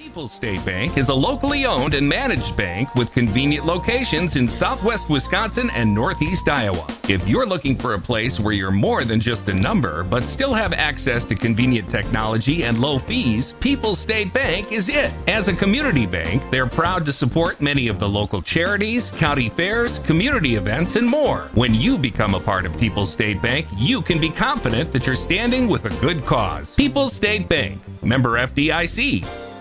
People's State Bank is a locally owned and managed bank with convenient locations in southwest Wisconsin and northeast Iowa. If you're looking for a place where you're more than just a number, but still have access to convenient technology and low fees, People's State Bank is it. As a community bank, they're proud to support many of the local charities, county fairs, community events, and more. When you become a part of People's State Bank, you can be confident that you're standing with a good cause. People's State Bank, member FDIC.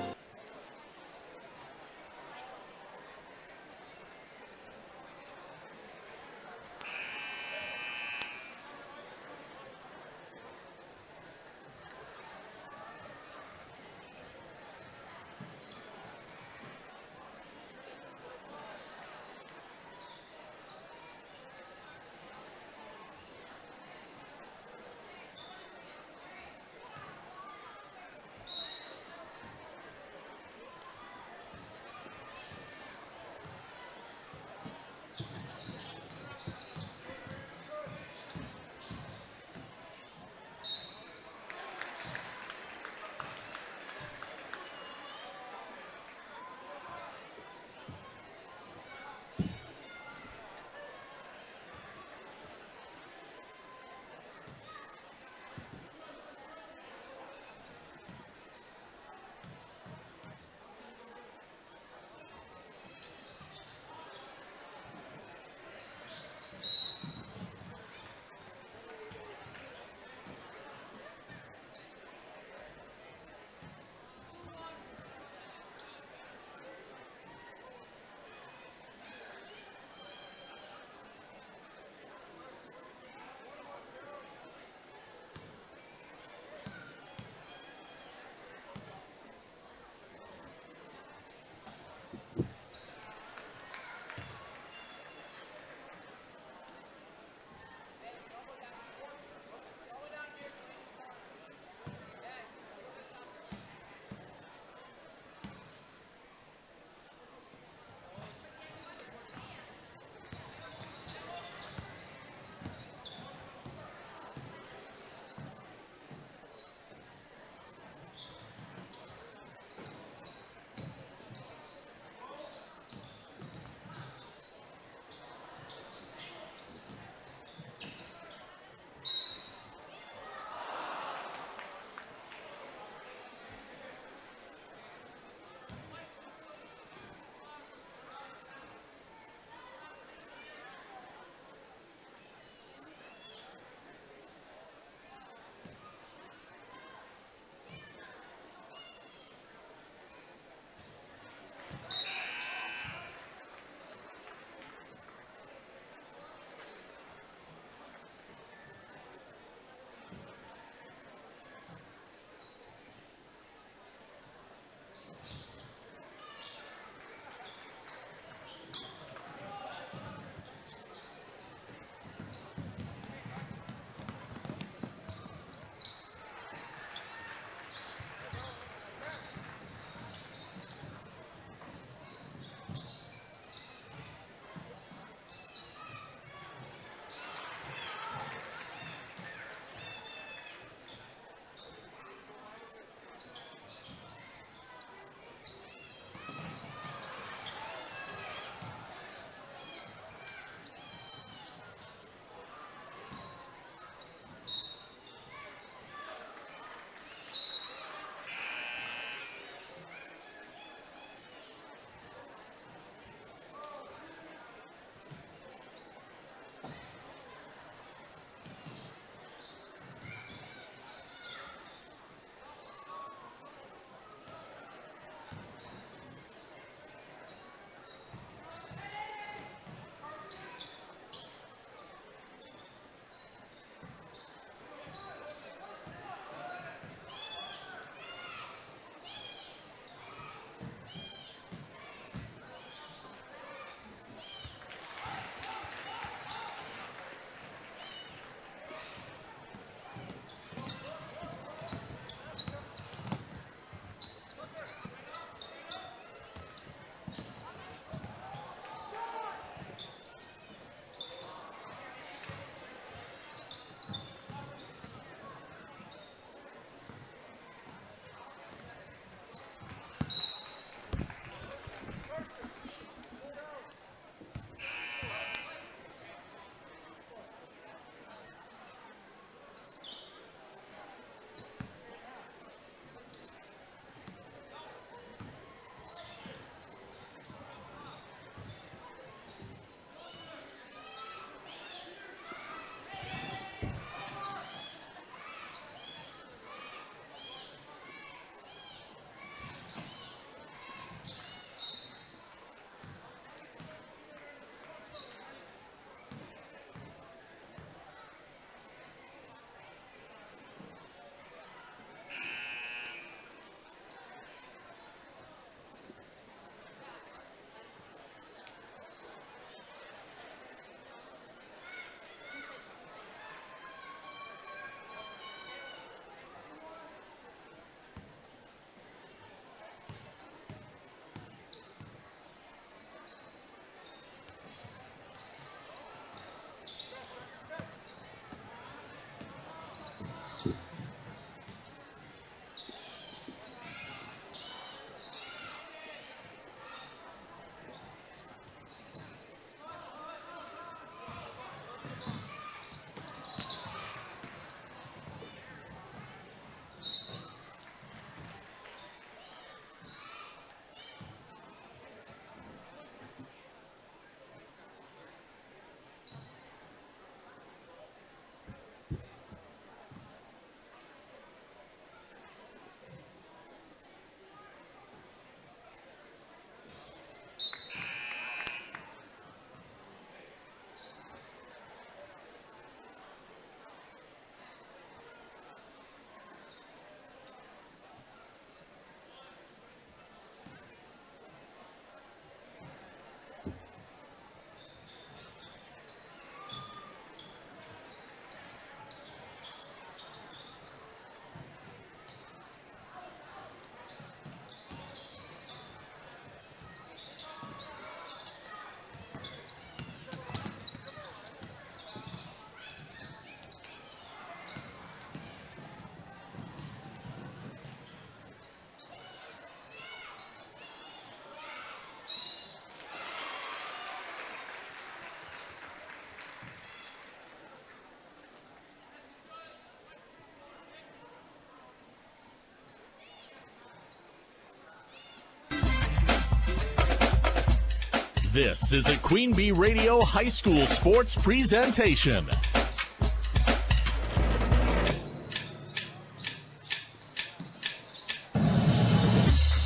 This is a Queen Bee Radio High School Sports presentation.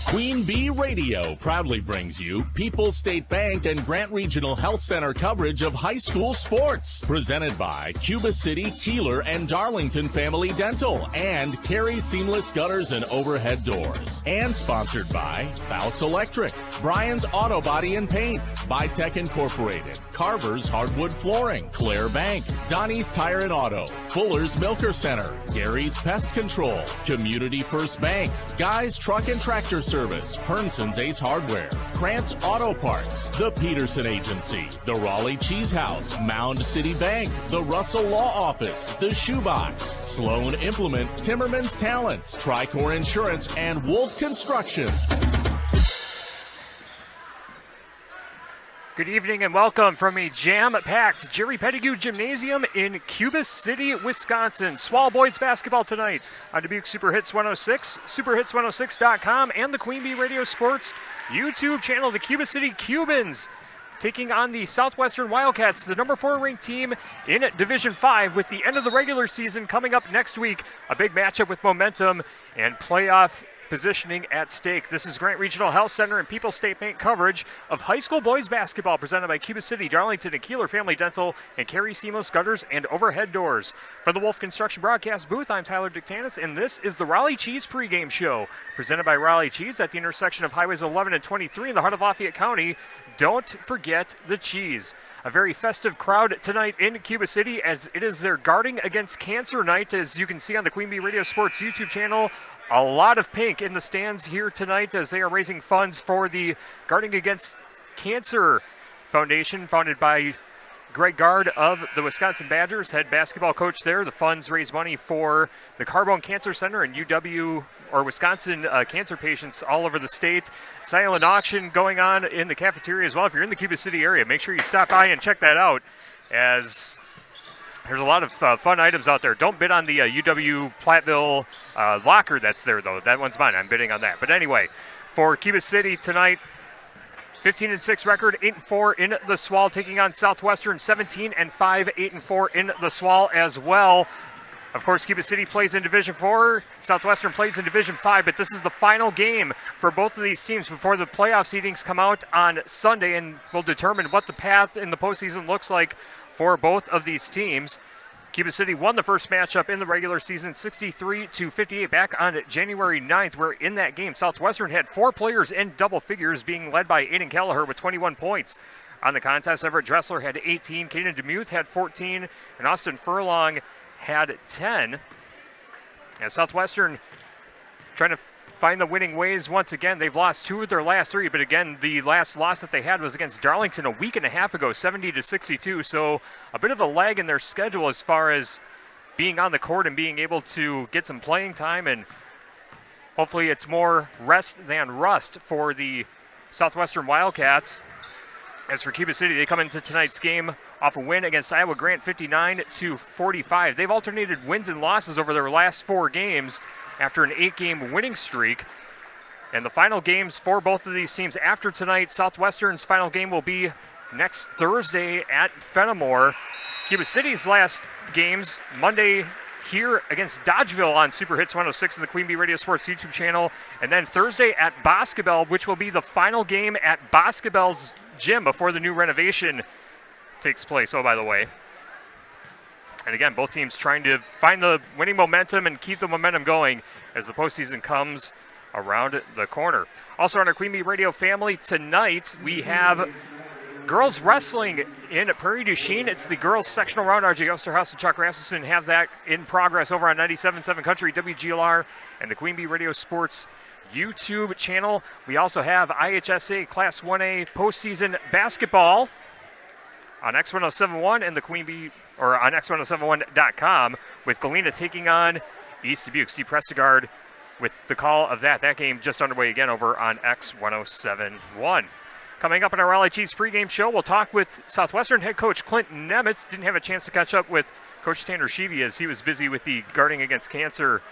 Queen Bee Radio proudly brings you People's State Bank and Grant Regional Health Center coverage of high school sports. Presented by Cuba City, Kieler, and Darlington Family Dental and Carey Seamless Gutters and Overhead Doors. And sponsored by Baus Electric, Brian's Auto Body and Paint, Bytech Incorporated, Carver's Hardwood Flooring, Claire Bank, Donnie's Tire and Auto, Fuller's Milker Center, Gary's Pest Control, Community First Bank, Guy's Truck and Tractor Service, Hernson's Ace Hardware, Krantz Auto Parts, the Peterson Agency, the Raleigh Cheese House, Mound City Bank, the Russell Law Office, the Shoebox, Sloan Implement, Timmerman's Talents, Tricor Insurance, and Wolf Construction. Good evening and welcome from a jam-packed Jerry Pettigrew Gymnasium in Cuba City, Wisconsin. Swall boys basketball tonight on Dubuque Super Hits 106, superhits106.com, and the Queen Bee Radio Sports YouTube channel. The Cuba City Cubans taking on the Southwestern Wildcats, the number 4 ranked team in Division 5, with the end of the regular season coming up next week. A big matchup with momentum and playoff positioning at stake. This is Grant Regional Health Center and People's State Bank coverage of high school boys basketball presented by Cuba City, Darlington, and Kieler Family Dental and Carey Seamless Gutters and Overhead Doors. From the Wolf Construction broadcast booth, I'm Tyler Dictanis, and this is the Raleigh Cheese pregame show presented by Raleigh Cheese at the intersection of Highways 11 and 23 in the heart of Lafayette County. Don't forget the cheese. A very festive crowd tonight in Cuba City as it is their Guarding Against Cancer night, as you can see on the Queen Bee Radio Sports YouTube channel. A lot of pink in the stands here tonight as they are raising funds for the Guarding Against Cancer Foundation, founded by Greg Gard of the Wisconsin Badgers, head basketball coach there. The funds raise money for the Carbone Cancer Center and UW or Wisconsin cancer patients all over the state. Silent auction going on in the cafeteria as well. If you're in the Cuba City area, make sure you stop by and check that out, as there's a lot of fun items out there. Don't bid on the UW Platteville locker that's there, though. That one's mine. I'm bidding on that. But anyway, for Cuba City tonight, 15-6 record, 8-4 in the Swall, taking on Southwestern, 17-5, 8-4 in the Swall as well. Of course, Cuba City plays in Division 4, Southwestern plays in Division 5, but this is the final game for both of these teams before the playoff seedings come out on Sunday and will determine what the path in the postseason looks like for both of these teams. Cuba City won the first matchup in the regular season 63-58 back on January 9th, where in that game Southwestern had 4 players in double figures, being led by Aiden Kelleher with 21 points. On the contest, Everett Dressler had 18, Caden DeMuth had 14, and Austin Furlong had 10. And Southwestern trying to find the winning ways once again. They've lost 2 of their last 3, but again, the last loss that they had was against Darlington a week and a half ago, 70-62. So a bit of a lag in their schedule as far as being on the court and being able to get some playing time, and hopefully it's more rest than rust for the Southwestern Wildcats. As for Cuba City, they come into tonight's game off a win against Iowa Grant, 59-45. They've alternated wins and losses over their last 4 games after an 8-game winning streak. And the final games for both of these teams after tonight, Southwestern's final game will be next Thursday at Fenimore. Cuba City's last games, Monday here against Dodgeville on Super Hits 106 and the Queen Bee Radio Sports YouTube channel. And then Thursday at Boscobel, which will be the final game at Boscobel's gym before the new renovation takes place. Oh, by the way. And again, both teams trying to find the winning momentum and keep the momentum going as the postseason comes around the corner. Also on our Queen Bee Radio family tonight, we have girls wrestling in Prairie du Chien. It's the girls sectional round. RJ Osterhaus and Chuck Rasmussen have that in progress over on 97.7 Country, WGLR, and the Queen Bee Radio Sports YouTube channel. We also have IHSA Class 1A postseason basketball on X1071 and the Queen Bee, or on X1071.com, with Galena taking on East Dubuque. Steve Prestegard with the call of that. That game just underway again over on X1071. Coming up in our Raleigh Cheese pregame show, we'll talk with Southwestern head coach Clinton Nemitz. Didn't have a chance to catch up with Coach Tanner Sheevy as he was busy with the Guarding Against Cancer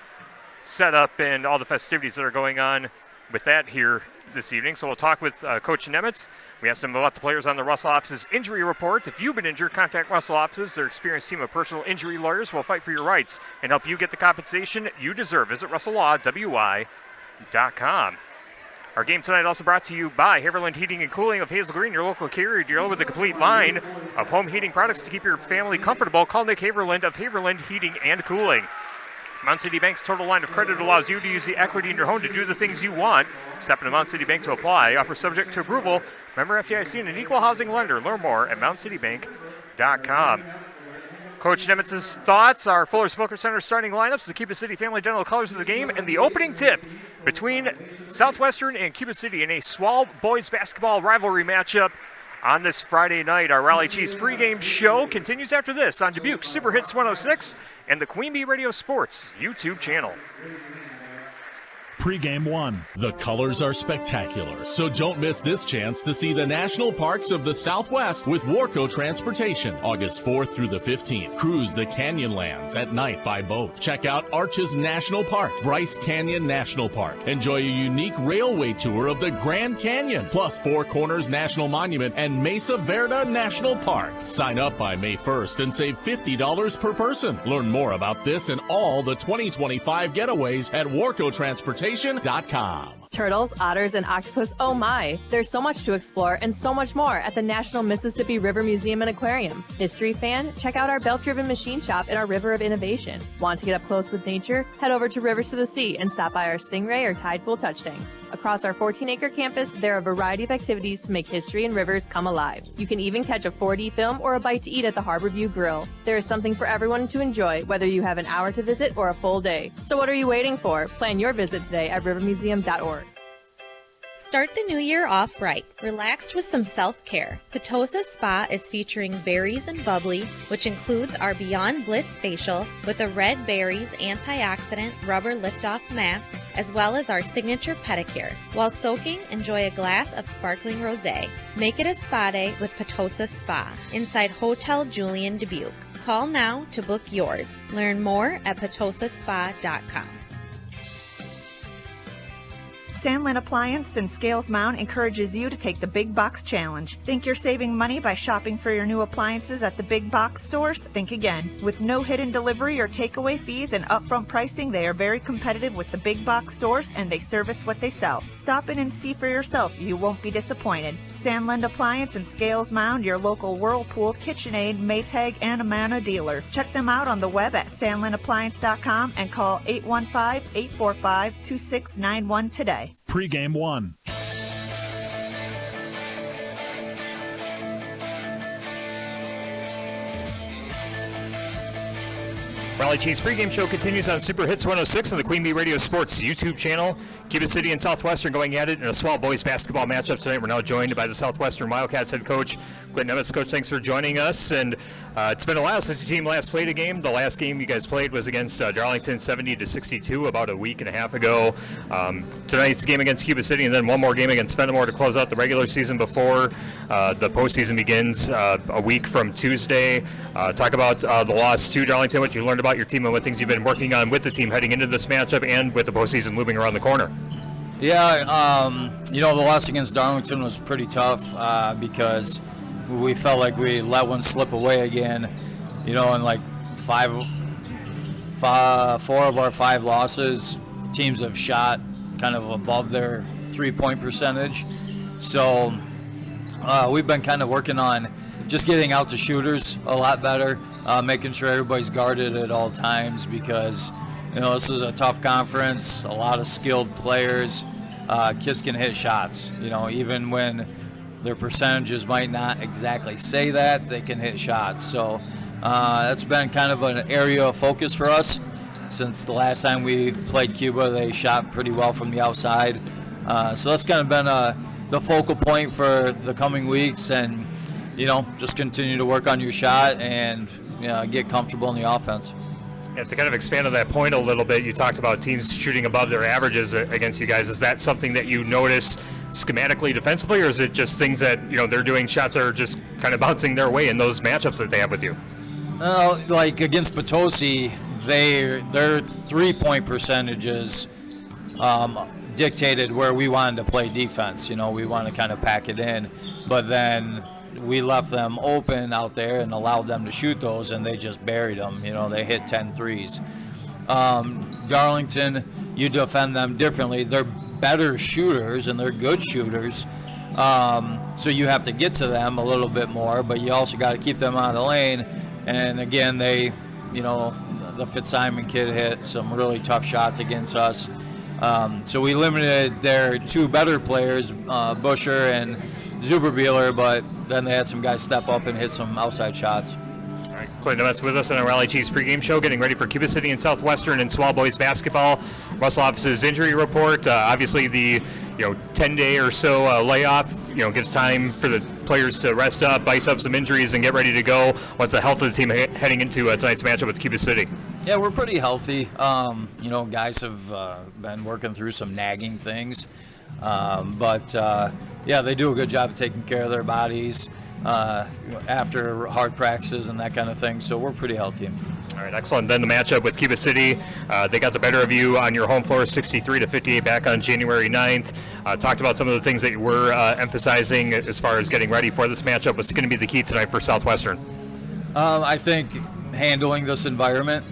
setup and all the festivities that are going on with that here this evening. So we'll talk with Coach Nemitz. We asked him about the players on the Russell office's injury report. If you've been injured, contact Russell offices. Their experienced team of personal injury lawyers will fight for your rights and help you get the compensation you deserve. Visit RussellLawWI.com. Our game tonight also brought to you by Haverland Heating and Cooling of Hazel Green, your local Carey dealer with a complete line of home heating products to keep your family comfortable. Call Nick Haverland of Haverland Heating and Cooling. Mount City Bank's total line of credit allows you to use the equity in your home to do the things you want. Step into Mount City Bank to apply. Offer subject to approval. Member FDIC and an equal housing lender. Learn more at mountcitybank.com. Coach Nemitz's thoughts, our Fuller Smoker Center starting lineups, the Cuba City Family Dental colors of the game, and the opening tip between Southwestern and Cuba City in a Swall boys basketball rivalry matchup on this Friday night. Our Raleigh Cheese pregame show continues after this on Dubuque Super Hits 106 and the Queen Bee Radio Sports YouTube channel. Pre-game one. The colors are spectacular, so don't miss this chance to see the national parks of the Southwest with Warco Transportation. August 4th through the 15th. Cruise the Canyonlands at night by boat. Check out Arches National Park, Bryce Canyon National Park. Enjoy a unique railway tour of the Grand Canyon, plus Four Corners National Monument and Mesa Verde National Park. Sign up by May 1st and save $50 per person. Learn more about this and all the 2025 getaways at WarcoTransportation.com. Turtles, otters, and octopus, oh my! There's so much to explore and so much more at the National Mississippi River Museum and Aquarium. History fan? Check out our belt-driven machine shop in our River of Innovation. Want to get up close with nature? Head over to Rivers to the Sea and stop by our Stingray or Tide Pool touch tanks. Across our 14-acre campus, there are a variety of activities to make history and rivers come alive. You can even catch a 4D film or a bite to eat at the Harborview Grill. There is something for everyone to enjoy, whether you have an hour to visit or a full day. So what are you waiting for? Plan your visit today at rivermuseum.org. Start the new year off right. Relaxed with some self-care. Potosa Spa is featuring Berries and Bubbly, which includes our Beyond Bliss facial with a red berries antioxidant rubber lift-off mask, as well as our signature pedicure. While soaking, enjoy a glass of sparkling rosé. Make it a spa day with Potosa Spa inside Hotel Julian Dubuque. Call now to book yours. Learn more at potosaspa.com. Sandlin Appliance in Scales Mound encourages you to take the Big Box Challenge. Think you're saving money by shopping for your new appliances at the big box stores? Think again. With no hidden delivery or takeaway fees and upfront pricing, they are very competitive with the big box stores, and they service what they sell. Stop in and see for yourself. You won't be disappointed. Sandlin Appliance in Scales Mound, your local Whirlpool, KitchenAid, Maytag, and Amana dealer. Check them out on the web at sandlinappliance.com and call 815-845-2691 today. Pre-game one. Raleigh Cheese pregame show continues on Super Hits 106 on the Queen Bee Radio Sports YouTube channel. Cuba City and Southwestern going at it in a Swell boys basketball matchup tonight. We're now joined by the Southwestern Wildcats head coach, Clint Nemitz. Coach, thanks for joining us. And it's been a while since your team last played a game. The last game you guys played was against Darlington 70-62 about a week and a half ago. Tonight's game against Cuba City, and then one more game against Fenimore to close out the regular season before the postseason begins a week from Tuesday. Talk about the loss to Darlington, what you learned about your team and what things you've been working on with the team heading into this matchup and with the postseason looming around the corner. Yeah, the loss against Darlington was pretty tough because we felt like we let one slip away again, in like 4 of our 5 losses, teams have shot kind of above their 3-point percentage. So we've been kind of working on just getting out to shooters a lot better, making sure everybody's guarded at all times because, this is a tough conference, a lot of skilled players. Kids can hit shots, even when their percentages might not exactly say that, they can hit shots. So that's been kind of an area of focus for us. Since the last time we played Cuba, they shot pretty well from the outside. So that's kind of been the focal point for the coming weeks, and just continue to work on your shot and get comfortable in the offense. Yeah, to kind of expand on that point a little bit, you talked about teams shooting above their averages against you guys. Is that something that you notice schematically defensively, or is it just things that they're doing, shots that are just kind of bouncing their way in those matchups that they have with you? Like against Potosi, their 3-point percentages dictated where we wanted to play defense. You know, we wanted to kind of pack it in, but then we left them open out there and allowed them to shoot those, and they just buried them. You know, they hit 10 threes. Darlington, you defend them differently. They're better shooters and they're good shooters. So you have to get to them a little bit more, but you also got to keep them out of the lane. And again, they, you know, the Fitzsimon kid hit some really tough shots against us. So we limited their two better players, Busher and Zuberbieler, but then they had some guys step up and hit some outside shots. All right, Clinton Nemetz with us on our Raleigh Chiefs pregame show, getting ready for Cuba City and Southwestern and Swall Boys basketball. Russell Office's injury report. Obviously, the 10-day or so layoff, gives time for the players to rest up, ice up some injuries, and get ready to go. What's the health of the team heading into tonight's matchup with Cuba City? Yeah, we're pretty healthy. Guys have been working through some nagging things, but they do a good job of taking care of their bodies after hard practices and that kind of thing. So we're pretty healthy. All right, excellent. Then the matchup with Cuba City, they got the better of you on your home floor, 63-58 back on January 9th. Talked about some of the things that you were emphasizing as far as getting ready for this matchup. What's going to be the key tonight for Southwestern? I think handling this environment.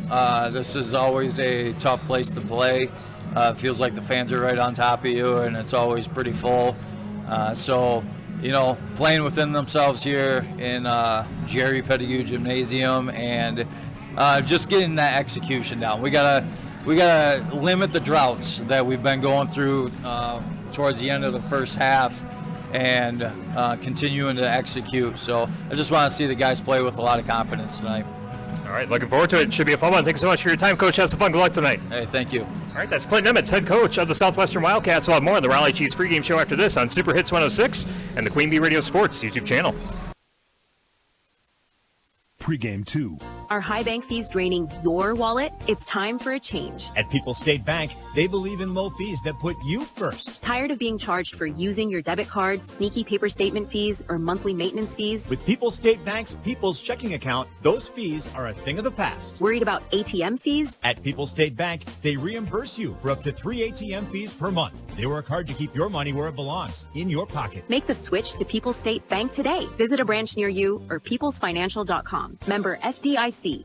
This is always a tough place to play. Feels like the fans are right on top of you, and it's always pretty full. Playing within themselves here in Jerry Pettigrew Gymnasium and just getting that execution down. We gotta limit the droughts that we've been going through towards the end of the first half and continuing to execute. So I just want to see the guys play with a lot of confidence tonight. All right, looking forward to it. It should be a fun one. Thanks so much for your time, Coach. Have some fun. Good luck tonight. Hey, thank you. All right, that's Clinton Nemetz, head coach of the Southwestern Wildcats. We'll have more of the Raleigh Chiefs pregame show after this on Super Hits 106 and the Queen Bee Radio Sports YouTube channel. Pregame 2. Are high bank fees draining your wallet? It's time for a change. At People's State Bank, they believe in low fees that put you first. Tired of being charged for using your debit card, sneaky paper statement fees, or monthly maintenance fees? With People's State Bank's People's Checking Account, those fees are a thing of the past. Worried about ATM fees? At People's State Bank, they reimburse you for up to 3 ATM fees per month. They work hard to keep your money where it belongs, in your pocket. Make the switch to People's State Bank today. Visit a branch near you or peoplesfinancial.com. Member FDIC.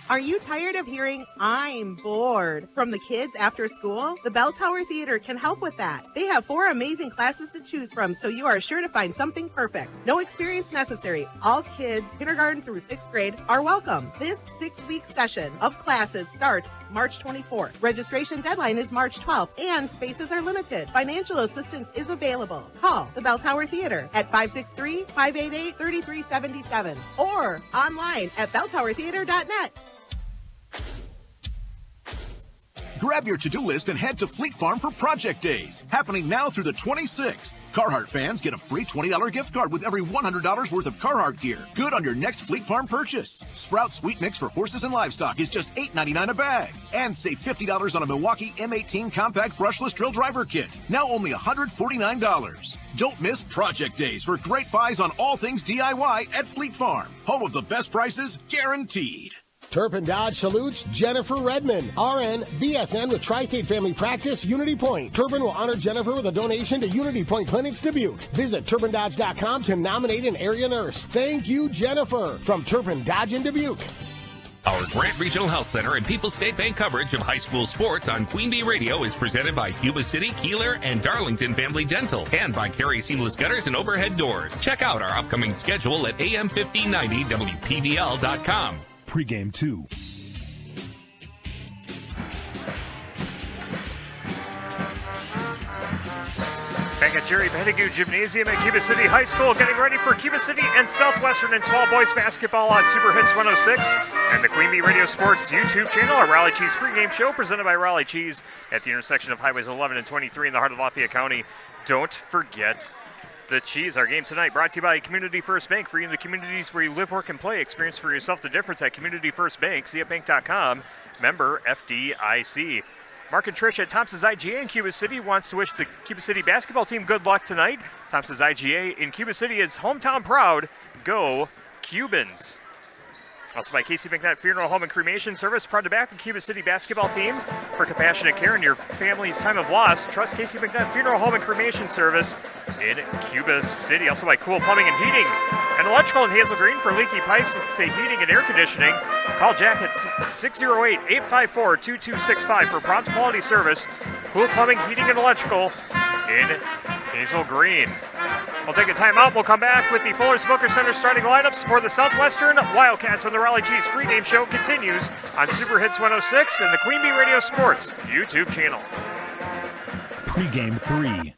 Are you tired of hearing, "I'm bored," from the kids after school? The Bell Tower Theater can help with that. They have 4 amazing classes to choose from, so you are sure to find something perfect. No experience necessary. All kids, kindergarten through 6th grade, are welcome. This 6-week session of classes starts March 24th. Registration deadline is March 12th, and spaces are limited. Financial assistance is available. Call the Bell Tower Theater at 563-588-3377 or online at belltowertheater.net. Grab your to-do list and head to Fleet Farm for Project Days, happening now through the 26th. Carhartt fans get a free $20 gift card with every $100 worth of Carhartt gear. Good on your next Fleet Farm purchase. Sprout Sweet Mix for horses and livestock is just $8.99 a bag. And save $50 on a Milwaukee M18 Compact Brushless Drill Driver Kit, now only $149. Don't miss Project Days for great buys on all things DIY at Fleet Farm. Home of the best prices, guaranteed. Turpin Dodge salutes Jennifer Redmond, RN, BSN with Tri-State Family Practice, Unity Point. Turpin will honor Jennifer with a donation to Unity Point Clinics Dubuque. Visit TurpinDodge.com to nominate an area nurse. Thank you, Jennifer, from Turpin Dodge in Dubuque. Our Grant Regional Health Center and People's State Bank coverage of high school sports on Queen Bee Radio is presented by Cuba City, Kieler, and Darlington Family Dental, and by Carey Seamless Gutters and Overhead Doors. Check out our upcoming schedule at am1590wpvl.com. Pregame 2. Back at Jerry Pettigrew Gymnasium at Cuba City High School, getting ready for Cuba City and Southwestern and Swall Boys basketball on Super Hits 106 and the Queen Bee Radio Sports YouTube channel. Our Raleigh Cheese pregame show presented by Raleigh Cheese at the intersection of Highways 11 and 23 in the heart of Lafayette County. Don't forget the cheese. Our game tonight brought to you by Community First Bank. For you in the communities where you live, work, and play, experience for yourself the difference at Community First Bank. CFBank.com. Member FDIC. Mark and Trish at Thompson's IGA in Cuba City wants to wish the Cuba City basketball team good luck tonight. Thompson's IGA in Cuba City is hometown proud. Go Cubans. Also by Casey McNutt Funeral Home and Cremation Service, proud to back the Cuba City basketball team. For compassionate care in your family's time of loss, trust Casey McNutt Funeral Home and Cremation Service in Cuba City. Also by Cool Plumbing and Heating and Electrical in Hazel Green for leaky pipes to heating and air conditioning. Call Jack at 608-854-2265 for prompt quality service. Cool Plumbing, Heating, and Electrical in Hazel Green. We'll take a timeout. We'll come back with the Fuller Smoker Center starting lineups for the Southwestern Wildcats when the Raleigh Cheese pregame show continues on Super Hits 106 and the Queen Bee Radio Sports YouTube channel. Pregame 3.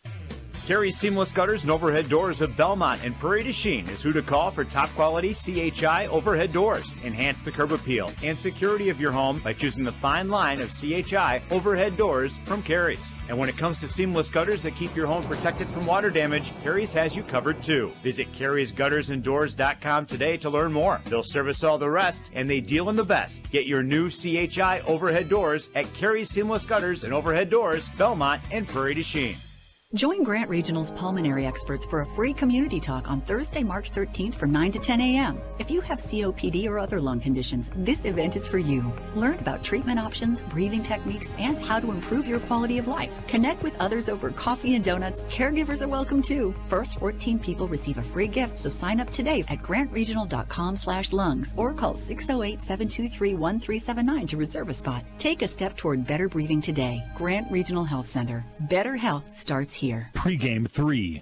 Carey Seamless Gutters and Overhead Doors of Belmont and Prairie du Chien is who to call for top quality CHI overhead doors. Enhance the curb appeal and security of your home by choosing the fine line of CHI overhead doors from Carey's. And when it comes to seamless gutters that keep your home protected from water damage, Carey's has you covered too. Visit Carey'sGuttersandDoors.com today to learn more. They'll service all the rest, and they deal in the best. Get your new CHI overhead doors at Carey's Seamless Gutters and Overhead Doors, Belmont and Prairie du Chien. Join Grant Regional's pulmonary experts for a free community talk on Thursday, March 13th from 9 to 10 a.m. If you have COPD or other lung conditions, this event is for you. Learn about treatment options, breathing techniques, and how to improve your quality of life. Connect with others over coffee and donuts. Caregivers are welcome too. First 14 people receive a free gift, so sign up today at grantregional.com/lungs or call 608-723-1379 to reserve a spot. Take a step toward better breathing today. Grant Regional Health Center. Better health starts here. Pregame 3.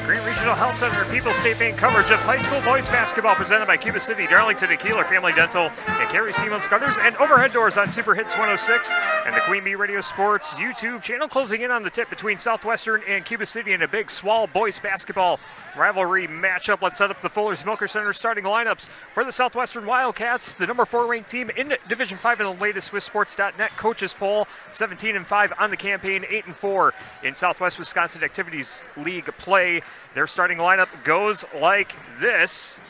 Green Regional Health Center, People's State Bank coverage of high school boys basketball presented by Cuba City, Darlington, and Kieler Family Dental, and Carey Seamless Gutters and Overhead Doors on Super Hits 106 and the Queen Bee Radio Sports YouTube channel. Closing in on the tip between Southwestern and Cuba City in a big Swall boys basketball rivalry matchup. Let's set up the Fuller Smoker Center starting lineups for the Southwestern Wildcats, the number 4 ranked team in Division 5 in the latest SwissSports.net coaches poll, 17-5 on the campaign, 8-4 in Southwest Wisconsin Activities League play. Their starting lineup goes like this.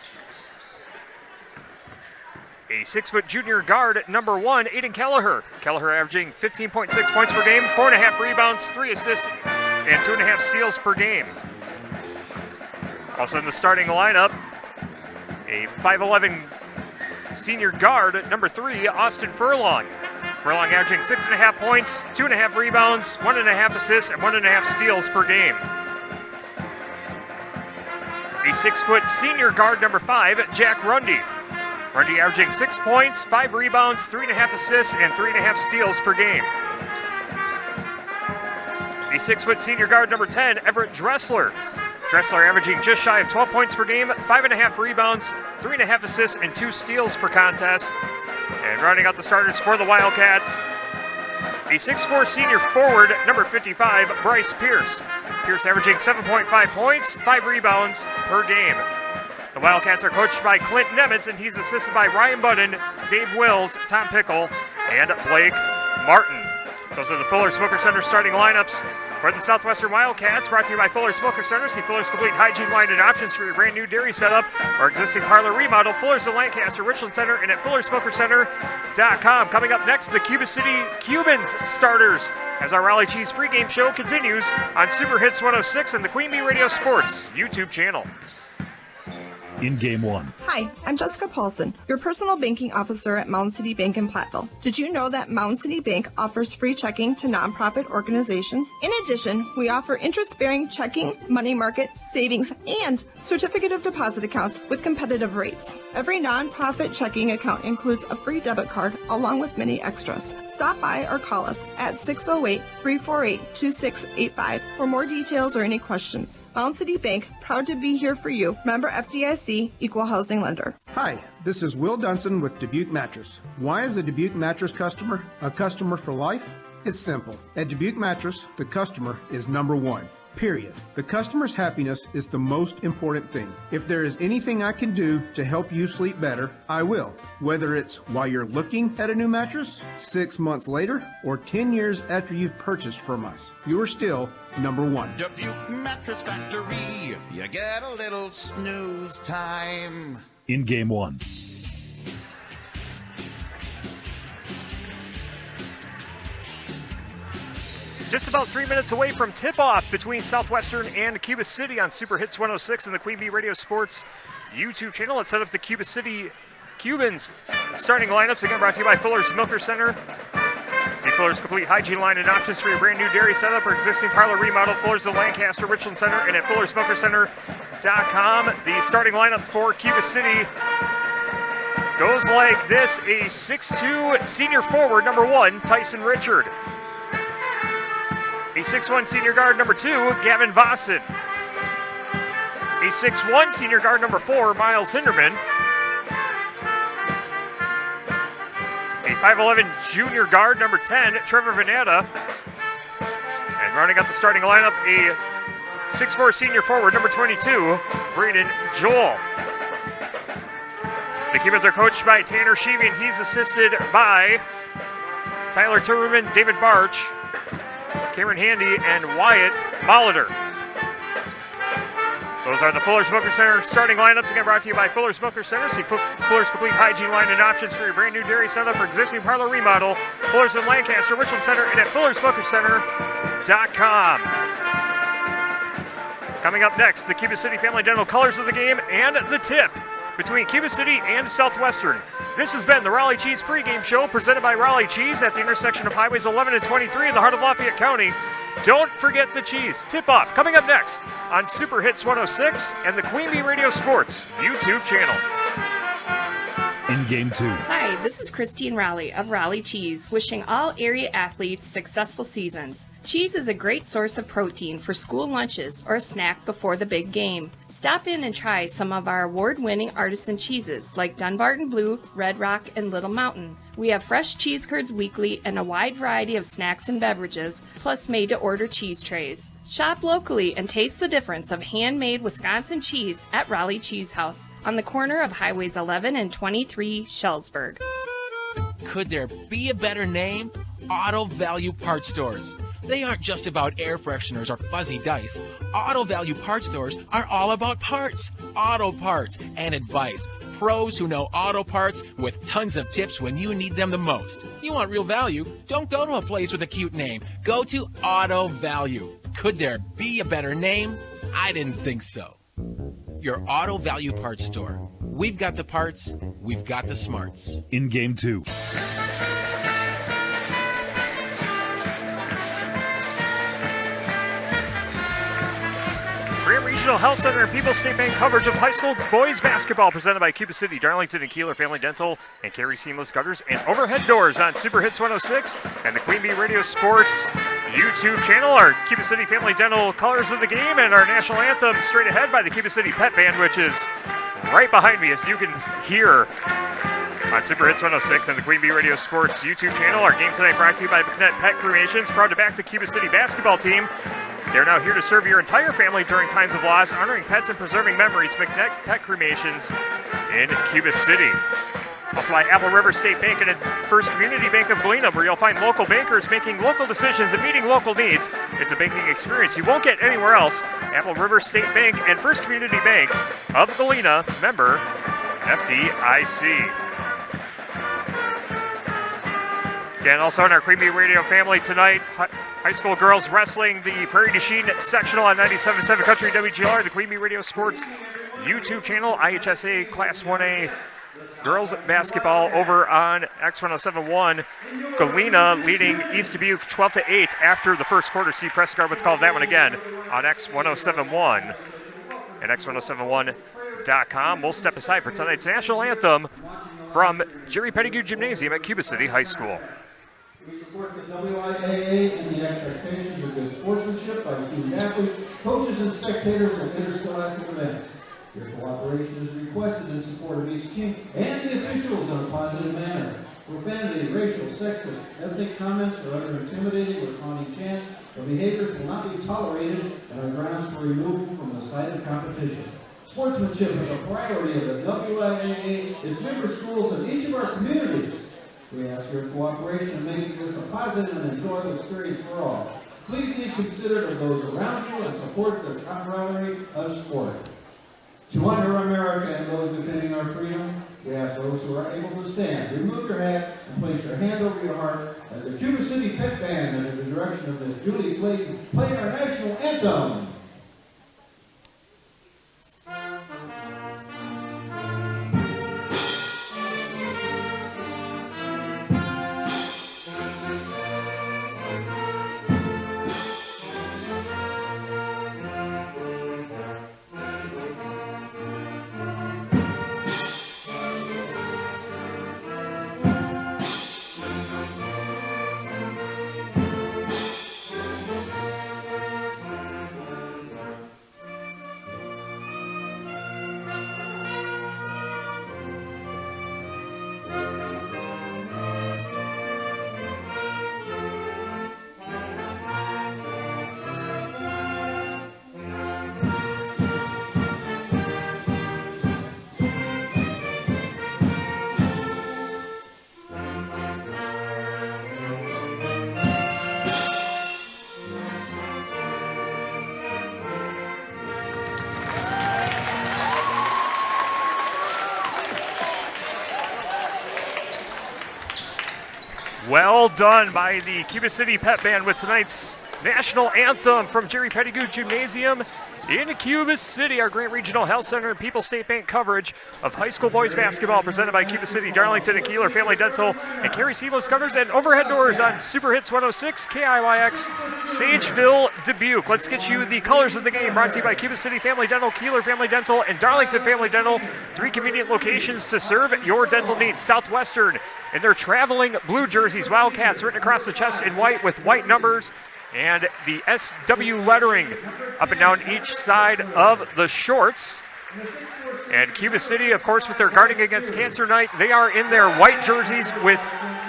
A 6-foot junior guard at number 1, Aiden Kelleher. Kelleher averaging 15.6 points per game, 4.5 rebounds, 3 assists, and 2.5 steals per game. Also in the starting lineup, a 5'11 senior guard at number 3, Austin Furlong. Furlong averaging 6.5 points, 2.5 rebounds, 1.5 assists, and 1.5 steals per game. A 6-foot senior guard number 5, Jack Rundy. Rundy averaging 6 points, 5 rebounds, 3.5 assists, and 3.5 steals per game. A 6-foot senior guard number 10, Everett Dressler. Dressler averaging just shy of 12 points per game, 5.5 rebounds, 3.5 assists, and 2 steals per contest. And rounding out the starters for the Wildcats, a 6'4 senior forward, number 55, Bryce Pierce. Pierce averaging 7.5 points, 5 rebounds per game. The Wildcats are coached by Clint Nemitz, and he's assisted by Ryan Budden, Dave Wills, Tom Pickle, and Blake Martin. Those are the Fuller Smoker Center starting lineups for the Southwestern Wildcats, brought to you by Fuller Smoker Center. See Fuller's complete hygiene line and options for your brand new dairy setup or existing parlor remodel. Fuller's in Lancaster, Richland Center, and at FullerSmokerCenter.com. Coming up next, the Cuba City Cubans starters as our Raleigh Cheese pregame show continues on Super Hits 106 and the Queen Bee Radio Sports YouTube channel. In Game 1. Hi, I'm Jessica Paulson, your personal banking officer at Mountain City Bank in Platteville. Did you know that Mountain City Bank offers free checking to nonprofit organizations? In addition, we offer interest-bearing checking, money market, savings, and certificate of deposit accounts with competitive rates. Every nonprofit checking account includes a free debit card along with many extras. Stop by or call us at 608-348-2685 for more details or any questions. Mountain City Bank, proud to be here for you. Member FDIC, Equal Housing Lender. Hi, this is Will Dunson with Dubuque Mattress. Why is a Dubuque Mattress customer a customer for life? It's simple. At Dubuque Mattress, the customer is number 1. Period. The customer's happiness is the most important thing. If there is anything I can do to help you sleep better, I will. Whether it's while you're looking at a new mattress, 6 months later, or 10 years after you've purchased from us, you are still number 1. Dubuque Mattress Factory, you get a little snooze time. In Game 1. just about 3 minutes away from tip-off between Southwestern and Cuba City on Super Hits 106 and the Queen Bee Radio Sports YouTube channel. Let's set up the Cuba City Cubans starting lineups, again brought to you by Fuller's Milker Center. See Fuller's complete hygiene line and options for your brand new dairy setup or existing parlor remodel. Fuller's of Lancaster, Richland Center, and at Fuller'sMilkerCenter.com. The starting lineup for Cuba City goes like this: a 6'2" senior forward, number 1, Tyson Richard. A 6'1" senior guard, number 2, Gavin Vossen. A 6'1" senior guard, number 4, Miles Hinderman. A 5'11" junior guard, number 10, Trevor Venata. And rounding out the starting lineup, a 6'4" senior forward, number 22, Braden Joel. The Cubans are coached by Tanner Sheevy, and he's assisted by Tyler Turberman, David Barch, Cameron Handy, and Wyatt Molitor. Those are the Fuller's Milker Center starting lineups, again brought to you by Fuller's Milker Center. See Fuller's complete hygiene line and options for your brand new dairy setup or existing parlor remodel. Fuller's in Lancaster, Richland Center, and at Fuller'sMilkerCenter.com. Coming up next, the Cuba City Family Dental colors of the game and the tip between Cuba City and Southwestern. This has been the Raleigh Cheese pregame show presented by Raleigh Cheese at the intersection of Highways 11 and 23 in the heart of Lafayette County. Don't forget the cheese. Tip-off coming up next on Super Hits 106 and the Queen Bee Radio Sports YouTube channel. In Game 2. Hi, this is Christine Raleigh of Raleigh Cheese, wishing all area athletes successful seasons. Cheese is a great source of protein for school lunches or a snack before the big game. Stop in and try some of our award-winning artisan cheeses like Dunbarton Blue, Red Rock, and Little Mountain. We have fresh cheese curds weekly and a wide variety of snacks and beverages, plus made-to-order cheese trays. Shop locally and taste the difference of handmade Wisconsin cheese at Raleigh Cheese House on the corner of Highways 11 and 23, Shellsburg. Could there be a better name? Auto Value Parts Stores. They aren't just about air fresheners or fuzzy dice. Auto Value Parts Stores are all about parts, auto parts, and advice. Pros who know auto parts with tons of tips when you need them the most. You want real value? Don't go to a place with a cute name. Go to Auto Value. Could there be a better name? I didn't think so. Your Auto Value Parts Store. We've got the parts, we've got the smarts. In Game 2. Graham Regional Health Center and People's State Bank coverage of high school boys basketball presented by Cuba City, Darlington, and Kieler Family Dental, and Carey Seamless Gutters and Overhead Doors on Super Hits 106 and the Queen Bee Radio Sports YouTube channel. Our Cuba City Family Dental colors of the game and our national anthem straight ahead by the Cuba City Pet Band, which is right behind me, as you can hear on Super Hits 106 and the Queen Bee Radio Sports YouTube channel. Our game tonight brought to you by McNett Pet Cremations, proud to back the Cuba City basketball team. They're now here to serve your entire family during times of loss, honoring pets and preserving memories. McNett Pet Cremations in Cuba City. Also by Apple River State Bank and First Community Bank of Galena, where you'll find local bankers making local decisions and meeting local needs. It's a banking experience you won't get anywhere else. Apple River State Bank and First Community Bank of Galena, member FDIC. Again, also in our Queen Bee Radio family tonight, high school girls wrestling the Prairie du Chien sectional on 97.7 Country WGR, the Queen Bee Radio Sports YouTube channel, IHSA Class 1A girls basketball over on X1071. Galena leading East Dubuque 12-8 after the first quarter. Steve Prescott with the call of that one again on X1071 and X1071.com. We'll step aside for tonight's national anthem from Jerry Pettigrew Gymnasium at Cuba City High School. We support the WIAA and the expectations of good sportsmanship by student athletes, coaches, and spectators of interscholastic events. Your cooperation is requested in support of each team and the officials in a positive manner. Profanity, racial, sexist, ethnic comments, or other intimidating or taunting chants or behaviors will not be tolerated and are grounds for removal from the site of competition. Sportsmanship is a priority of the WIAA, its member schools, and each of our communities. We ask your cooperation in making this a positive and enjoyable experience for all. Please be considerate of those around you and support the camaraderie of sport. To honor America and those defending our freedom, We ask those who are able to stand, remove your hat and place your hand over your heart as the Cuba City Pet Band, under the direction of Miss Julie Clayton, play our national anthem. Well done by the Cuba City Pet Band with tonight's national anthem from Jerry Pettigrew Gymnasium in Cuba City. Our Grant Regional Health Center and People's State Bank coverage of high school boys basketball presented by Cuba City, Darlington, and Kieler Family Dental, and Carey Seamless Gutters and Overhead Doors on Super Hits 106, KIYX, Sageville, Dubuque. Let's get you the colors of the game, brought to you by Cuba City Family Dental, Kieler Family Dental, and Darlington Family Dental. 3 convenient locations to serve your dental needs. Southwestern in their traveling blue jerseys, Wildcats written across the chest in white with white numbers, and the SW lettering up and down each side of the shorts. And Cuba City, of course, with their Guarding Against Cancer night, they are in their white jerseys with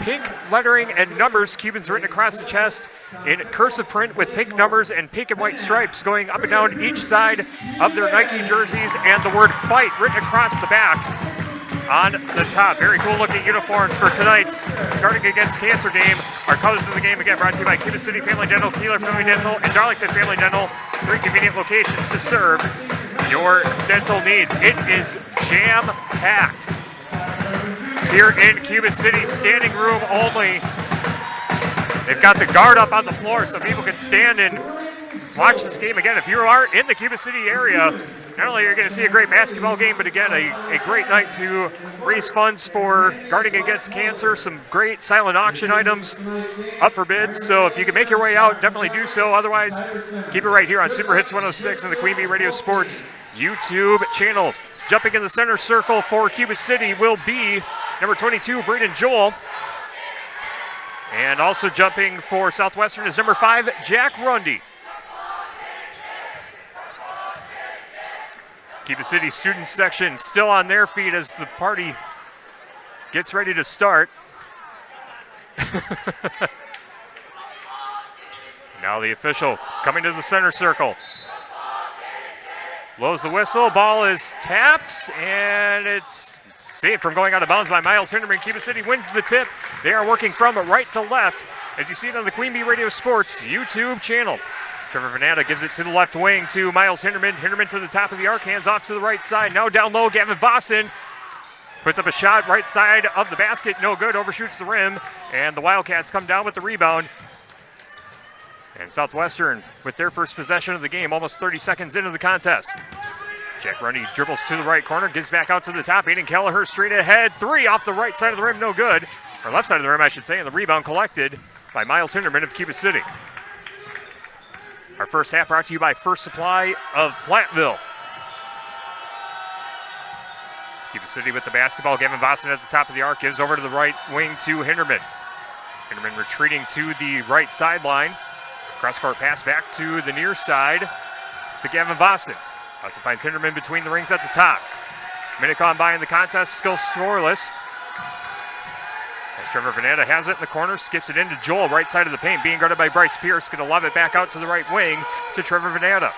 pink lettering and numbers. Cubans written across the chest in cursive print with pink numbers and pink and white stripes going up and down each side of their Nike jerseys, and the word fight written across the back on the top. Very cool looking uniforms for tonight's Guarding Against Cancer game. Our colors of the game, again, brought to you by Cuba City Family Dental, Kieler Family Dental, and Darlington Family Dental. 3 convenient locations to serve your dental needs. It is jam-packed here in Cuba City, standing room only. They've got the guard up on the floor so people can stand and watch this game. Again, if you are in the Cuba City area, not only are you going to see a great basketball game, but again, a great night to raise funds for Guarding Against Cancer. Some great silent auction items up for bids. So if you can make your way out, definitely do so. Otherwise, keep it right here on Super Hits 106 and the Queen Bee Radio Sports YouTube channel. Jumping in the center circle for Cuba City will be number 22, Braden Joel. And also jumping for Southwestern is number 5, Jack Rundy. Cuba City student section still on their feet as the party gets ready to start. Now the official coming to the center circle. Blows the whistle, ball is tapped, and it's saved from going out of bounds by Miles Hinderman. Cuba City wins the tip. They are working from right to left, as you see it on the Queen Bee Radio Sports YouTube channel. Trevor Fernanda gives it to the left wing to Miles Hinderman. Hinderman to the top of the arc, hands off to the right side. Now down low, Gavin Vossen puts up a shot right side of the basket. No good, overshoots the rim, and the Wildcats come down with the rebound. And Southwestern with their first possession of the game, almost 30 seconds into the contest. Jack Rundy dribbles to the right corner, gives back out to the top. Aiden Kelleher straight ahead. 3 off the right side of the rim, no good. Or left side of the rim, I should say, and the rebound collected by Miles Hinderman of Cuba City. Our first half brought to you by First Supply of Platteville. Cuba City with the basketball. Gavin Vossen at the top of the arc, gives over to the right wing to Hinderman. Hinderman retreating to the right sideline. Cross-court pass back to the near side to Gavin Vossen. Vossen finds Hinderman between the rings at the top. Minute gone by in the contest, still scoreless. As Trevor Fernanda has it in the corner, skips it into Joel, right side of the paint, being guarded by Bryce Pierce. Going to lob it back out to the right wing to Trevor Fernanda.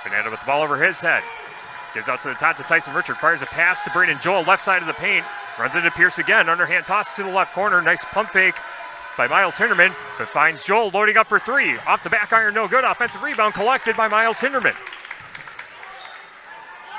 Fernanda with the ball over his head. Gives out to the top to Tyson Richard. Fires a pass to Braden Joel, left side of the paint. Runs into Pierce again. Underhand toss to the left corner. Nice pump fake by Miles Hinderman, but finds Joel loading up for 3. Off the back iron, no good. Offensive rebound collected by Miles Hinderman.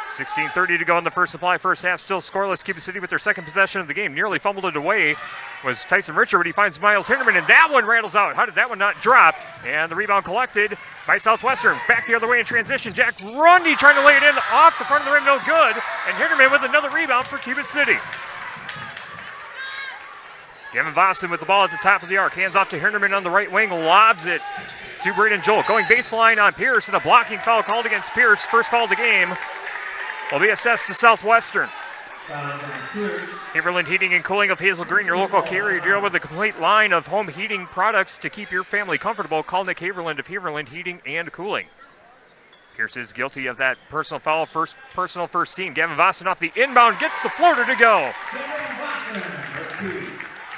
16:30 to go in the first supply. First half still scoreless. Cuba City with their second possession of the game. Nearly fumbled it away was Tyson Richard, but he finds Miles Hinderman, and that one rattles out. How did that one not drop? And the rebound collected by Southwestern. Back the other way in transition. Jack Rundy trying to lay it in off the front of the rim, no good. And Hinderman with another rebound for Cuba City. Gavin Vossen with the ball at the top of the arc. Hands off to Hinderman on the right wing. Lobs it to Braden Joel. Going baseline on Pierce, and a blocking foul called against Pierce. First foul of the game will be assessed to Southwestern. Haverland Heating and Cooling of Hazel Green, your local Carey deal with a complete line of home heating products to keep your family comfortable. Call Nick Haverland of Haverland Heating and Cooling. Pierce is guilty of that personal foul, first team. Gavin Vossen off the inbound, gets the floater to go.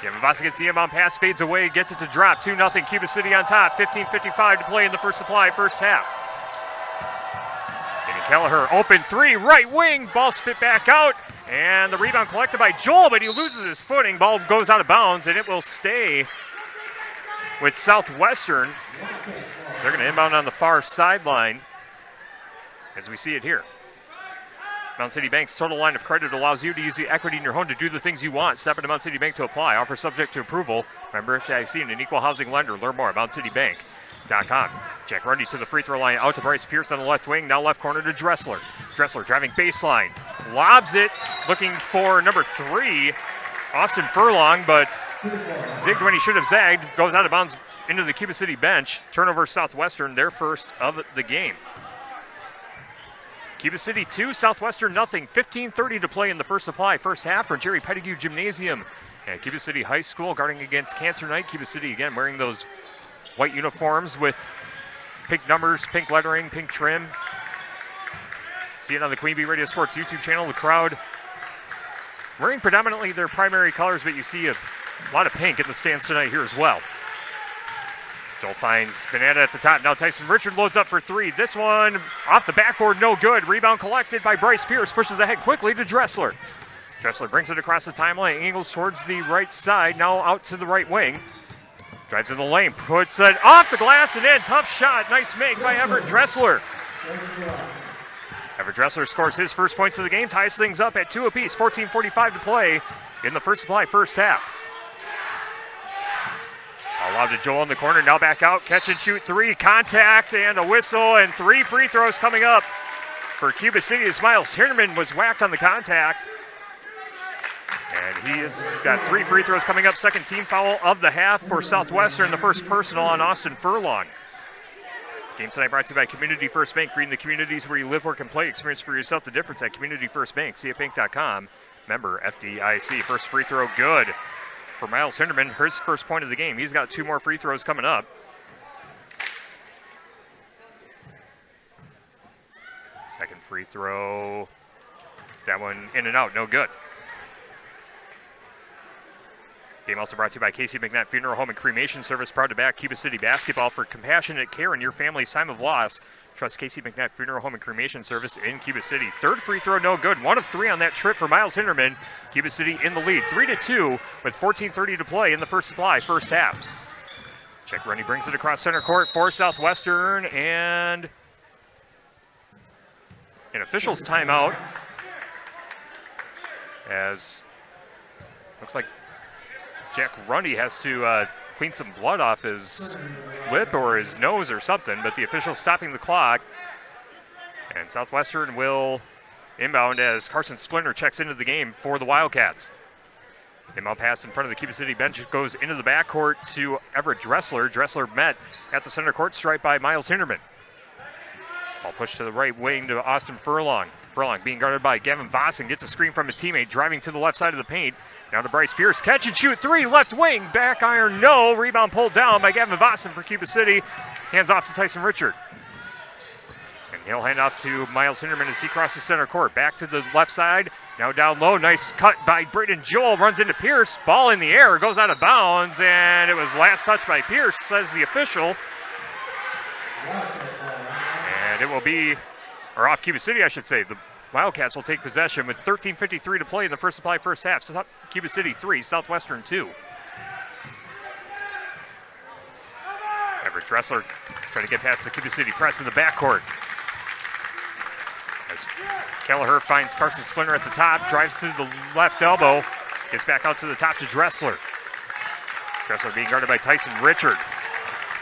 Gavin Vossen gets the inbound pass, fades away, gets it to drop. 2-0, Cuba City on top. 15:55 to play in the first supply, first half. Kelleher, open three, right wing, ball spit back out, and the rebound collected by Joel, but he loses his footing. Ball goes out of bounds, and it will stay with Southwestern. So they're going to inbound on the far sideline as we see it here. Mount City Bank's total line of credit allows you to use the equity in your home to do the things you want. Step into Mount City Bank to apply. Offer subject to approval. Member FDIC and an equal housing lender. Learn more at MountCityBank.com. Jack Rundy to the free throw line, out to Bryce Pierce on the left wing, now left corner to Dressler. Dressler driving baseline, lobs it, looking for number 3, Austin Furlong, but zigged when he should have zagged, goes out of bounds into the Cuba City bench. Turnover Southwestern, their first of the game. Cuba City 2, Southwestern nothing. 15:30 to play in the first supply, first half for Jerry Pettigrew Gymnasium at Cuba City High School, guarding against Cancer Night. Cuba City again wearing those white uniforms with pink numbers, pink lettering, pink trim. See it on the Queen Bee Radio Sports YouTube channel. The crowd wearing predominantly their primary colors, but you see a lot of pink in the stands tonight here as well. Joel finds Banana at the top. Now Tyson Richard loads up for 3. This one off the backboard, no good. Rebound collected by Bryce Pierce. Pushes ahead quickly to Dressler. Dressler brings it across the timeline, angles towards the right side, now out to the right wing. Drives in the lane, puts it off the glass and in. Tough shot. Nice make by Everett Dressler. Everett Dressler scores his first points of the game, ties things up at 2 apiece. 14:45 to play in the first supply, first half. Allowed to Joel in the corner, now back out. Catch and shoot 3, contact and a whistle, and 3 free throws coming up for Cuba City as Miles Hinderman was whacked on the contact. And he has got 3 free throws coming up. Second team foul of the half for Southwestern. The first personal on Austin Furlong. Game tonight brought to you by Community First Bank. Feeding the communities where you live, work, and play. Experience for yourself the difference at Community First Bank. CFBank.com. Member FDIC. First free throw good for Miles Hinderman. His first point of the game. He's got 2 more free throws coming up. Second free throw. That one in and out. No good. Game also brought to you by Casey McNutt Funeral Home and Cremation Service. Proud to back Cuba City basketball for compassionate care in your family's time of loss. Trust Casey McNutt Funeral Home and Cremation Service in Cuba City. Third free throw, no good. 1 of 3 on that trip for Miles Hinderman. Cuba City in the lead, 3-2 with 14:30 to play in the first supply, first half. Jack Rundy brings it across center court for Southwestern, and an official's timeout as looks like Jack Rundy has to clean some blood off his lip or his nose or something, but the official stopping the clock. And Southwestern will inbound as Carson Splinter checks into the game for the Wildcats. Inbound pass in front of the Cuba City bench goes into the backcourt to Everett Dressler. Dressler met at the center court stripe by Miles Hinderman. Ball pushed to the right wing to Austin Furlong. Furlong being guarded by Gavin Vossen, gets a screen from a teammate, driving to the left side of the paint. Now to Bryce Pierce, catch and shoot 3, left wing, back iron, no. Rebound pulled down by Gavin Vossen for Cuba City. Hands off to Tyson Richard. And he'll hand off to Miles Hinderman as he crosses center court. Back to the left side, now down low. Nice cut by Braden Joel, runs into Pierce. Ball in the air, goes out of bounds, and it was last touch by Pierce, says the official. And it will be, or off Cuba City, I should say. The Wildcats will take possession with 13:53 to play in the first supply, first half. Cuba City 3, Southwestern 2. Everett Dressler trying to get past the Cuba City press in the backcourt. As Kelleher finds Carson Splinter at the top, drives to the left elbow, gets back out to the top to Dressler. Dressler being guarded by Tyson Richard.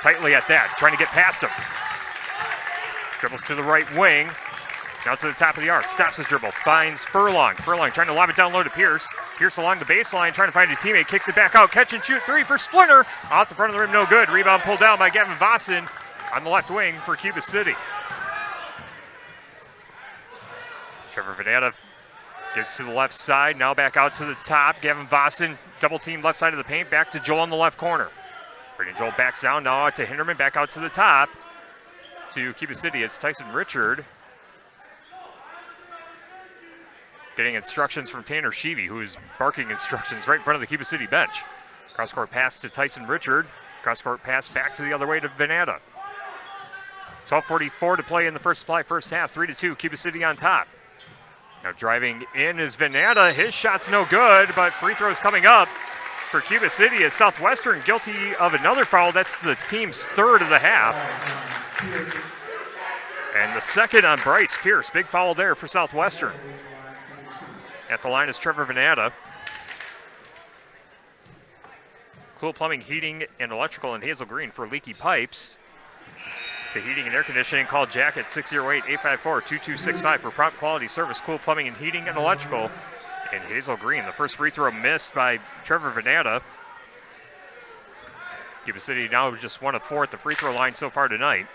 Tightly at that, trying to get past him. Dribbles to the right wing, now to the top of the arc, stops his dribble, finds Furlong. Furlong trying to lob it down low to Pierce. Pierce along the baseline, trying to find a teammate, kicks it back out, catch and shoot, three for Splinter. Off the front of the rim, no good. Rebound pulled down by Gavin Vossen on the left wing for Cuba City. Trevor Venata gets to the left side, now back out to the top. Gavin Vossen, double team left side of the paint, back to Joel in the left corner. Brandon Joel backs down, now out to Hinderman, back out to the top. To Cuba City, it's Tyson Richard. Getting instructions from Tanner Sheevy, who is barking instructions right in front of the Cuba City bench. Cross-court pass to Tyson Richard. Cross-court pass back to the other way to Venata. 12:44 to play in the first supply first half. 3-2, Cuba City on top. Now driving in is Venata. His shot's no good, but free throws coming up for Cuba City as Southwestern guilty of another foul. That's the team's third of the half. And the second on Bryce Pierce. Big foul there for Southwestern. At the line is Trevor Venata. Cool Plumbing, Heating, and Electrical in Hazel Green for leaky pipes. To Heating and Air Conditioning, call Jack at 608-854-2265 for prompt quality service. Cool Plumbing and Heating and Electrical in Hazel Green. The first free throw missed by Trevor Venata. Cuba City now just 1 of 4 at the free throw line so far tonight.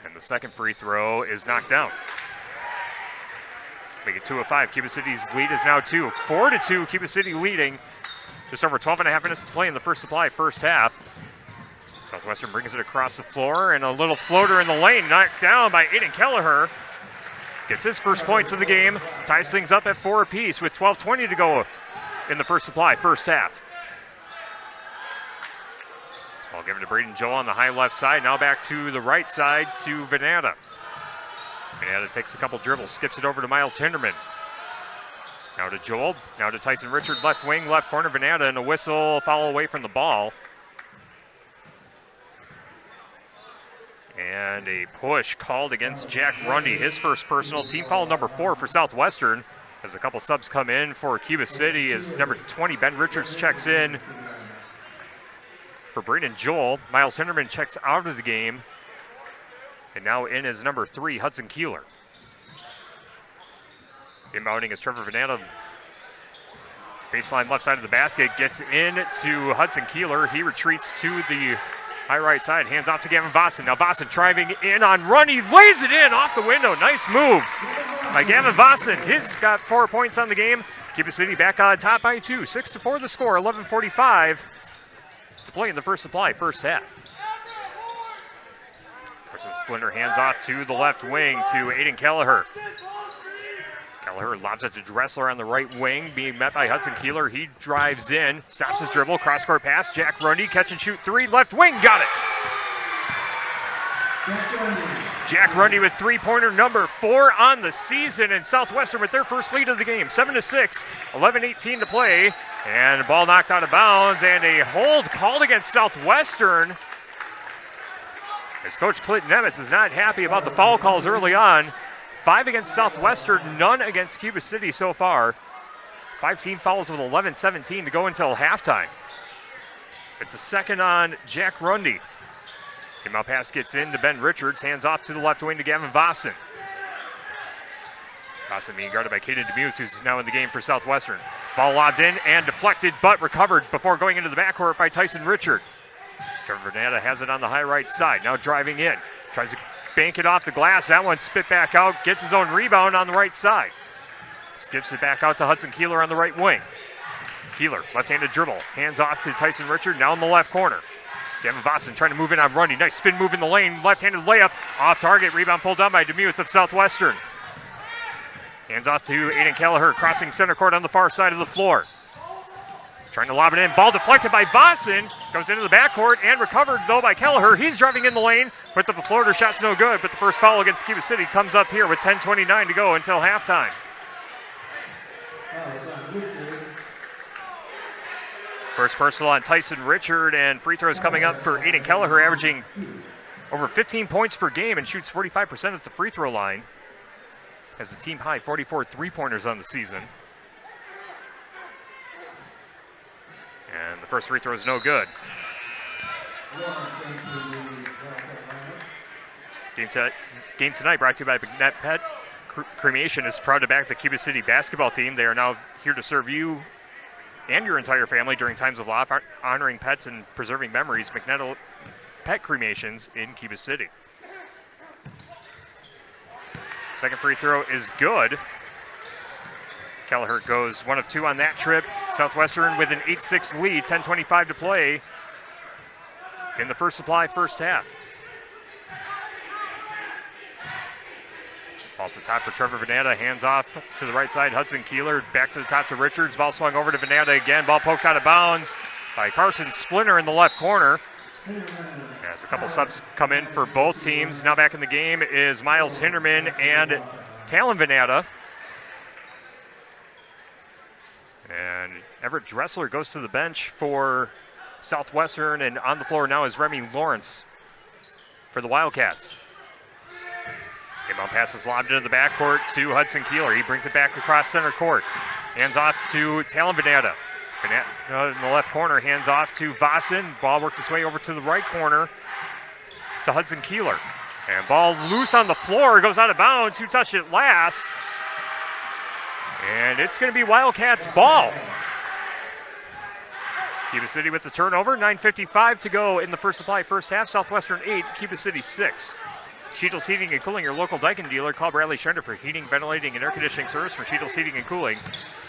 And the second free throw is knocked down. Make it 2 of 5. Cuba City's lead is now 2. 4-2, Cuba City leading. Just over 12 and a half minutes to play in the first supply, first half. Southwestern brings it across the floor, and a little floater in the lane, knocked down by Aiden Kelleher. Gets his first points of the game, ties things up at 4 apiece with 12:20 to go in the first supply, first half. Ball given to Braden Joel on the high left side, now back to the right side to Venata. Venata takes a couple dribbles, skips it over to Miles Hinderman. Now to Joel, now to Tyson Richard, left wing, left corner, Venata, and a whistle, foul away from the ball. And a push called against Jack Rundy, his first personal, team foul number 4 for Southwestern. As a couple subs come in for Cuba City, as number 20, Ben Richards, checks in for Braden Joel. Miles Hinderman checks out of the game. And now in is number 3, Hudson Kieler. Inbounding is Trevor Venata. Baseline left side of the basket, gets in to Hudson Kieler. He retreats to the high right side, hands off to Gavin Vossen. Now Vossen driving in on Runny, lays it in off the window. Nice move by Gavin Vossen. He's got 4 points on the game. Cuba City back on top by 2. 6-4 the score, 11:45 to play in the first supply, first half. Carson Splinter hands off to the left wing to Aiden Kelleher. Kelleher lobs it to Dressler on the right wing, being met by Hudson Kieler. He drives in, stops his dribble, cross-court pass. Jack Rundy, catch and shoot 3, left wing, got it. Jack Rundy with three-pointer number 4 on the season, and Southwestern with their first lead of the game. 7-6, 11:18 to play, and the ball knocked out of bounds, and a hold called against Southwestern. As Coach Clinton Nemitz is not happy about the foul calls early on. 5 against Southwestern, none against Cuba City so far. 5 team fouls with 11:17 to go until halftime. It's a second on Jack Rundy. Inbound pass gets in to Ben Richards, hands off to the left wing to Gavin Vossen. Vossen being guarded by Caden Demuse, who's now in the game for Southwestern. Ball lobbed in and deflected, but recovered before going into the backcourt by Tyson Richard. Trevor Venata has it on the high right side, now driving in. Tries to bank it off the glass. That one spit back out, gets his own rebound on the right side. Skips it back out to Hudson Kieler on the right wing. Kieler, left-handed dribble, hands off to Tyson Richard, now in the left corner. Gavin Vossen trying to move in on Rundy. Nice spin move in the lane, left-handed layup, off target, rebound pulled down by Demuth of Southwestern. Hands off to Aiden Kelleher, crossing center court on the far side of the floor. Trying to lob it in, ball deflected by Vossen, goes into the backcourt and recovered though by Kelleher. He's driving in the lane, puts up a floater, shot's no good, but the first foul against Cuba City comes up here with 10:29 to go until halftime. First personal on Tyson Richard, and free throws coming up for Aiden Kelleher, averaging over 15 points per game and shoots 45% at the free throw line. Has a team high 44 three-pointers on the season. And the first free throw is no good. Game tonight brought to you by McNett Pet Cremation is proud to back the Cuba City basketball team. They are now here to serve you and your entire family during times of loss, honoring pets and preserving memories. McNett Pet Cremations in Cuba City. Second free throw is good. Kelleher goes 1 of 2 on that trip. Southwestern with an 8-6 lead, 10:25 to play in the First Supply first half. Ball to the top for Trevor Venata, hands off to the right side. Hudson Kieler back to the top to Richards. Ball swung over to Venata again. Ball poked out of bounds by Carson Splinter in the left corner. As a couple subs come in for both teams. Now back in the game is Miles Hinderman and Talon Venata. And Everett Dressler goes to the bench for Southwestern, and on the floor now is Remy Lawrence for the Wildcats. Inbound pass is lobbed into the backcourt to Hudson Kieler. He brings it back across center court. Hands off to Talon Venata. Venata in the left corner, hands off to Vossen. Ball works its way over to the right corner to Hudson Kieler. And ball loose on the floor, goes out of bounds. Who touched it last? And it's going to be Wildcats ball. Cuba City with the turnover. 9:55 to go in the First Supply first half. Southwestern 8, Cuba City 6. Sheetles Heating and Cooling, your local Daikin dealer. Call Bradley Schender for heating, ventilating, and air conditioning service for Sheetles Heating and Cooling.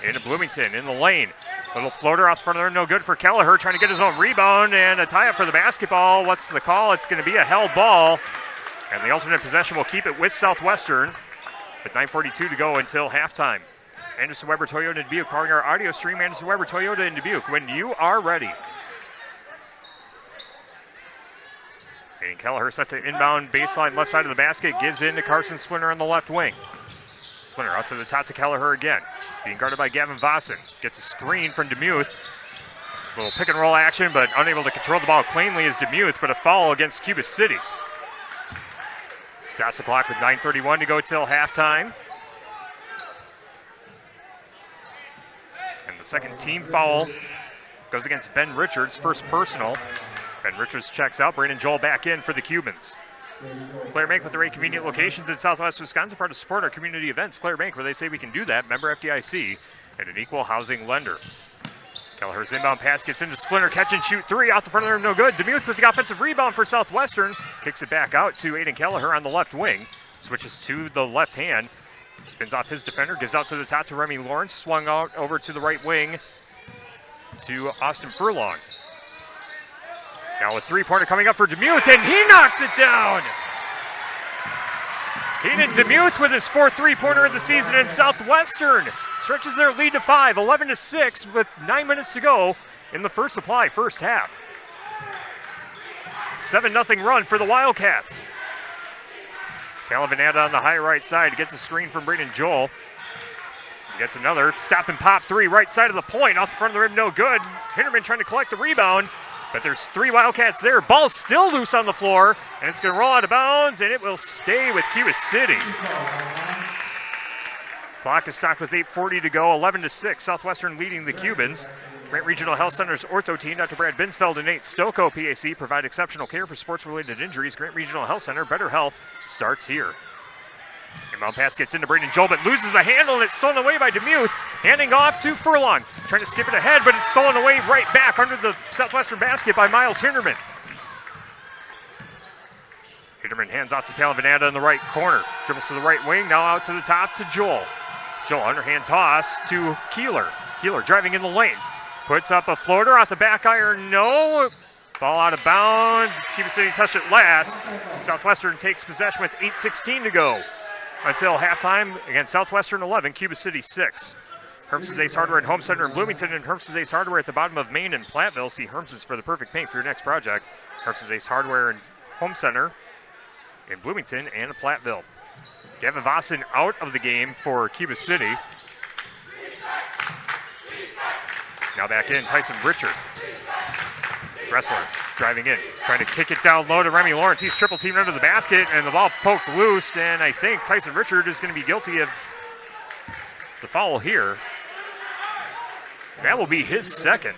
Into Bloomington, in the lane. Little floater out the front of there, no good for Kelleher, trying to get his own rebound, and a tie-up for the basketball. What's the call? It's going to be a held ball, and the alternate possession will keep it with Southwestern with 9:42 to go until halftime. Anderson Weber Toyota in Dubuque, powering our audio stream. Anderson Weber Toyota in Dubuque, when you are ready. And Kelleher set to inbound baseline left side of the basket, gives in to Carson Splinter on the left wing. Splinter out to the top to Kelleher again. Being guarded by Gavin Vossen. Gets a screen from DeMuth. Little pick and roll action, but unable to control the ball cleanly is DeMuth, but a foul against Cuba City. Stops the clock with 9:31 to go till halftime. And the second team foul goes against Ben Richards, first personal. Ben Richards checks out. Brandon Joel back in for the Cubans. Claire Bank with the right convenient locations in Southwest Wisconsin, part of support our community events. Claire Bank, where they say we can do that. Member FDIC and an equal housing lender. Kelleher's inbound pass gets into Splinter. Catch and shoot three off the front of the rim, no good. DeMuth with the offensive rebound for Southwestern. Kicks it back out to Aiden Kelleher on the left wing. Switches to the left hand. Spins off his defender. Gives out to the top to Remy Lawrence. Swung out over to the right wing to Austin Furlong. Now a three-pointer coming up for DeMuth, and he knocks it down! Hayden DeMuth with his fourth three-pointer of the season, and Southwestern stretches their lead to 5, 11-6 with 9 minutes to go in the First Supply first half. 7-0 run for the Wildcats. Talon Venata on the high right side gets a screen from Brayden Joel. Gets another stop and pop three right side of the point, off the front of the rim, no good. Hinderman trying to collect the rebound. But there's three Wildcats there. Ball's still loose on the floor, and it's going to roll out of bounds, and it will stay with Cuba City. Clock is stopped with 8:40 to go, 11-6. Southwestern leading the Cubans. Grant Regional Health Center's ortho team, Dr. Brad Binsfeld and Nate Stocco, PAC, provide exceptional care for sports-related injuries. Grant Regional Health Center, better health starts here. Inbound pass gets into Brayden Joel, but loses the handle, and it's stolen away by DeMuth. Handing off to Furlong. Trying to skip it ahead, but it's stolen away right back under the Southwestern basket by Miles Hinderman. Hinderman hands off to Talon Venata in the right corner. Dribbles to the right wing, now out to the top to Joel. Joel underhand toss to Kieler. Kieler driving in the lane. Puts up a floater off the back iron, no. Ball out of bounds. Cuba City touched it last. Southwestern takes possession with 8:16 to go until halftime against Southwestern 11, Cuba City 6. Herms's Ace Hardware and Home Center in Bloomington and Herms's Ace Hardware at the bottom of Main and Platteville. See Herms's for the perfect paint for your next project. Herms's Ace Hardware and Home Center in Bloomington and Platteville. Gavin Vossen out of the game for Cuba City. Now back in, Tyson Richard. Dressler driving in, trying to kick it down low to Remy Lawrence. He's triple teamed under the basket, and the ball poked loose, and I think Tyson Richard is going to be guilty of the foul here. That will be his second.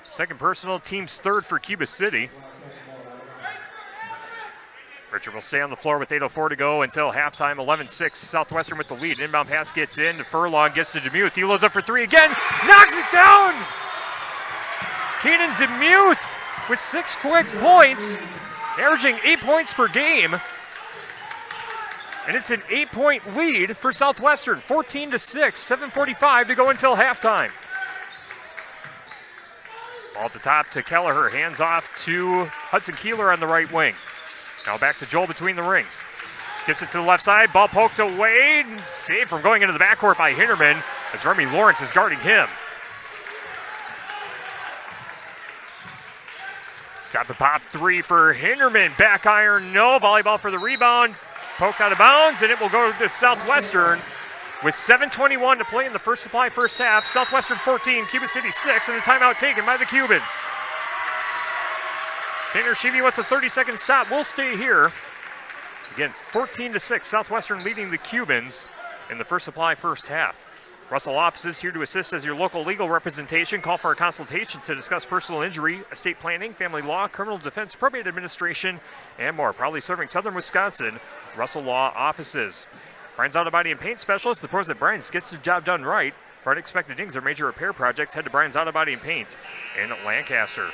Second personal, team's third for Cuba City. Richard will stay on the floor with 8:04 to go until halftime. 11-6, Southwestern with the lead. Inbound pass gets in to Furlong, gets to Demuth. He loads up for three again, knocks it down! Keenan Demuth with 6 quick points, averaging 8 points per game. And it's an 8-point lead for Southwestern, 14-6, 7:45 to go until halftime. Ball at the top to Kelleher, hands off to Hudson Kieler on the right wing. Now back to Joel between the rings. Skips it to the left side, ball poked away, saved from going into the backcourt by Hinderman as Remy Lawrence is guarding him. Stop and pop three for Hinderman, back iron, no, volleyball for the rebound. Poked out of bounds, and it will go to Southwestern with 7:21 to play in the First Supply first half. Southwestern 14, Cuba City 6, and a timeout taken by the Cubans. Tanner Sheeby wants a 30-second stop. We'll stay here. Again, 14-6, Southwestern leading the Cubans in the First Supply first half. Russell Offices here to assist as your local legal representation. Call for a consultation to discuss personal injury, estate planning, family law, criminal defense, probate administration, and more. Proudly serving Southern Wisconsin, Russell Law Offices. Brian's Auto Body and Paint Specialist. The pros that Brian's gets the job done right. For unexpected dings or major repair projects, head to Brian's Auto Body and Paint in Lancaster.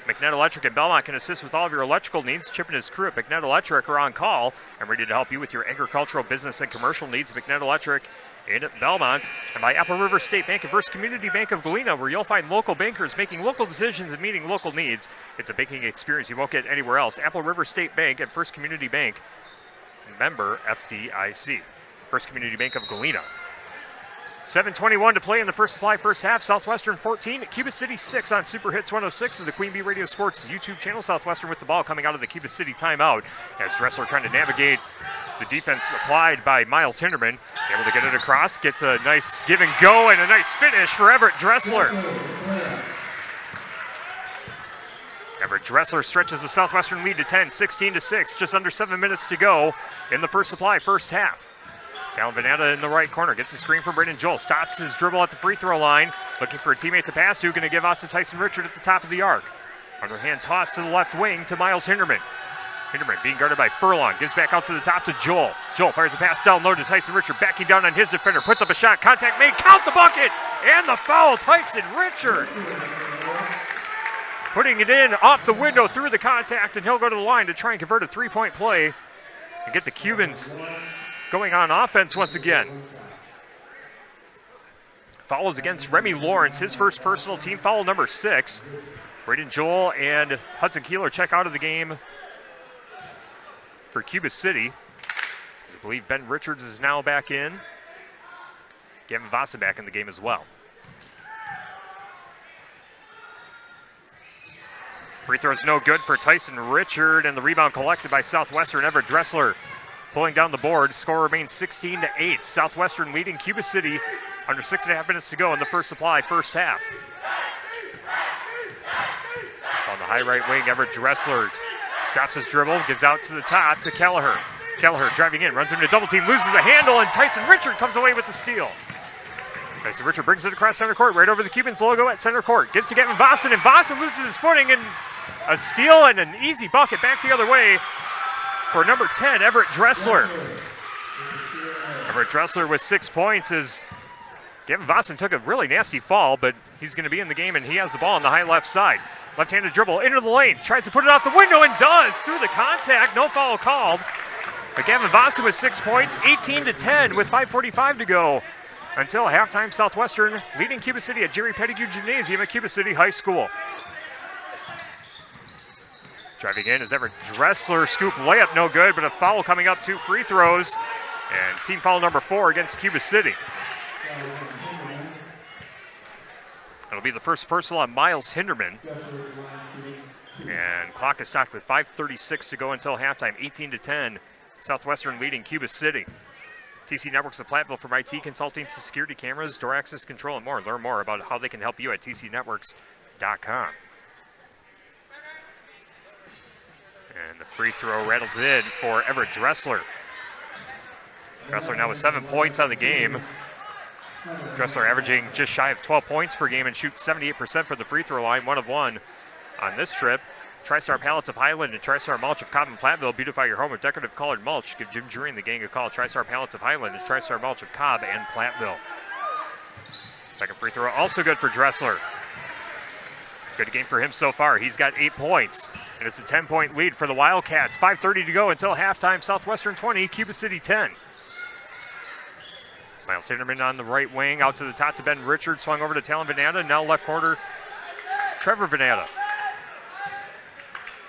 McNett Electric in Belmont can assist with all of your electrical needs. Chip and his crew at McNett Electric are on call and ready to help you with your agricultural, business, and commercial needs. McNett Electric in Belmont, and by Apple River State Bank and First Community Bank of Galena, where you'll find local bankers making local decisions and meeting local needs. It's a banking experience you won't get anywhere else. Apple River State Bank and First Community Bank, member FDIC. First Community Bank of Galena. 7:21 to play in the First Supply first half. Southwestern 14, Cuba City 6 on Super Hits 106 of the Queen Bee Radio Sports YouTube channel. Southwestern with the ball coming out of the Cuba City timeout as Dressler trying to navigate the defense applied by Miles Hinderman. Able to get it across, gets a nice give and go and a nice finish for Everett Dressler. Everett Dressler stretches the Southwestern lead to 10, 16-6, just under 7 minutes to go in the First Supply first half. Talon Venata in the right corner, gets a screen from Braden Joel, stops his dribble at the free throw line, looking for a teammate to pass to, going to give out to Tyson Richard at the top of the arc. Underhand toss to the left wing to Miles Hinderman. Hinderman being guarded by Furlong, gives back out to the top to Joel. Joel fires a pass down low to Tyson Richard, backing down on his defender, puts up a shot, contact made, count the bucket, and the foul, Tyson Richard. Putting it in off the window through the contact, and he'll go to the line to try and convert a three-point play and get the Cubans going on offense once again. Foul is against Remy Lawrence, his first personal, team foul number 6. Braden Joel and Hudson Kieler check out of the game for Cuba City. I believe Ben Richards is now back in. Gavin Vasa back in the game as well. Free throw's no good for Tyson Richard, and the rebound collected by Southwestern. Everett Dressler pulling down the board. Score remains 16-8. Southwestern leading Cuba City under 6.5 minutes to go in the First Supply first half. On the high right wing, Everett Dressler stops his dribble, gives out to the top to Kelleher. Kelleher driving in, runs into double team, loses the handle, and Tyson Richard comes away with the steal. Tyson Richard brings it across center court, right over the Cubans logo at center court. Gets to Gavin Vossen, and Vossen loses his footing, and a steal and an easy bucket back the other way for number 10, Everett Dressler. Everett Dressler with 6 points as Gavin Vossen took a really nasty fall, but he's going to be in the game, and he has the ball on the high left side. Left-handed dribble into the lane, tries to put it out the window and does through the contact. No foul called. But Gavin Vossen with 6 points, 18-10 with 5:45 to go until halftime. Southwestern leading Cuba City at Jerry Pettigrew Gymnasium at Cuba City High School. Driving in is Everett Dressler, scoop layup no good, but a foul coming up, 2 free throws, and team foul number 4 against Cuba City. It'll be the first personal on Miles Hinderman. And clock is stopped with 5:36 to go until halftime, 18-10. Southwestern leading Cuba City. TC Networks of Platteville, from IT consulting to security cameras, door access control, and more. Learn more about how they can help you at tcnetworks.com. And the free throw rattles in for Everett Dressler. Dressler now with 7 points on the game. Dressler averaging just shy of 12 points per game and shoots 78% from the free throw line, 1 of 1 on this trip. TriStar Pallets of Highland and TriStar Mulch of Cobb and Platteville beautify your home with decorative colored mulch. Give Jim Drury and the gang a call. TriStar Pallets of Highland and TriStar Mulch of Cobb and Platteville. Second free throw also good for Dressler. Good game for him so far. He's got 8 points, and it's a 10-point lead for the Wildcats. 5:30 to go until halftime. Southwestern 20, Cuba City 10. Miles Hinderman on the right wing, out to the top to Ben Richards, swung over to Talon Venata, now left corner, Trevor Venata.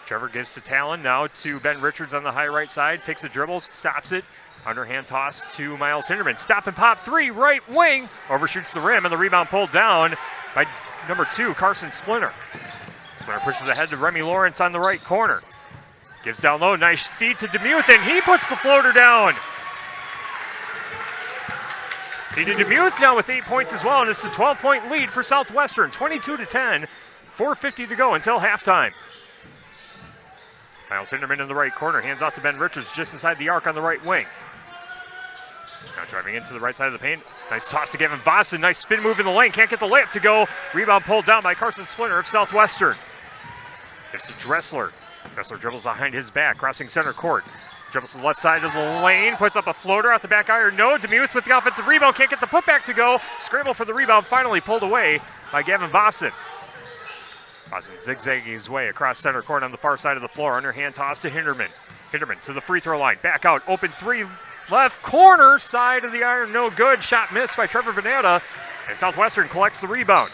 Trevor gives to Talon, now to Ben Richards on the high right side, takes a dribble, stops it, underhand toss to Miles Hinderman. Stop and pop three, right wing, overshoots the rim, and the rebound pulled down by number 2, Carson Splinter. Splinter pushes ahead to Remy Lawrence on the right corner. Gives down low, nice feed to DeMuth, and he puts the floater down. Peter DeMuth now with 8 points as well, and it's a 12-point lead for Southwestern, 22-10, 4:50 to go until halftime. Miles Hinderman in the right corner, hands off to Ben Richards just inside the arc on the right wing. Now driving into the right side of the paint. Nice toss to Gavin Vossen, nice spin move in the lane, can't get the layup to go. Rebound pulled down by Carson Splinter of Southwestern. It's to Dressler. Dressler dribbles behind his back, crossing center court. Dribbles to the left side of the lane, puts up a floater off the back iron. No, DeMuth with the offensive rebound, can't get the putback to go. Scramble for the rebound, finally pulled away by Gavin Vossen. Vossen zigzagging his way across center court on the far side of the floor. Underhand toss to Hinderman. Hinderman to the free throw line, back out, open three, left corner, side of the iron, no good. Shot missed by Trevor Venata, and Southwestern collects the rebound.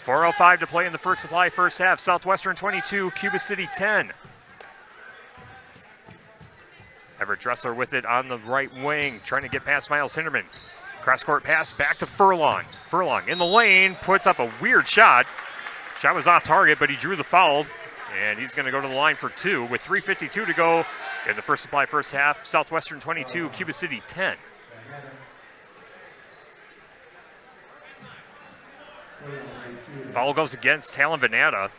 4:05 to play in the First Supply first half. Southwestern 22, Cuba City 10. Everett Dressler with it on the right wing, trying to get past Miles Hinderman. Cross-court pass back to Furlong. Furlong in the lane, puts up a weird shot. Shot was off target, but he drew the foul, and he's going to go to the line for 2 with 3:52 to go in the First Supply first half. Southwestern 22, Cuba City 10. Foul goes against Talon Venata.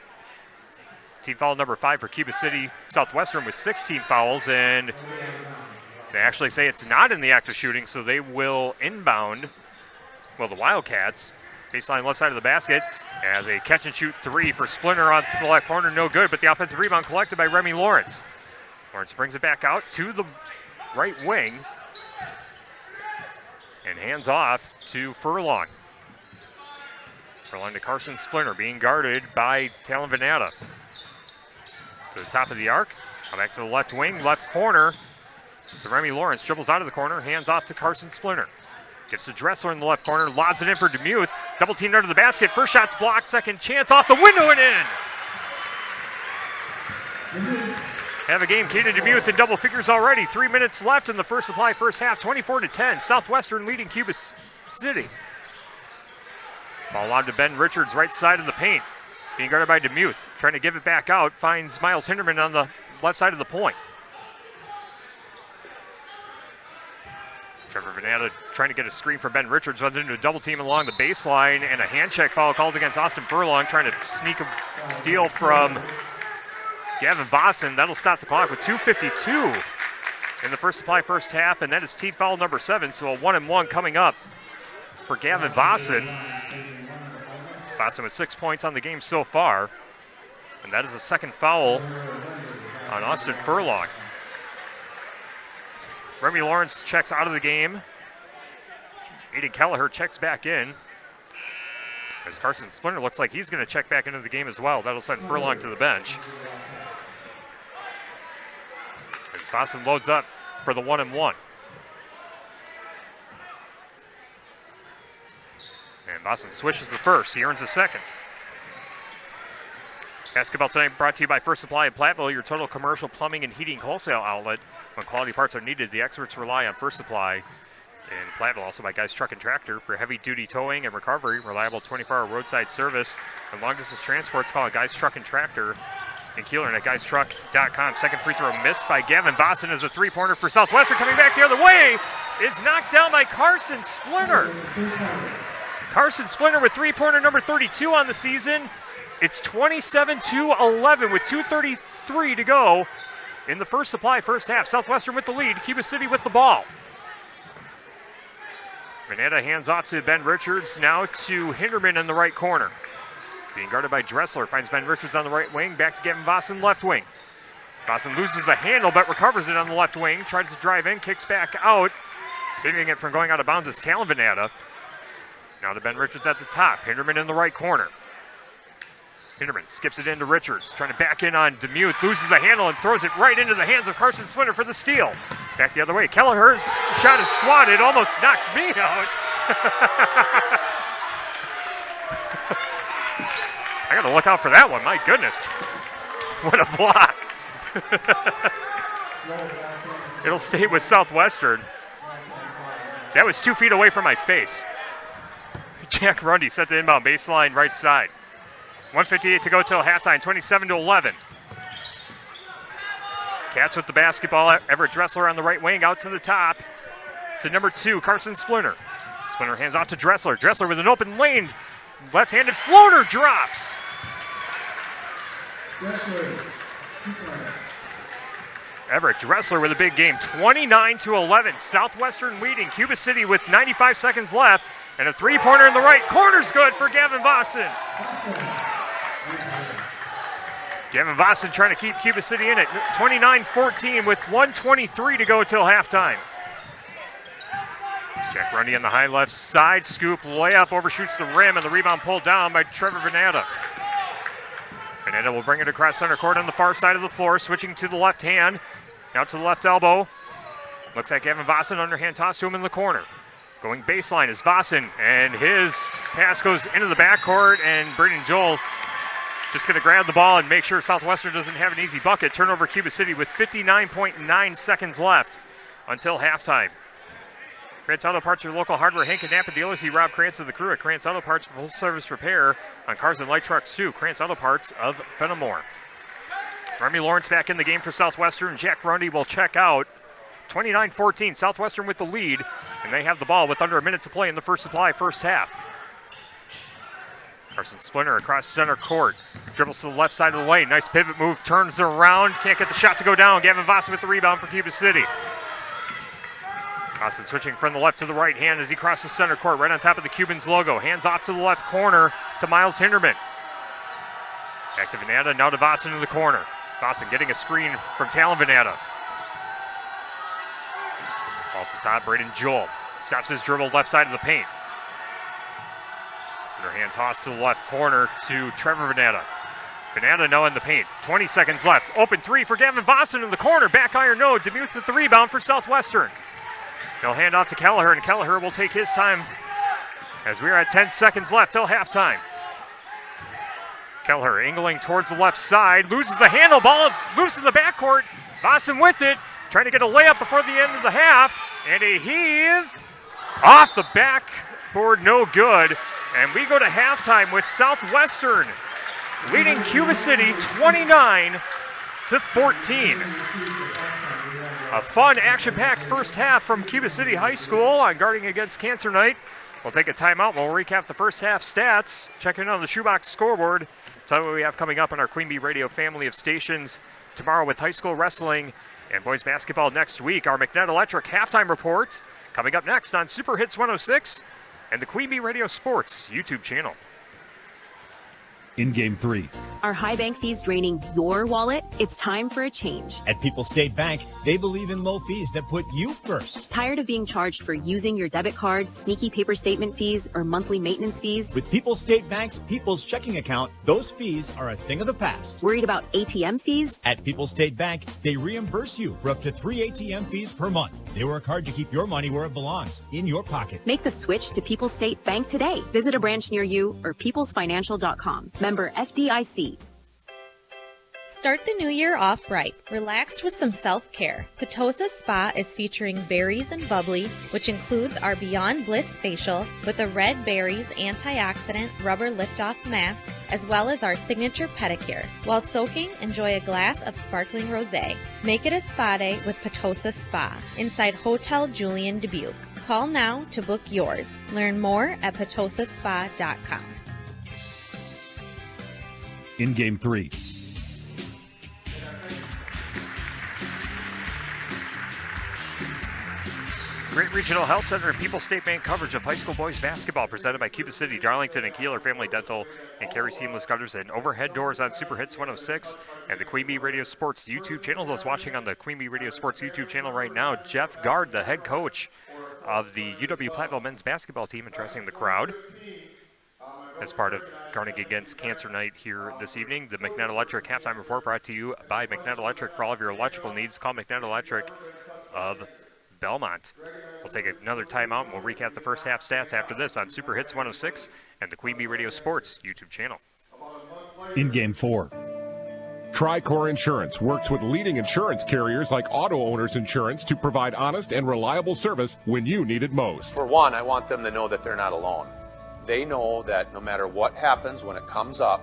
Team foul number 5 for Cuba City. Southwestern with 16 fouls, and they actually say it's not in the act of shooting, so they will inbound, well, the Wildcats. Baseline left side of the basket as a catch and shoot 3 for Splinter on the left corner, no good, but the offensive rebound collected by Remy Lawrence. Lawrence brings it back out to the right wing and hands off to Furlong. Furlong to Carson Splinter, being guarded by Talon Venata. To the top of the arc, back to the left wing, left corner to Remy Lawrence, dribbles out of the corner, hands off to Carson Splinter. Gets to Dressler in the left corner, lobs it in for DeMuth, double teamed under the basket, first shot's blocked, second chance off the window and in! Have a game, Caden DeMuth in double figures already. 3 minutes left in the First Supply first half, 24-10. Southwestern leading Cuba City. Ball on to Ben Richards, right side of the paint. Being guarded by DeMuth, trying to give it back out, finds Miles Hinderman on the left side of the point. Trevor Venata trying to get a screen from Ben Richards, runs into a double team along the baseline, and a hand check foul called against Austin Furlong, trying to sneak a steal from Gavin Vossen. That'll stop the clock with 2:52 in the First Supply first half, and that is team foul number 7, so a 1-and-1 coming up for Gavin Vossen. Vossen with 6 points on the game so far, and that is the second foul on Austin Furlong. Remy Lawrence checks out of the game. Aiden Kelleher checks back in. As Carson Splinter looks like he's going to check back into the game as well. That'll send Furlong to the bench. As Vossen loads up for the 1-and-1. And Vossen swishes the first. He earns the second. Basketball tonight brought to you by First Supply in Platteville, your total commercial plumbing and heating wholesale outlet. When quality parts are needed, the experts rely on First Supply in Platteville. Also by Guys Truck and Tractor for heavy-duty towing and recovery, reliable 24-hour roadside service. And long-distance transports, call Guys Truck and Tractor in Kieler and at guystruck.com. Second free throw missed by Gavin Vossen as a three-pointer for Southwestern. Coming back the other way is knocked down by Carson Splinter. Carson Splinter with three-pointer number 32 on the season. It's 27-11 with 2:33 to go in the first supply, first half. Southwestern with the lead, Cuba City with the ball. Veneta hands off to Ben Richards, now to Hinderman in the right corner. Being guarded by Dressler, finds Ben Richards on the right wing, back to Gavin Vossen, left wing. Vossen loses the handle, but recovers it on the left wing, tries to drive in, kicks back out. Saving it from going out of bounds is Talon Veneta. Now to Ben Richards at the top, Hinderman in the right corner. Hinderman skips it into Richards, trying to back in on Demuth, loses the handle and throws it right into the hands of Carson Splinter for the steal. Back the other way, Kelleher's shot is swatted, almost knocks me out. I gotta look out for that one, my goodness. What a block. It'll stay with Southwestern. That was 2 feet away from my face. Jack Rundy set the inbound baseline right side. 1:58 to go till halftime, 27-11. Cats with the basketball. Everett Dressler on the right wing, out to the top. To number 2, Carson Splinter. Splinter hands off to Dressler. Dressler with an open lane. Left-handed floater drops. Everett Dressler with a big game, 29-11. Southwestern leading Cuba City with 95 seconds left. And a three-pointer in the right corner's good for Gavin Vossen. Gavin Vossen trying to keep Cuba City in it. 29-14 with 1:23 to go till halftime. Jack Rundy on the high left side. Scoop, layup, overshoots the rim, and the rebound pulled down by Trevor Veneta. Veneta will bring it across center court on the far side of the floor, switching to the left hand. Now to the left elbow. Looks like Gavin Vossen, underhand toss to him in the corner. Going baseline is Vossen, and his pass goes into the backcourt, and Braden Joel just going to grab the ball and make sure Southwestern doesn't have an easy bucket. Turnover Cuba City with 59.9 seconds left until halftime. Krantz Auto Parts, your local hardware. Hank and Napa dealers. See Rob Krantz of the crew at Krantz Auto Parts for full service repair on cars and light trucks too. Krantz Auto Parts of Fenimore. Remy Lawrence back in the game for Southwestern. Jack Rundy will check out. 29-14, Southwestern with the lead, and they have the ball with under a minute to play in the first supply, first half. Carson Splinter across center court. Dribbles to the left side of the lane. Nice pivot move, turns around. Can't get the shot to go down. Gavin Vossen with the rebound for Cuba City. Vossen switching from the left to the right hand as he crosses center court, right on top of the Cubans logo. Hands off to the left corner to Miles Hinderman. Back to Veneta, now to Vossen in the corner. Vossen getting a screen from Talon Veneta. Ball to top, Braden Joel. Stops his dribble left side of the paint. Underhand toss to the left corner to Trevor Veneta. Veneta now in the paint. 20 seconds left. Open three for Gavin Vossen in the corner. Back iron no. Demuth with the rebound for Southwestern. They'll hand off to Kelleher, and Kelleher will take his time as we are at 10 seconds left till halftime. Kelleher angling towards the left side. Loses the handle. Ball loose in the backcourt. Vossen with it. Trying to get a layup before the end of the half. And a heave off the backboard. No good. And we go to halftime with Southwestern leading Cuba City 29-14. A fun, action-packed first half from Cuba City High School on Guarding Against Cancer Night. We'll take a timeout. We'll recap the first half stats. Check in on the Shoebox scoreboard. Tell you what we have coming up on our Queen Bee Radio family of stations tomorrow with high school wrestling and boys basketball next week. Our McNett Electric halftime report coming up next on Super Hits 106 and the Queen Bee Radio Sports YouTube channel. In Game 3. Are high bank fees draining your wallet? It's time for a change. At People's State Bank, they believe in low fees that put you first. Tired of being charged for using your debit card, sneaky paper statement fees, or monthly maintenance fees? With People's State Bank's People's Checking Account, those fees are a thing of the past. Worried about ATM fees? At People's State Bank, they reimburse you for up to 3 ATM fees per month. They work hard to keep your money where it belongs, in your pocket. Make the switch to People's State Bank today. Visit a branch near you or peoplesfinancial.com. Member FDIC. Start the new year off right. Relaxed with some self-care. Potosa Spa is featuring Berries and Bubbly, which includes our Beyond Bliss facial with a red berries antioxidant rubber lift-off mask, as well as our signature pedicure. While soaking, enjoy a glass of sparkling rosé. Make it a spa day with Potosa Spa inside Hotel Julian Dubuque. Call now to book yours. Learn more at potosaspa.com. in Game 3. Great Regional Health Center and People's State Bank coverage of high school boys basketball presented by Cuba City, Darlington, and Kieler Family Dental, and Carey Seamless Gutters, and overhead doors on Super Hits 106 and the Queen Bee Radio Sports YouTube channel. Those watching on the Queen Bee Radio Sports YouTube channel right now, Jeff Gard, the head coach of the UW-Platteville men's basketball team, addressing the crowd as part of guarding against Cancer Night here this evening. The McNett Electric halftime report brought to you by McNett Electric. For all of your electrical needs, call McNett Electric of Belmont. We'll take another timeout and we'll recap the first half stats after this on Super Hits 106 and the Queen Bee Radio Sports YouTube channel. In Game 4. Tricor Insurance works with leading insurance carriers like Auto Owners Insurance to provide honest and reliable service when you need it most. For one, I want them to know that they're not alone. They know that no matter what happens when it comes up,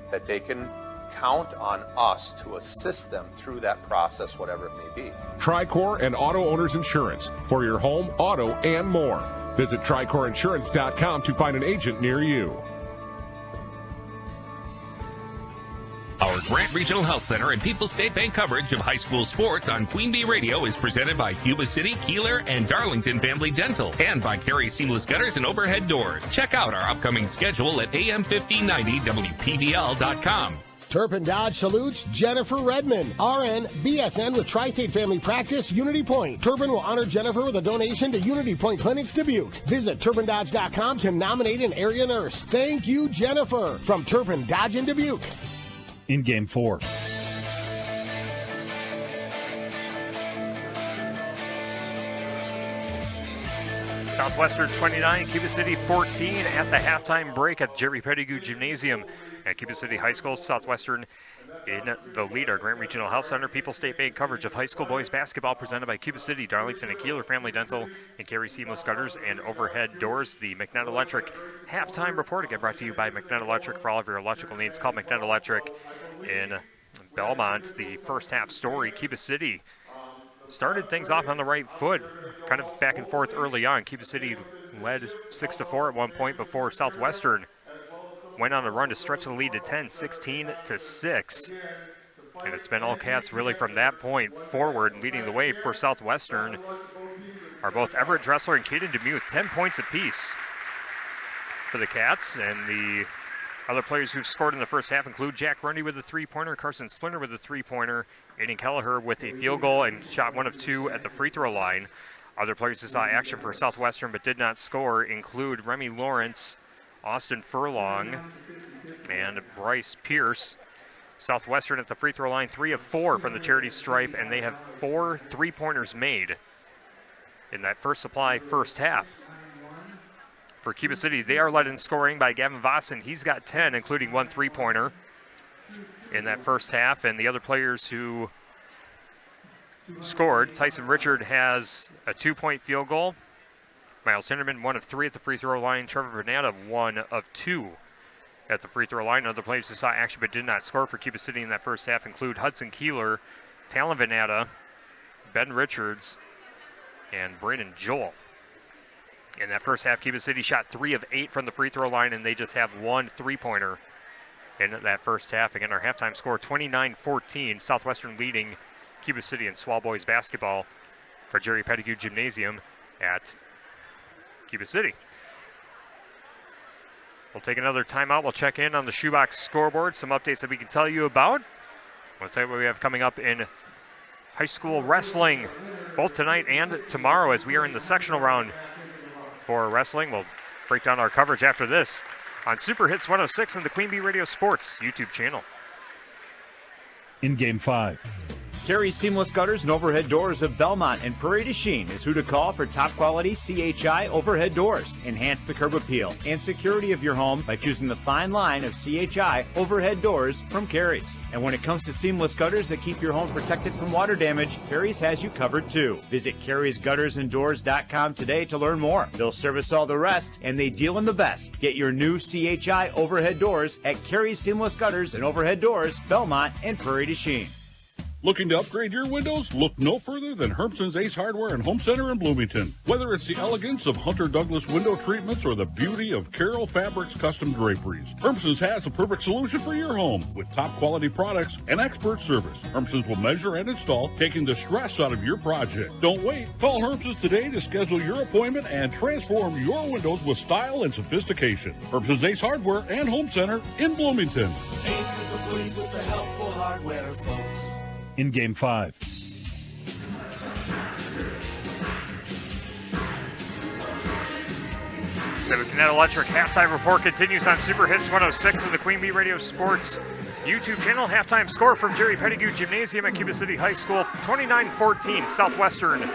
that they can count on us to assist them through that process, whatever it may be. Tricor and Auto Owners Insurance for your home, auto, and more. Visit TricorInsurance.com to find an agent near you. Our Grant Regional Health Center and People's State Bank coverage of high school sports on Queen Bee Radio is presented by Cuba City, Kieler, and Darlington Family Dental, and by Carey Seamless Gutters and Overhead Doors. Check out our upcoming schedule at am1590wpbl.com. Turpin Dodge salutes Jennifer Redmond, RN, BSN with Tri-State Family Practice, Unity Point. Turpin will honor Jennifer with a donation to Unity Point Clinics Dubuque. Visit TurpinDodge.com to nominate an area nurse. Thank you, Jennifer. From Turpin Dodge in Dubuque. In Game 4. Southwestern 29, Cuba City 14 at the halftime break at Jerry Pettigrew Gymnasium at Cuba City High School. Southwestern in the lead. Our Grant Regional Health Center, People's State Bank coverage of high school boys basketball presented by Cuba City, Darlington, and Kieler Family Dental, and Carey Seamless Gutters and Overhead Doors. The McNett Electric halftime report again brought to you by McNett Electric. For all of your electrical needs, call McNett Electric in Belmont. The first half story, Cuba City started things off on the right foot, kind of back and forth early on. Cuba City led 6-4 at one point before Southwestern went on a run to stretch the lead to 10, 16-6. And it's been all Cats really from that point forward. Leading the way for Southwestern are both Everett Dressler and Caden Demuth, 10 points apiece for the Cats. And the other players who've scored in the first half include Jack Rundy with a three-pointer, Carson Splinter with a three-pointer, Aiden Kelleher with a field goal and shot 1 of 2 at the free throw line. Other players who saw action for Southwestern but did not score include Remy Lawrence, Austin Furlong, and Bryce Pierce. Southwestern at the free throw line, 3 of 4 from the charity stripe, and they have 4 three-pointers made in that first half. For Cuba City, they are led in scoring by Gavin Vossen. He's got 10, including 1 three-pointer in that first half. And the other players who scored, Tyson Richard has a 2-point field goal. Miles Hinderman, 1 of 3 at the free throw line. Trevor Vernata, 1 of 2 at the free throw line. Other players who saw action but did not score for Cuba City in that first half include Hudson Kieler, Talon Vernata, Ben Richards, and Brandon Joel. In that first half, Cuba City shot 3 of 8 from the free throw line, and they just have 1 three-pointer in that first half. Again, our halftime score, 29-14. Southwestern leading Cuba City in Swall Boys basketball for Jerry Pettigrew Gymnasium at Cuba City. We'll take another timeout. We'll check in on the Shoebox scoreboard, some updates that we can tell you about. We'll tell you what we have coming up in high school wrestling, both tonight and tomorrow as we are in the sectional round for wrestling. We'll break down our coverage after this on Super Hits 106 and the Queen Bee Radio Sports YouTube channel. In Game 5. Carey Seamless Gutters and Overhead Doors of Belmont and Prairie du Chien is who to call for top quality CHI overhead doors. Enhance the curb appeal and security of your home by choosing the fine line of CHI overhead doors from Carey's. And when it comes to seamless gutters that keep your home protected from water damage, Carey's has you covered too. Visit Carey'sGuttersandDoors.com today to learn more. They'll service all the rest, and they deal in the best. Get your new CHI overhead doors at Carey's Seamless Gutters and Overhead Doors, Belmont and Prairie du Chien. Looking to upgrade your windows? Look no further than Hermson's Ace Hardware and Home Center in Bloomington. Whether it's the elegance of Hunter Douglas window treatments or the beauty of Carroll Fabrics custom draperies, Hermson's has the perfect solution for your home with top quality products and expert service. Hermson's will measure and install, taking the stress out of your project. Don't wait. Call Hermson's today to schedule your appointment and transform your windows with style and sophistication. Hermson's Ace Hardware and Home Center in Bloomington. Ace is the place with the helpful hardware, folks. In Game 5. The McNett Electric halftime report continues on Super Hits 106 and the Queen Bee Radio Sports YouTube channel. Halftime score from Jerry Pettigrew Gymnasium at Cuba City High School, 29-14. Southwestern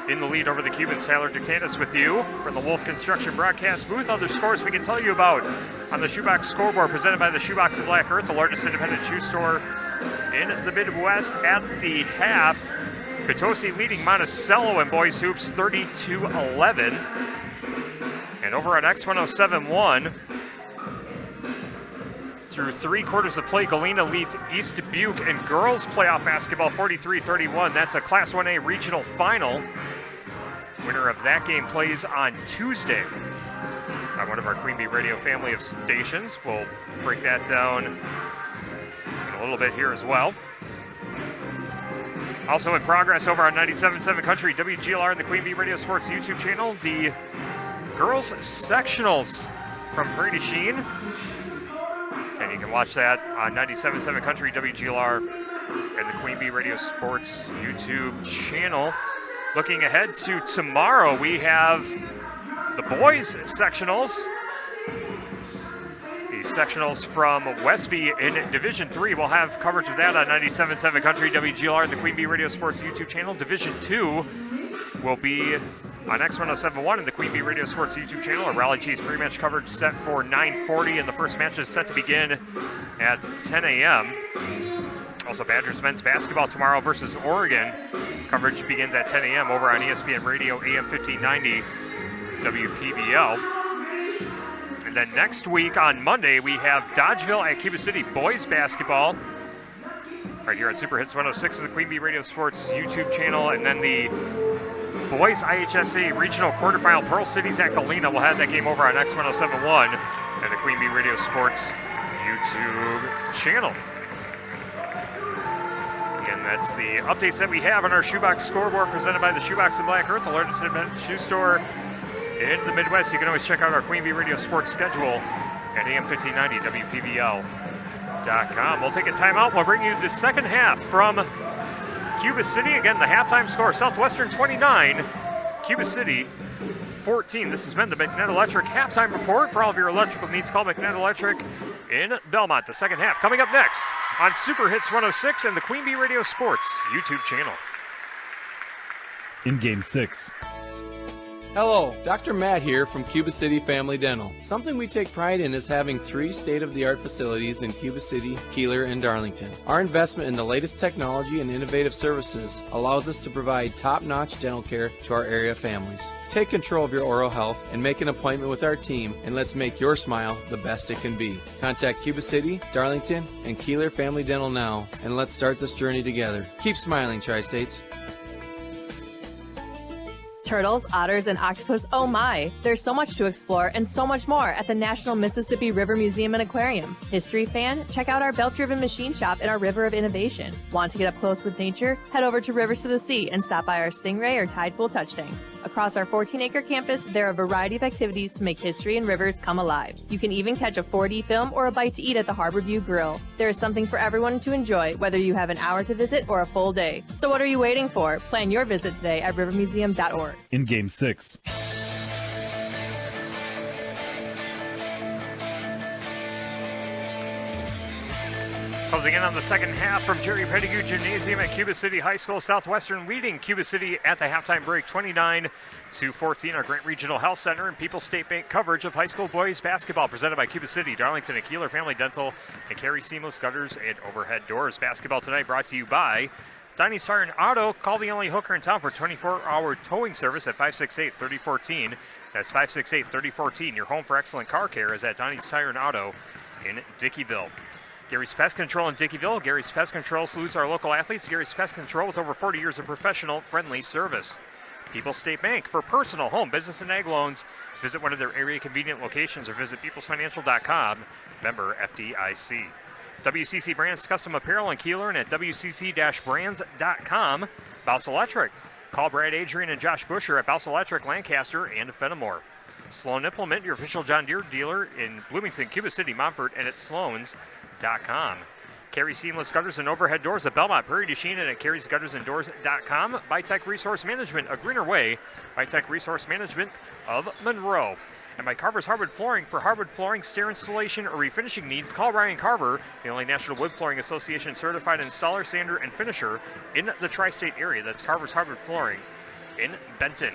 in the lead over the Cubans. Tyler Dictatus with you from the Wolf Construction broadcast booth. Other scores we can tell you about on the Shoebox scoreboard presented by the Shoebox of Black Earth, the largest independent shoe store in the Midwest. At the half, Potosi leading Monticello in boys hoops 32-11. And over on X1071, through 3 quarters of play, Galena leads East Dubuque in girls playoff basketball 43-31. That's a Class 1A regional final. Winner of that game plays on Tuesday on one of our Queen Bee Radio family of stations. We'll break that down in a little bit here as well. Also in progress over on 97.7 Country, WGLR and the Queen Bee Radio Sports YouTube channel, the girls sectionals from Prairie du Chien. And you can watch that on 97.7 Country, WGLR and the Queen Bee Radio Sports YouTube channel. Looking ahead to tomorrow, we have the boys sectionals. The sectionals from Westby in Division 3. We'll have coverage of that on 97.7 Country, WGLR, and the Queen Bee Radio Sports YouTube channel. Division 2 will be on X1071 and the Queen Bee Radio Sports YouTube channel. A Raleigh Cheese pre-match coverage set for 9:40, and the first match is set to begin at 10 a.m. Also, Badgers men's basketball tomorrow versus Oregon. Coverage begins at 10 a.m. over on ESPN Radio, AM 1590, WPBL. And then next week on Monday, we have Dodgeville at Cuba City boys basketball right here on Super Hits 106 of the Queen Bee Radio Sports YouTube channel. And then the boys IHSA regional quarterfinal, Pearl Cities at Galena. We'll have that game over on X1071 and the Queen Bee Radio Sports YouTube channel. And that's the updates that we have on our Shoebox scoreboard presented by the Shoebox in Black Earth, the largest independent shoe store in the Midwest. You can always check out our Queen Bee Radio Sports schedule at AM1590 WPVL.com. We'll take a timeout. We'll bring you the second half from Cuba City. Again, the halftime score, Southwestern 29, Cuba City 14. This has been the McNett Electric halftime report. For all of your electrical needs, call McNett Electric in Belmont. The second half coming up next on Super Hits 106 and the Queen Bee Radio Sports YouTube channel. In Game 6. Hello, Dr. Matt here from Cuba City Family Dental. Something we take pride in is having 3 state-of-the-art facilities in Cuba City, Kieler, and Darlington. Our investment in the latest technology and innovative services allows us to provide top-notch dental care to our area families. Take control of your oral health and make an appointment with our team, and let's make your smile the best it can be. Contact Cuba City, Darlington, and Kieler Family Dental now, and let's start this journey together. Keep smiling, Tri-States. Turtles, otters, and octopus, oh my! There's so much to explore and so much more at the National Mississippi River Museum and Aquarium. History fan? Check out our belt-driven machine shop in our River of Innovation. Want to get up close with nature? Head over to Rivers to the Sea and stop by our Stingray or Tide Pool touch tanks. Across our 14-acre campus, there are a variety of activities to make history and rivers come alive. You can even catch a 4D film or a bite to eat at the Harbor View Grill. There is something for everyone to enjoy, whether you have an hour to visit or a full day. So what are you waiting for? Plan your visit today at rivermuseum.org. In Game 6. Closing in on the second half from Jerry Pettigrew Gymnasium at Cuba City High School. Southwestern leading Cuba City at the halftime break 29-14. Our Grant Regional Health Center and People's State Bank coverage of high school boys basketball presented by Cuba City, Darlington, and Kieler Family Dental, and Carey Seamless Gutters and Overhead Doors. Basketball tonight brought to you by Donnie's Tire and Auto. Call the only hooker in town for 24-hour towing service at 568-3014. That's 568-3014. Your home for excellent car care is at Donnie's Tire and Auto in Dickeyville. Gary's Pest Control in Dickeyville. Gary's Pest Control salutes our local athletes. Gary's Pest Control with over 40 years of professional, friendly service. People's State Bank for personal, home, business, and ag loans. Visit one of their area convenient locations or visit peoplesfinancial.com. Member FDIC. WCC Brands Custom Apparel in Kieler and at WCC-brands.com. Bouse Electric. Call Brad Adrian and Josh Busher at Bouse Electric, Lancaster, and Fenimore. Sloan Implement, your official John Deere dealer in Bloomington, Cuba City, Montfort, and at Sloans.com. Carey Seamless Gutters and Overhead Doors at Belmont, Prairie du Chien, and at Carey'sGuttersandDoors.com. Bytech Resource Management, A Greener Way. Bytech Resource Management of Monroe. And by Carver's Hardwood Flooring. For hardwood flooring, stair installation, or refinishing needs, call Ryan Carver, the only National Wood Flooring Association certified installer, sander, and finisher in the tri-state area. That's Carver's Hardwood Flooring in Benton.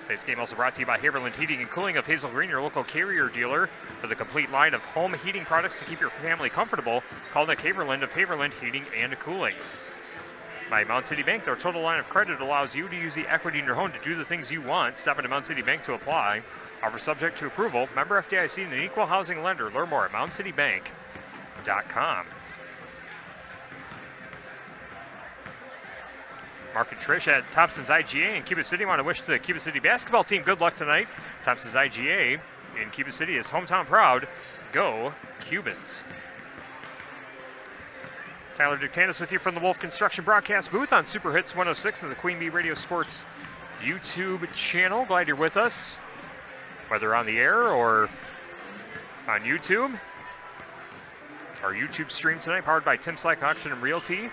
Today's game also brought to you by Haverland Heating and Cooling of Hazel Green, your local Carrier dealer. For the complete line of home heating products to keep your family comfortable, call Nick Haverland of Haverland Heating and Cooling. By Mount City Bank, their total line of credit allows you to use the equity in your home to do the things you want. Stop into Mount City Bank to apply. Offer subject to approval. Member FDIC and an equal housing lender. Learn more at MountCityBank.com. Mark and Trish at Thompson's IGA in Cuba City want to wish the Cuba City basketball team good luck tonight. Thompson's IGA in Cuba City is hometown proud. Go Cubans. Tyler Dictanis with you from the Wolf Construction broadcast booth on Super Hits 106 and the Queen Bee Radio Sports YouTube channel. Glad you're with us, whether on the air or on YouTube. Our YouTube stream tonight powered by Tim Slack Auction and Realty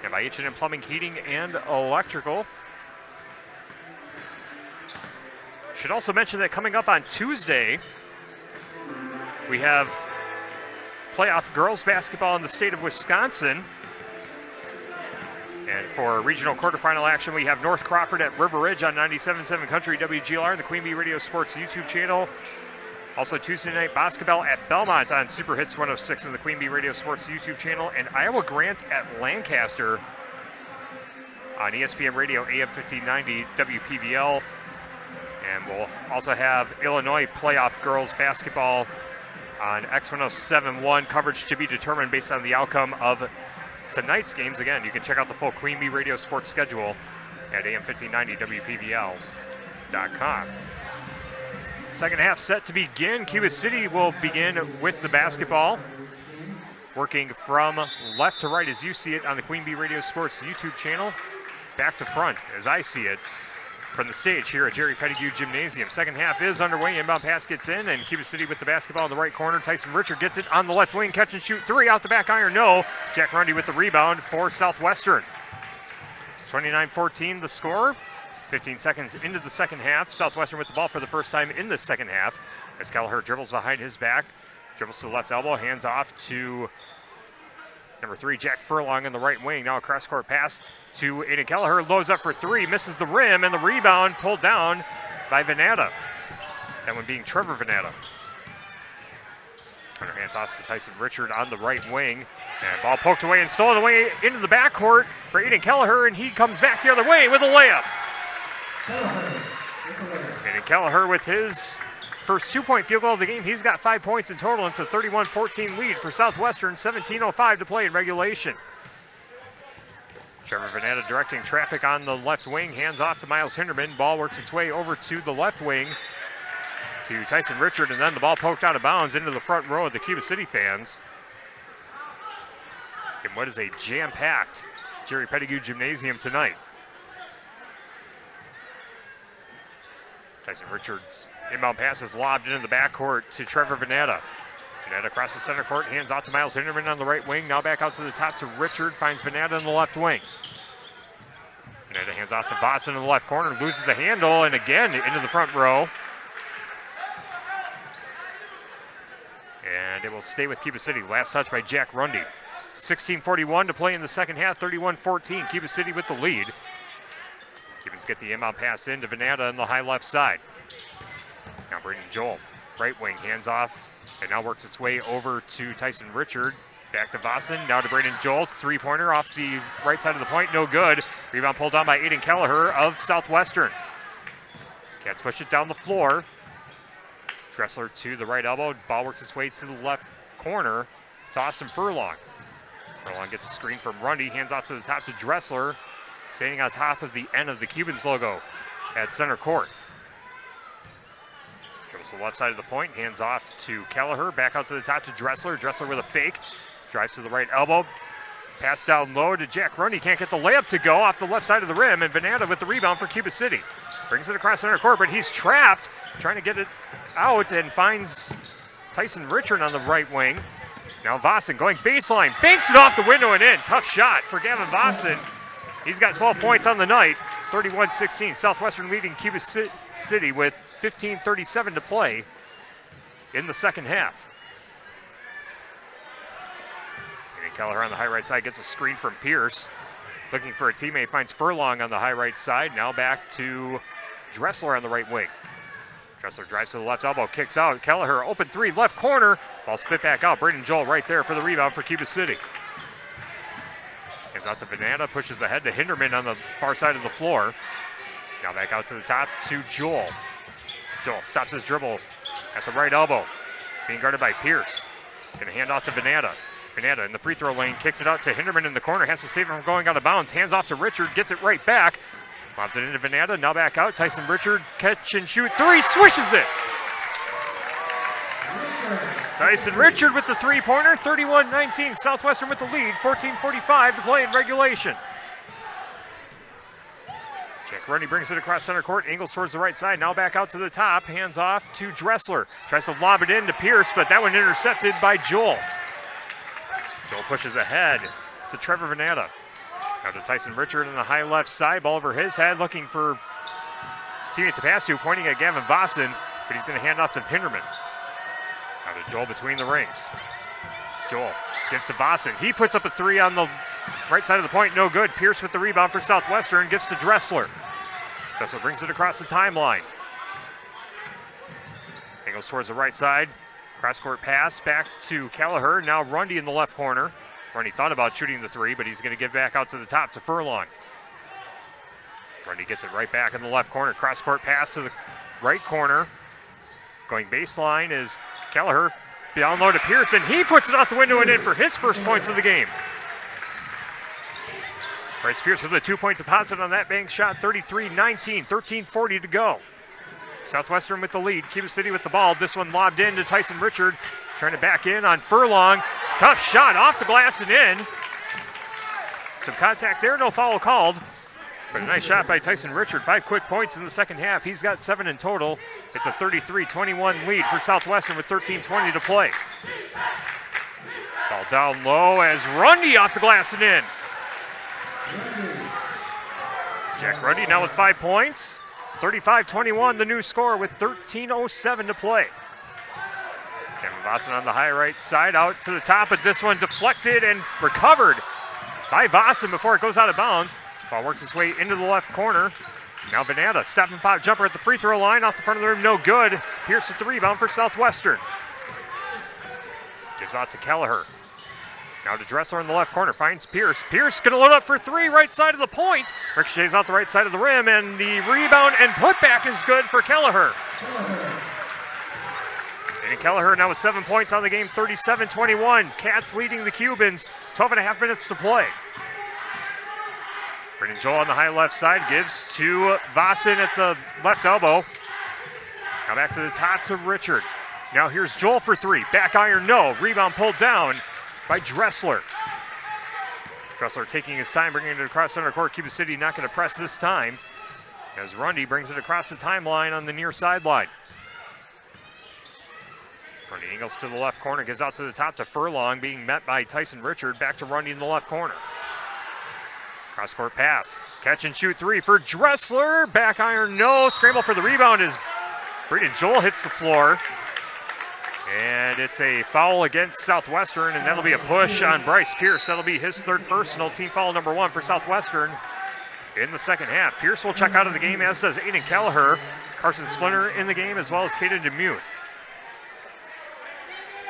and by H&M Plumbing, Heating, and Electrical. Should also mention that coming up on Tuesday, we have playoff girls basketball in the state of Wisconsin. And for regional quarterfinal action, we have North Crawford at River Ridge on 97.7 Country WGLR and the Queen Bee Radio Sports YouTube channel. Also Tuesday night basketball at Belmont on Super Hits 106 and the Queen Bee Radio Sports YouTube channel. And Iowa Grant at Lancaster on ESPN Radio AM 1590 WPVL. And we'll also have Illinois playoff girls basketball on X1071, coverage to be determined based on the outcome of tonight's games. Again, you can check out the full Queen Bee Radio Sports schedule at AM1590WPVL.com. Second half set to begin. Cuba City will begin with the basketball. Working from left to right as you see it on the Queen Bee Radio Sports YouTube channel. Back to front as I see it from the stage here at Jerry Pettigrew Gymnasium. Second half is underway. Inbound pass gets in, and Cuba City with the basketball in the right corner. Tyson Richard gets it on the left wing. Catch and shoot three out the back iron. No. Jack Rundy with the rebound for Southwestern. 29-14 the score. 15 seconds into the second half. Southwestern with the ball for the first time in the second half as Kelleher dribbles behind his back. Dribbles to the left elbow. Hands off to number 3, Jack Furlong in the right wing. Now a cross-court pass to Aiden Kelleher. Loads up for three. Misses the rim, and the rebound pulled down by Venata. That one being Trevor Venata. Under hands off to Tyson Richard on the right wing. And ball poked away and stolen away into the backcourt for Aiden Kelleher, and he comes back the other way with a layup. Aiden Kelleher with his first 2-point field goal of the game. He's got 5 points in total. It's a 31-14 lead for Southwestern. 17:05 to play in regulation. Trevor Venata directing traffic on the left wing. Hands off to Miles Hinderman. Ball works its way over to the left wing to Tyson Richard, and then the ball poked out of bounds into the front row of the Cuba City fans. And what is a jam-packed Jerry Pettigrew Gymnasium tonight. Tyson Richards' inbound pass is lobbed into the backcourt to Trevor Venata. Venata across the center court, hands off to Miles Hinderman on the right wing. Now back out to the top to Richard, finds Venata in the left wing. Venata hands off to Boston in the left corner, loses the handle, and again into the front row. And it will stay with Cuba City. Last touch by Jack Rundy. 16:41 to play in the second half, 31-14. Cuba City with the lead. Cubans get the inbound pass in to Venata on the high left side. Now Braden Joel, right wing, hands off, and now works its way over to Tyson Richard. Back to Vossen, now to Braden Joel. Three-pointer off the right side of the point, no good. Rebound pulled down by Aiden Kelleher of Southwestern. Cats push it down the floor. Dressler to the right elbow. Ball works its way to the left corner to Austin Furlong. Furlong gets a screen from Rundy, hands off to the top to Dressler, standing on top of the N of the Cubans logo at center court. Goes to the left side of the point, hands off to Kelleher, back out to the top to Dressler. Dressler with a fake, drives to the right elbow, pass down low to Jack Rundy, can't get the layup to go off the left side of the rim, and Venata with the rebound for Cuba City. Brings it across center court, but he's trapped, trying to get it out, and finds Tyson Richard on the right wing. Now Vossen going baseline, banks it off the window and in. Tough shot for Gavin Vossen. He's got 12 points on the night, 31-16. Southwestern leading Cuba City with 15:37 to play in the second half. And Kelleher on the high right side gets a screen from Pierce. Looking for a teammate, finds Furlong on the high right side. Now back to Dressler on the right wing. Dressler drives to the left elbow, kicks out. Kelleher, open three, left corner. Ball spit back out. Braden Joel right there for the rebound for Cuba City. Gets out to Venata, pushes ahead to Hinderman on the far side of the floor. Now back out to the top to Joel. Joel stops his dribble at the right elbow. Being guarded by Pierce. Gonna hand off to Venata. Venata in the free throw lane, kicks it out to Hinderman in the corner, has to save him from going out of bounds. Hands off to Richard, gets it right back. Lobs it into Venata, now back out. Tyson Richard, catch and shoot three, swishes it. Tyson Richard with the three-pointer, 31-19. Southwestern with the lead, 14:45 to play in regulation. Jack Rundy brings it across center court, angles towards the right side, now back out to the top, hands off to Dressler. Tries to lob it in to Pierce, but that one intercepted by Joel. Joel pushes ahead to Trevor Venata. Now to Tyson Richard on the high left side, ball over his head, looking for teammate to pass to, pointing at Gavin Vossen, but he's going to hand off to Hinderman. Now to Joel between the rings. Joel gives to Vossen. He puts up a three on the right side of the point, no good. Pierce with the rebound for Southwestern, gets to Dressler. Dressler brings it across the timeline. Angles towards the right side. Cross-court pass back to Kelleher. Now Rundy in the left corner. Rundy thought about shooting the three, but he's going to give back out to the top to Furlong. Rundy gets it right back in the left corner. Cross-court pass to the right corner. Going baseline is Kelleher. Down low to Pierce, and he puts it off the window and in for his first points of the game. Bryce Pierce with a two-point deposit on that bank shot, 33-19, 13:40 to go. Southwestern with the lead, Cuba City with the ball. This one lobbed in to Tyson Richard, trying to back in on Furlong. Tough shot off the glass and in. Some contact there, no foul called. But a nice shot by Tyson Richard. 5 quick points in the second half. He's got 7 in total. It's a 33-21 lead for Southwestern with 13:20 to play. Ball down low as Rundy off the glass and in. Jack Rundy now with 5 points. 35-21 the new score with 13:07 to play. Kevin Vossen on the high right side, out to the top, but this one deflected and recovered by Vossen before it goes out of bounds. Ball works its way into the left corner. Now Venata, step and pop jumper at the free throw line, off the front of the rim, no good. Pierce with the rebound for Southwestern. Gives out to Kelleher. Now to Dressler in the left corner, finds Pierce. Pierce gonna load up for three, right side of the point. Ricochets out the right side of the rim, and the rebound and putback is good for Kelleher. And Kelleher now with 7 points on the game, 37-21. Cats leading the Cubans, 12.5 minutes to play. Braden Joel on the high left side, gives to Vossen at the left elbow. Now back to the top to Richard. Now here's Joel for three, back iron, no. Rebound pulled down by Dressler. Dressler taking his time, bringing it across center court. Cuba City not going to press this time, as Rundy brings it across the timeline on the near sideline. Rundy angles to the left corner, gives out to the top to Furlong, being met by Tyson Richard. Back to Rundy in the left corner. Cross-court pass. Catch and shoot three for Dressler. Back iron, no. Scramble for the rebound as Braden Joel hits the floor. And it's a foul against Southwestern, and that'll be a push on Bryce Pierce. That'll be his third personal, team foul number 1 for Southwestern in the second half. Pierce will check out of the game, as does Aiden Kelleher. Carson Splinter in the game, as well as Caden DeMuth.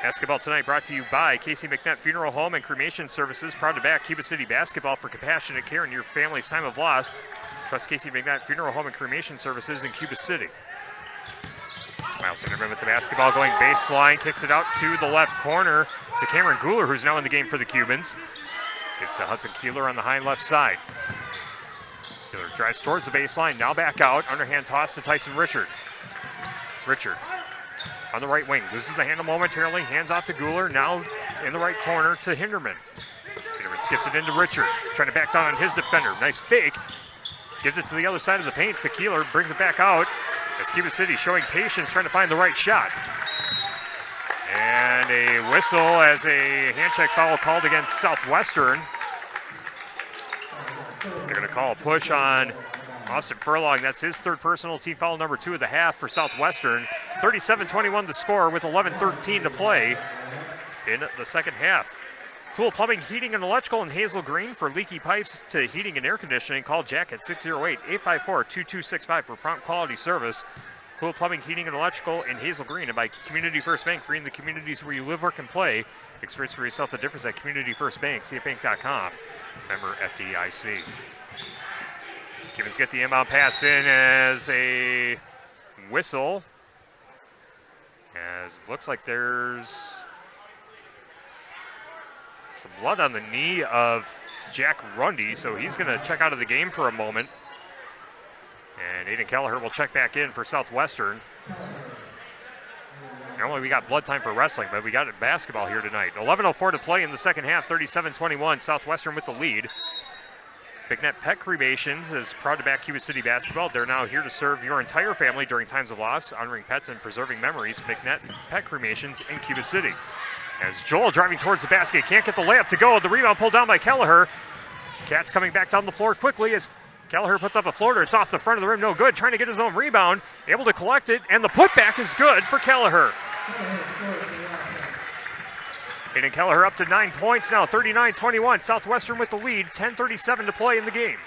Basketball tonight brought to you by Casey McNett Funeral Home and Cremation Services. Proud to back Cuba City basketball for compassionate care in your family's time of loss. Trust Casey McNett Funeral Home and Cremation Services in Cuba City. Miles Hinderman with the basketball going baseline, kicks it out to the left corner to Cameron Kieler, who's now in the game for the Cubans. Gets to Hudson Kieler on the high left side. Kieler drives towards the baseline, now back out. Underhand toss to Tyson Richard. Richard on the right wing, loses the handle momentarily, hands off to Guler, now in the right corner to Hinderman. Hinderman skips it into Richard, trying to back down on his defender. Nice fake. Gives it to the other side of the paint to Kieler, brings it back out. As Cuba City showing patience, trying to find the right shot. And a whistle as a hand check foul called against Southwestern. They're going to call a push on Austin Furlong. That's his third personal, team foul number 2 of the half for Southwestern. 37-21 the score with 11:13 to play in the second half. Cool Plumbing, Heating, and Electrical in Hazel Green. For leaky pipes to heating and air conditioning, call Jack at 608-854-2265 for prompt quality service. Cool Plumbing, Heating, and Electrical in Hazel Green, and by Community First Bank, free in the communities where you live, work, and play. Experience for yourself the difference at Community First Bank, cfbank.com. Member FDIC. Cubans get the inbound pass in as a whistle. As it looks like there's some blood on the knee of Jack Rundy, so he's going to check out of the game for a moment. And Aiden Kelleher will check back in for Southwestern. Normally we got blood time for wrestling, but we got it basketball here tonight. 11:04 to play in the second half, 37-21, Southwestern with the lead. Big Net Pet Cremations is proud to back Cuba City basketball. They're now here to serve your entire family during times of loss, honoring pets and preserving memories. Big Net Pet Cremations in Cuba City. As Joel driving towards the basket, can't get the layup to go. The rebound pulled down by Kelleher. Cats coming back down the floor quickly as Kelleher puts up a floater. It's off the front of the rim, no good. Trying to get his own rebound, able to collect it, and the putback is good for Kelleher. Aiden Kelleher up to 9 points now, 39-21. Southwestern with the lead, 10:37 to play in the game.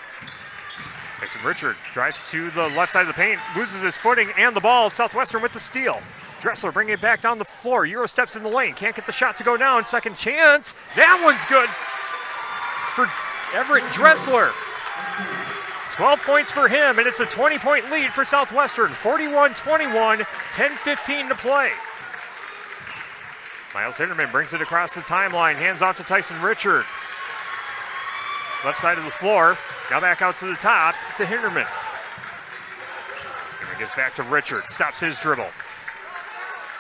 Mason Richard drives to the left side of the paint, loses his footing and the ball. Southwestern with the steal. Dressler bringing it back down the floor. Euro steps in the lane, can't get the shot to go down. Second chance, that one's good for Everett Dressler. 12 points for him, and it's a 20-point lead for Southwestern. 41-21, 10:15 to play. Miles Hinderman brings it across the timeline, hands off to Tyson Richard. Left side of the floor, now back out to the top to Hinderman. Hinderman gets back to Richard, stops his dribble.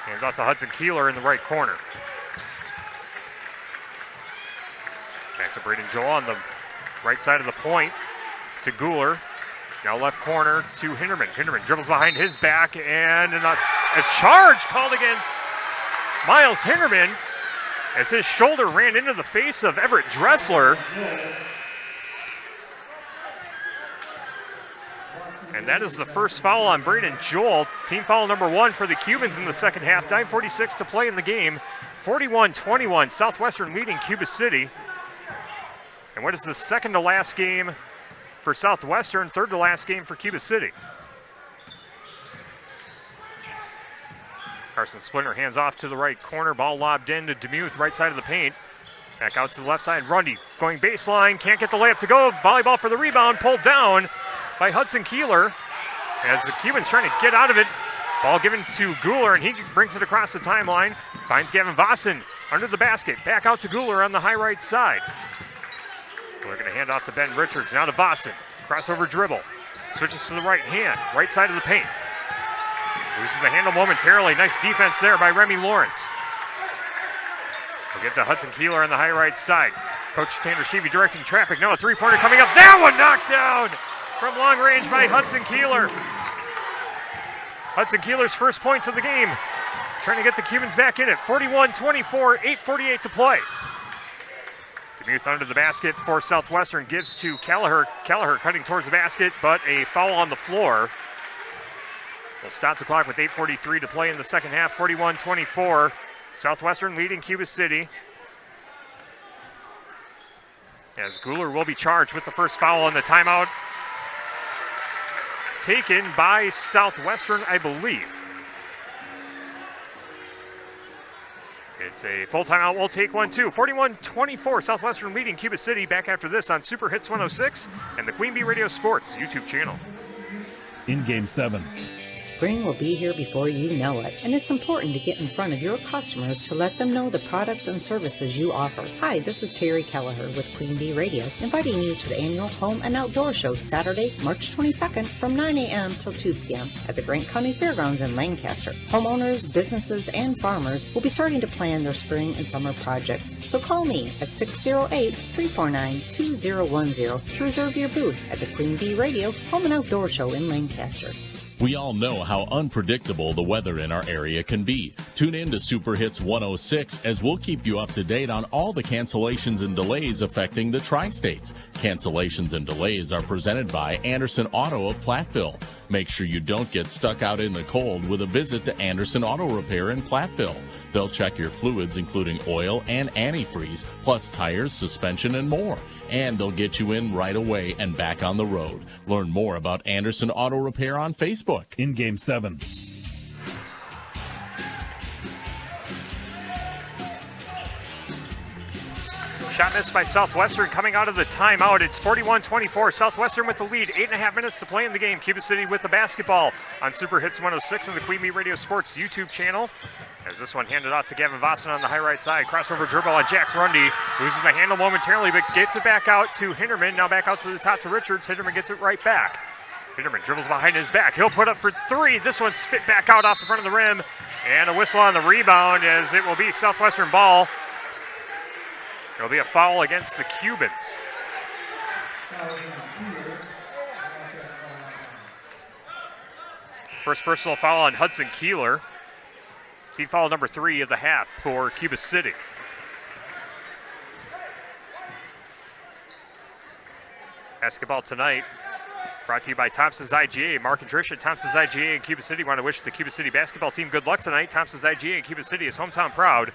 Hands off to Hudson Kieler in the right corner. Back to Braden Joel on the right side of the point to Guler. Now left corner to Hinderman. Hinderman dribbles behind his back, and a charge called against Miles Hinderman as his shoulder ran into the face of Everett Dressler. And that is the first foul on Braden Joel. Team foul number 1 for the Cubans in the second half. 9:46 to play in the game. 41-21, Southwestern leading Cuba City. And what is the second to last game for Southwestern, third to last game for Cuba City? Carson Splinter hands off to the right corner. Ball lobbed in to Demuth, right side of the paint. Back out to the left side. Rundy going baseline. Can't get the layup to go. Volleyball for the rebound. Pulled down by Hudson Kieler as the Cubans trying to get out of it. Ball given to Guler, and he brings it across the timeline. Finds Gavin Vossen under the basket. Back out to Guler on the high right side. We're going to hand off to Ben Richards. Now to Vossen. Crossover dribble. Switches to the right hand. Right side of the paint. Loses the handle momentarily. Nice defense there by Remy Lawrence. We'll get to Hudson Kieler on the high right side. Coach Tanner Sheevy directing traffic. Now a three-pointer coming up. That one knocked down from long range by Hudson Kieler. Hudson Keeler's first points of the game. Trying to get the Cubans back in it. 41-24, 8:48 to play. Demuth under the basket for Southwestern, gives to Kelleher. Kelleher cutting towards the basket, but a foul on the floor. We'll stop the clock with 8:43 to play in the second half. 41-24, Southwestern leading Cuba City. As Guler will be charged with the first foul on the timeout taken by Southwestern, I believe. It's a full timeout. We'll take one, too. 41-24, Southwestern leading Cuba City. Back after this on Super Hits 106 and the Queen Bee Radio Sports YouTube channel. In Game 7. Spring will be here before you know it, and it's important to get in front of your customers to let them know the products and services you offer. Hi, this is Terry Kelleher with Queen Bee Radio, inviting you to the annual Home and Outdoor Show Saturday, March 22nd from 9 a.m. till 2 p.m. at the Grant County Fairgrounds in Lancaster. Homeowners, businesses, and farmers will be starting to plan their spring and summer projects, so call me at 608-349-2010 to reserve your booth at the Queen Bee Radio Home and Outdoor Show in Lancaster. We all know how unpredictable the weather in our area can be. Tune in to Super Hits 106 as we'll keep you up to date on all the cancellations and delays affecting the Tri-States. Cancellations and delays are presented by Anderson Auto of Platteville. Make sure you don't get stuck out in the cold with a visit to Anderson Auto Repair in Platteville. They'll check your fluids, including oil and antifreeze, plus tires, suspension, and more. And they'll get you in right away and back on the road. Learn more about Anderson Auto Repair on Facebook. In Game 7. Shot missed by Southwestern coming out of the timeout. It's 41-24. Southwestern with the lead. 8.5 minutes to play in the game. Cuba City with the basketball on Super Hits 106 and the Queen Bee Radio Sports YouTube channel. As this one handed off to Gavin Vossen on the high right side. Crossover dribble on Jack Rundy. Loses the handle momentarily, but gets it back out to Hinderman. Now back out to the top to Richards. Hinderman gets it right back. Hinderman dribbles behind his back. He'll put up for three. This one spit back out off the front of the rim. And a whistle on the rebound as it will be Southwestern ball. It'll be a foul against the Cubans. First personal foul on Hudson Kieler. Team foul number 3 of the half for Cuba City. Basketball tonight brought to you by Thompson's IGA. Mark and Trish at Thompson's IGA in Cuba City want to wish the Cuba City basketball team good luck tonight. Thompson's IGA in Cuba City is hometown proud.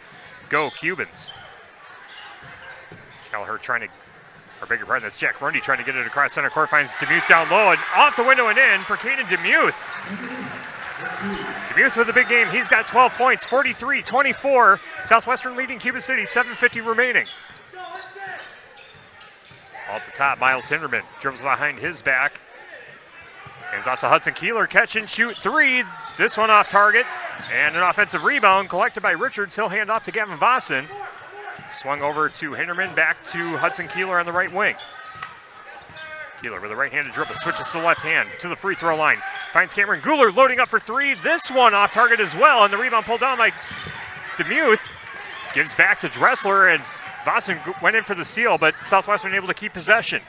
Go Cubans. Kelleher trying to, or beg your pardon, that's Jack Rundy trying to get it across center court, finds Demuth down low and off the window and in for Caden Demuth. Demuth with a big game. He's got 12 points, 43-24. Southwestern leading Cuba City, 7:50 remaining. Ball at the top, Miles Hinderman dribbles behind his back. Hands off to Hudson Kieler, catch and shoot three. This one off target. And an offensive rebound collected by Richards. He'll hand off to Gavin Vossen. Swung over to Hinderman, back to Hudson Kieler on the right wing. Kieler with a right-handed dribble, switches to the left hand, to the free throw line. Finds Cameron Guler loading up for three. This one off target as well, and the rebound pulled down by Demuth. Gives back to Dressler, and Vossen went in for the steal, but Southwestern able to keep possession.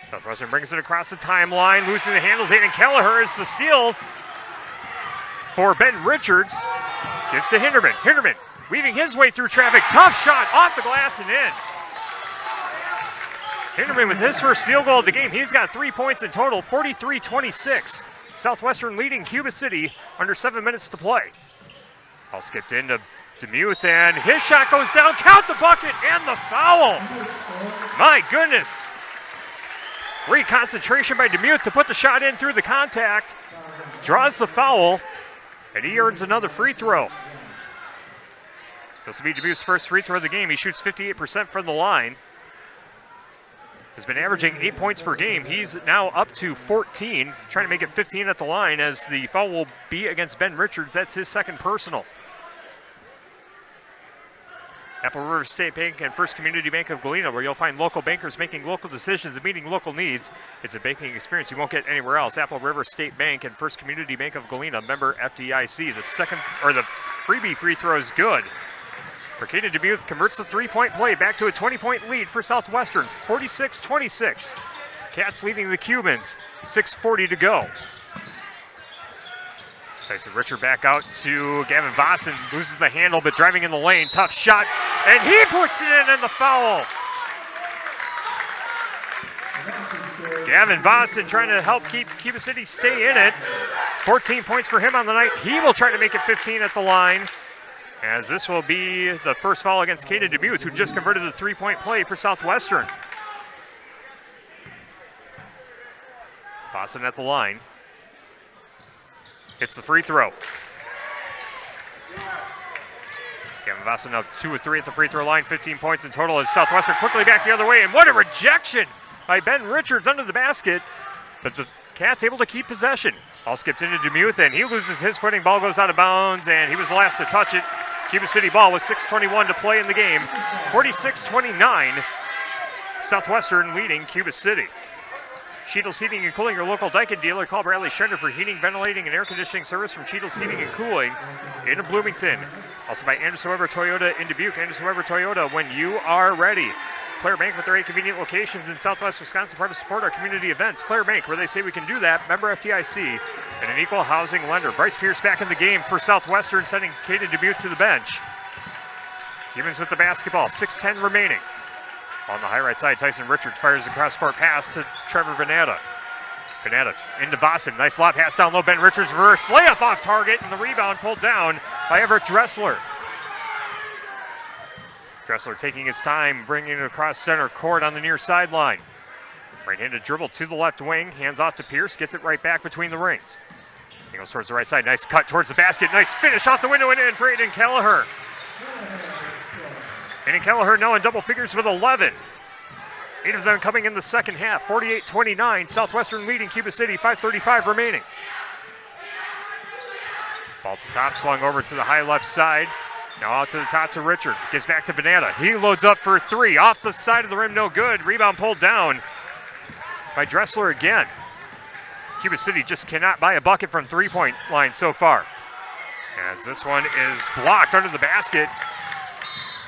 Southwestern brings it across the timeline, losing the handles. Aiden Kelleher is the steal for Ben Richards. Gives to Hinderman. Hinderman weaving his way through traffic. Tough shot off the glass and in. Hinderman with his first field goal of the game. He's got 3 points in total, 43-26. Southwestern leading Cuba City under 7 minutes to play. Ball skipped into Demuth, and his shot goes down. Count the bucket and the foul. My goodness. Great concentration by Demuth to put the shot in through the contact. Draws the foul, and he earns another free throw. This will be Demuth's first free throw of the game. He shoots 58% from the line. Has been averaging 8 points per game. He's now up to 14, trying to make it 15 at the line as the foul will be against Ben Richards. That's his second personal. Apple River State Bank and First Community Bank of Galena, where you'll find local bankers making local decisions and meeting local needs. It's a banking experience you won't get anywhere else. Apple River State Bank and First Community Bank of Galena, member FDIC. The freebie free throw is good. For Caden Demuth converts the three-point play back to a 20-point lead for Southwestern, 46-26. Cats leading the Cubans, 6:40 to go. Tyson Richard back out to Gavin Vossen, loses the handle, but driving in the lane, tough shot, and he puts it in the foul. Gavin Vossen trying to help keep Cuba City stay in it. 14 points for him on the night. He will try to make it 15 at the line, as this will be the first foul against Caden Demuth, who just converted the three-point play for Southwestern. Vossen at the line. Hits the free throw. Gavin Vossen now 2 of 3 at the free throw line, 15 points in total as Southwestern quickly back the other way. And what a rejection by Ben Richards under the basket. But the Cats able to keep possession. Ball skipped into Demuth, and he loses his footing. Ball goes out of bounds, and he was the last to touch it. Cuba City ball with 6:21 to play in the game. 46-29. Southwestern leading Cuba City. Sheetles Heating and Cooling, your local Daikin dealer. Call Bradley Schender for heating, ventilating, and air conditioning service from Sheetles Heating and Cooling in Bloomington. Also by Anderson Weber Toyota in Dubuque. Anderson Weber Toyota, when you are ready. Claire Bank with their 8 convenient locations in Southwest Wisconsin, part to support our community events. Claire Bank, where they say we can do that. Member FDIC and an equal housing lender. Bryce Pierce back in the game for Southwestern, sending Caden Dubuque to the bench. Cubans with the basketball, 6:10 remaining. On the high right side, Tyson Richards fires a cross-court pass to Trevor Venata. Venata into Vossen. Nice lob pass down low. Ben Richards reverse layup off target, and the rebound pulled down by Everett Dressler. Dressler taking his time, bringing it across center court on the near sideline. Right-handed dribble to the left wing, hands off to Pierce, gets it right back between the rings. He goes towards the right side, nice cut towards the basket, nice finish off the window and in for Aiden Kelleher. Aiden Kelleher now in double figures with 11. 8 of them coming in the second half, 48-29, Southwestern leading Cuba City, 5:35 remaining. Ball to top, swung over to the high left side. Now out to the top to Richard. Gets back to Venata. He loads up for 3. Off the side of the rim, no good. Rebound pulled down by Dressler again. Cuba City just cannot buy a bucket from three-point line so far. As this one is blocked under the basket.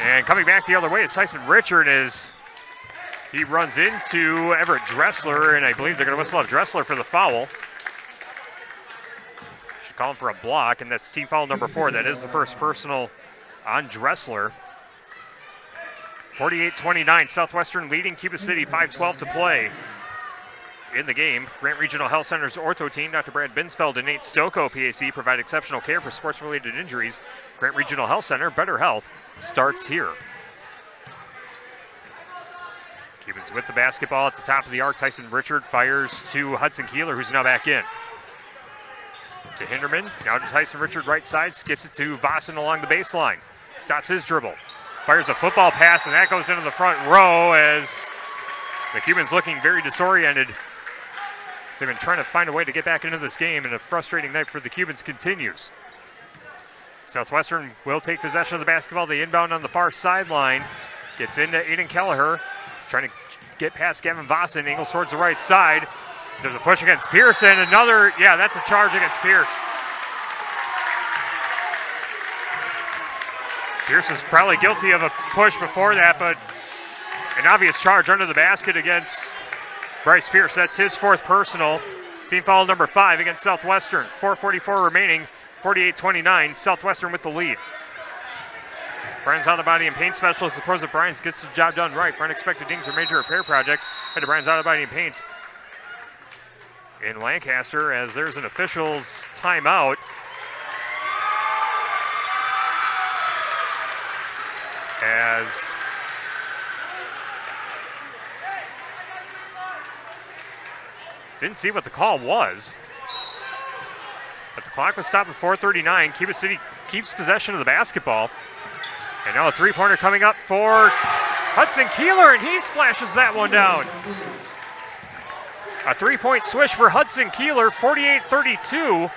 And coming back the other way is Tyson Richard as he runs into Everett Dressler, and I believe they're going to whistle up Dressler for the foul. Should call him for a block, and that's team foul number 4. That is the first personal on Dressler. 48-29, Southwestern leading Cuba City, 5:12 to play in the game. Grant Regional Health Center's ortho team, Dr. Brad Binsfeld and Nate Stocco, PAC, provide exceptional care for sports-related injuries. Grant Regional Health Center, better health starts here. Cubans with the basketball at the top of the arc. Tyson Richard fires to Hudson Kieler, who's now back in. To Hinderman, now to Tyson Richard right side, skips it to Vossen along the baseline. Stops his dribble, fires a football pass, and that goes into the front row as the Cubans looking very disoriented. So they've been trying to find a way to get back into this game, and a frustrating night for the Cubans continues. Southwestern will take possession of the basketball. They inbound on the far sideline. Gets into Aiden Kelleher, trying to get past Gavin Vossen. Angles towards the right side. There's a push against Pearson. Another, yeah, that's a charge against Pierce. Pierce is probably guilty of a push before that, but an obvious charge under the basket against Bryce Pierce. That's his 4th personal. Team foul number 5 against Southwestern. 4:44 remaining, 48-29, Southwestern with the lead. Brian's Auto Body and Paint Specialist. The pros of Brian's gets the job done right. For unexpected dings or major repair projects, head to Brian's Auto Body and Paint in Lancaster, as there's an official's timeout. As didn't see what the call was, but the clock was stopped at 4:39. Cuba City keeps possession of the basketball. And now a three-pointer coming up for Hudson Kieler, and he splashes that one down. A three-point swish for Hudson Kieler, 48-32.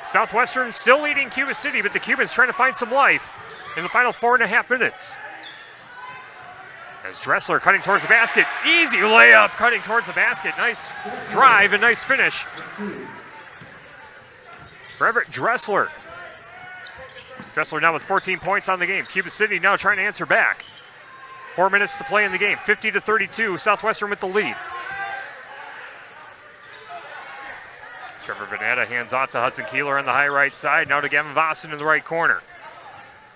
Southwestern still leading Cuba City, but the Cubans trying to find some life in the final 4.5 minutes. As Dressler cutting towards the basket. Easy layup, cutting towards the basket. Nice drive and nice finish for Everett Dressler. Dressler now with 14 points on the game. Cuba City now trying to answer back. 4 minutes to play in the game. 50-32, Southwestern with the lead. Trevor Venata hands off to Hudson Kieler on the high right side. Now to Gavin Vossen in the right corner.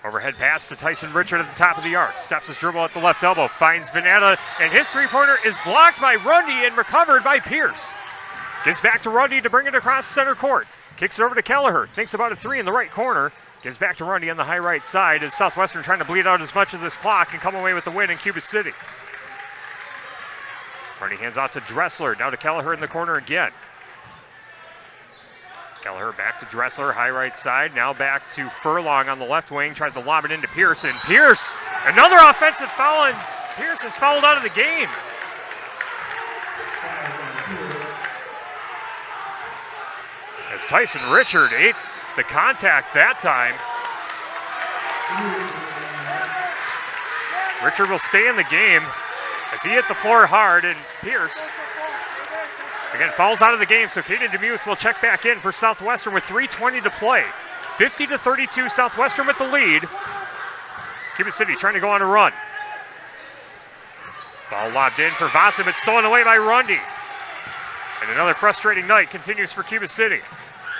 Overhead pass to Tyson Richard at the top of the arc. Stops his dribble at the left elbow. Finds Venata, and his three-pointer is blocked by Rundy and recovered by Pierce. Gives back to Rundy to bring it across center court. Kicks it over to Kelleher. Thinks about a 3 in the right corner. Gives back to Rundy on the high right side as Southwestern trying to bleed out as much as this clock and come away with the win in Cuba City. Rundy hands off to Dressler. Now to Kelleher in the corner again. Kelleher back to Dressler, high right side. Now back to Furlong on the left wing. Tries to lob it into Pearson. Pierce, another offensive foul, and Pierce is fouled out of the game. As It's Tyson Richard, ate the contact that time. Richard will stay in the game as he hit the floor hard, and Pierce again falls out of the game, so Caden DeMuth will check back in for Southwestern with 3:20 to play. 50-32, Southwestern with the lead. Cuba City trying to go on a run. Ball lobbed in for Vossen, but stolen away by Rundy. And another frustrating night continues for Cuba City.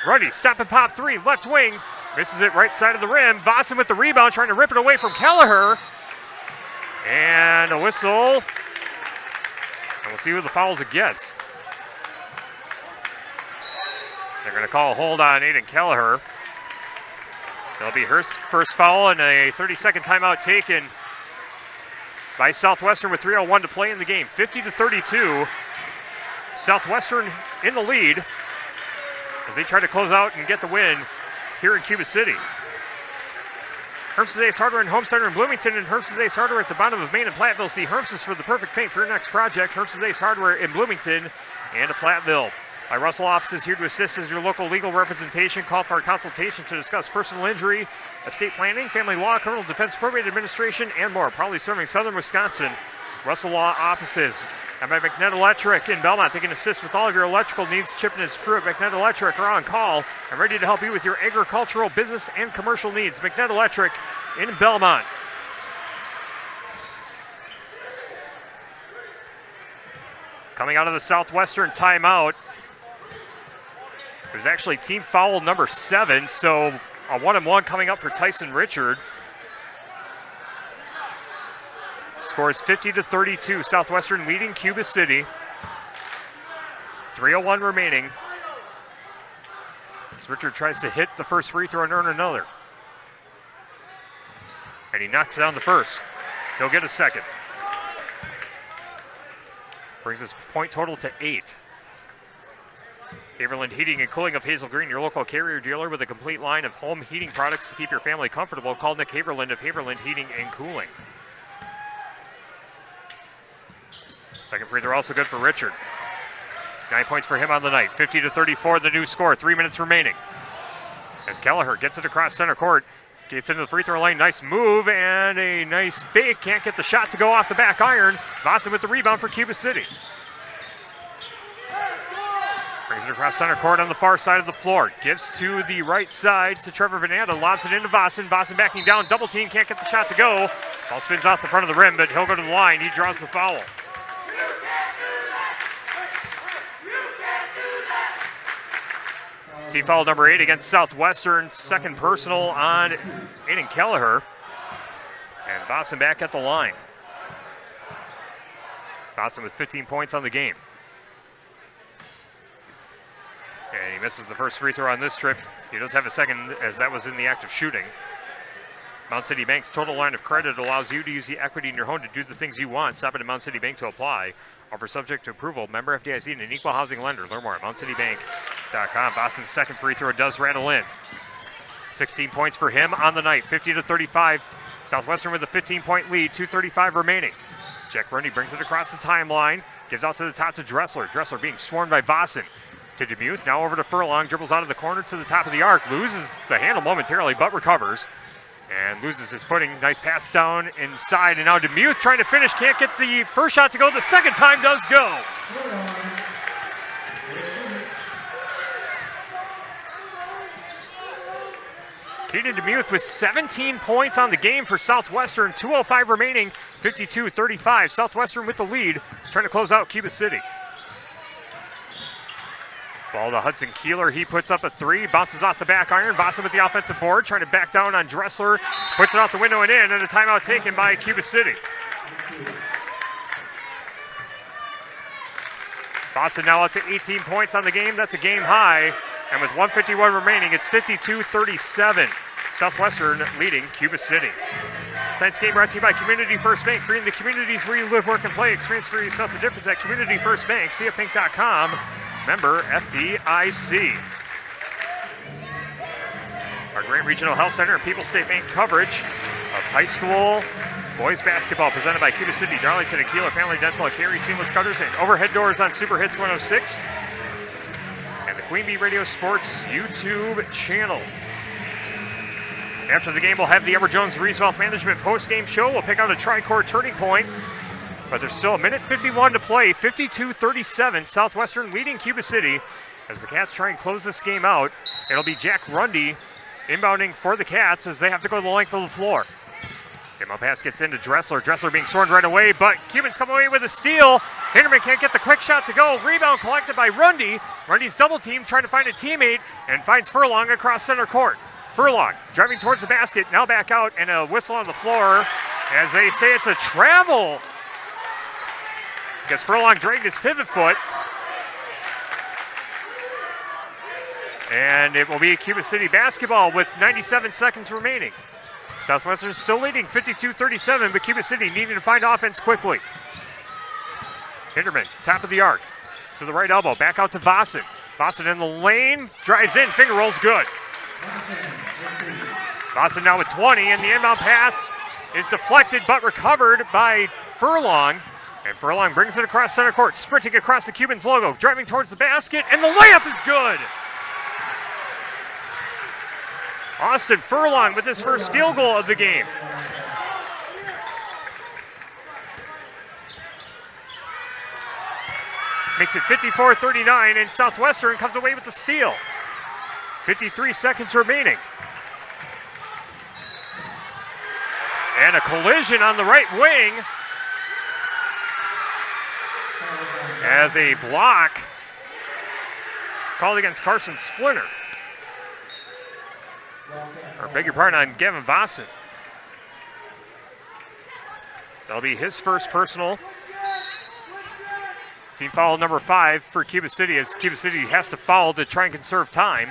Rundy, step and pop three, left wing. Misses it right side of the rim. Vossen with the rebound, trying to rip it away from Kelleher. And a whistle. And we'll see who the fouls against. They're going to call a hold on Aiden Kelleher. That'll be her first foul and a 30-second timeout taken by Southwestern with 3:01 to play in the game. 50-32. Southwestern in the lead as they try to close out and get the win here in Cuba City. Herm's Ace Hardware and Home Center in Bloomington, and Herm's Ace Hardware at the bottom of Main and Platteville. See Herm's for the perfect paint for your next project. Herm's Ace Hardware in Bloomington and Platteville. My Russell office is here to assist as your local legal representation. Call for a consultation to discuss personal injury, estate planning, family law, criminal defense, probate administration, and more. Proudly serving Southern Wisconsin. Russell Law offices. And by McNett Electric in Belmont, they can assist with all of your electrical needs. Chip and his crew at McNett Electric are on call and ready to help you with your agricultural, business, and commercial needs. McNett Electric in Belmont. Coming out of the Southwestern timeout, it was actually team foul number 7, so a 1-and-1 coming up for Tyson Richard. Scores 50-32. Southwestern leading Cuba City. 3:01 remaining. As Richard tries to hit the first free throw and earn another. And he knocks down the first. He'll get a second. Brings his point total to 8. Haverland Heating and Cooling of Hazel Green, your local Carrier dealer with a complete line of home heating products to keep your family comfortable. Call Nick Haverland of Haverland Heating and Cooling. Second free throw also good for Richard. 9 points for him on the night. 50-34, the new score. 3 minutes remaining. As Kelleher gets it across center court, gets into the free throw line. Nice move and a nice fake. Can't get the shot to go off the back iron. Vossen with the rebound for Cuba City. Brings it across center court on the far side of the floor. Gives to the right side to Trevor Vananda. Lobs it into Vossen. Vossen backing down. Double team. Can't get the shot to go. Ball spins off the front of the rim, but he'll go to the line. He draws the foul. Team foul number 8 against Southwestern. Second personal on Aiden Kelleher. And Vossen back at the line. Vossen with 15 points on the game. And he misses the first free throw on this trip. He does have a second, as that was in the act of shooting. Mount City Bank's total line of credit allows you to use the equity in your home to do the things you want. Stop at Mount City Bank to apply. Offer subject to approval. Member FDIC and an equal housing lender. Learn more at mountcitybank.com. Boston's second free throw does rattle in. 16 points for him on the night. 50-35. Southwestern with a 15-point lead. 2:35 remaining. Jack Rundy brings it across the timeline. Gives out to the top to Dressler. Dressler being swarmed by Vossen. To DeMuth, now over to Furlong, dribbles out of the corner to the top of the arc, loses the handle momentarily, but recovers, and loses his footing. Nice pass down inside, and now DeMuth trying to finish, can't get the first shot to go, the second time does go. Caden DeMuth with 17 points on the game for Southwestern, 2:05 remaining, 52-35. Southwestern with the lead, trying to close out Cuba City. Ball to Hudson Kieler. He puts up a three, bounces off the back iron. Vossen with the offensive board, trying to back down on Dressler. Puts it off the window and in, and a timeout taken by Cuba City. Vossen now up to 18 points on the game. That's a game high. And with 1:51 remaining, it's 52-37. Southwestern leading Cuba City. Tonight's game brought to you by Community First Bank. Freeing the communities where you live, work, and play. Experience for yourself the difference at Community First Bank. CFBank.com. Member FDIC. Our Grant Regional Health Center and People's State Bank coverage of high school boys basketball presented by Cuba City, Darlington, and Kieler Family Dental at Carey, Seamless Gutters, and Overhead Doors on Super Hits 106. And the Queen Bee Radio Sports YouTube channel. After the game, we'll have the Edward Jones Reeves Wealth Management post-game show. We'll pick out a tri-core turning point, but there's still a minute 51 to play. 52-37, Southwestern leading Cuba City as the Cats try and close this game out. It'll be Jack Rundy inbounding for the Cats as they have to go the length of the floor. Inbound pass gets into Dressler. Dressler being swarmed right away, but Cubans come away with a steal. Hinderman can't get the quick shot to go. Rebound collected by Rundy. Rundy's double team trying to find a teammate and finds Furlong across center court. Furlong driving towards the basket, now back out, and a whistle on the floor as they say it's a travel. Because Furlong dragged his pivot foot. And it will be Cuba City basketball with 97 seconds remaining. Southwestern still leading 52-37, but Cuba City needing to find offense quickly. Hinderman, top of the arc, to the right elbow, back out to Vossen. Vossen in the lane, drives in, finger rolls good. Vossen now with 20, and the inbound pass is deflected but recovered by Furlong. And Furlong brings it across center court, sprinting across the Cubans logo, driving towards the basket, and the layup is good. Austin Furlong with his first field goal of the game. Makes it 54-39, and Southwestern comes away with the steal. 53 seconds remaining. And a collision on the right wing as a block called against Carson Splinter. Or beg your pardon, on Gavin Vossen. That'll be his first personal. Team foul number 5 for Cuba City, as Cuba City has to foul to try and conserve time.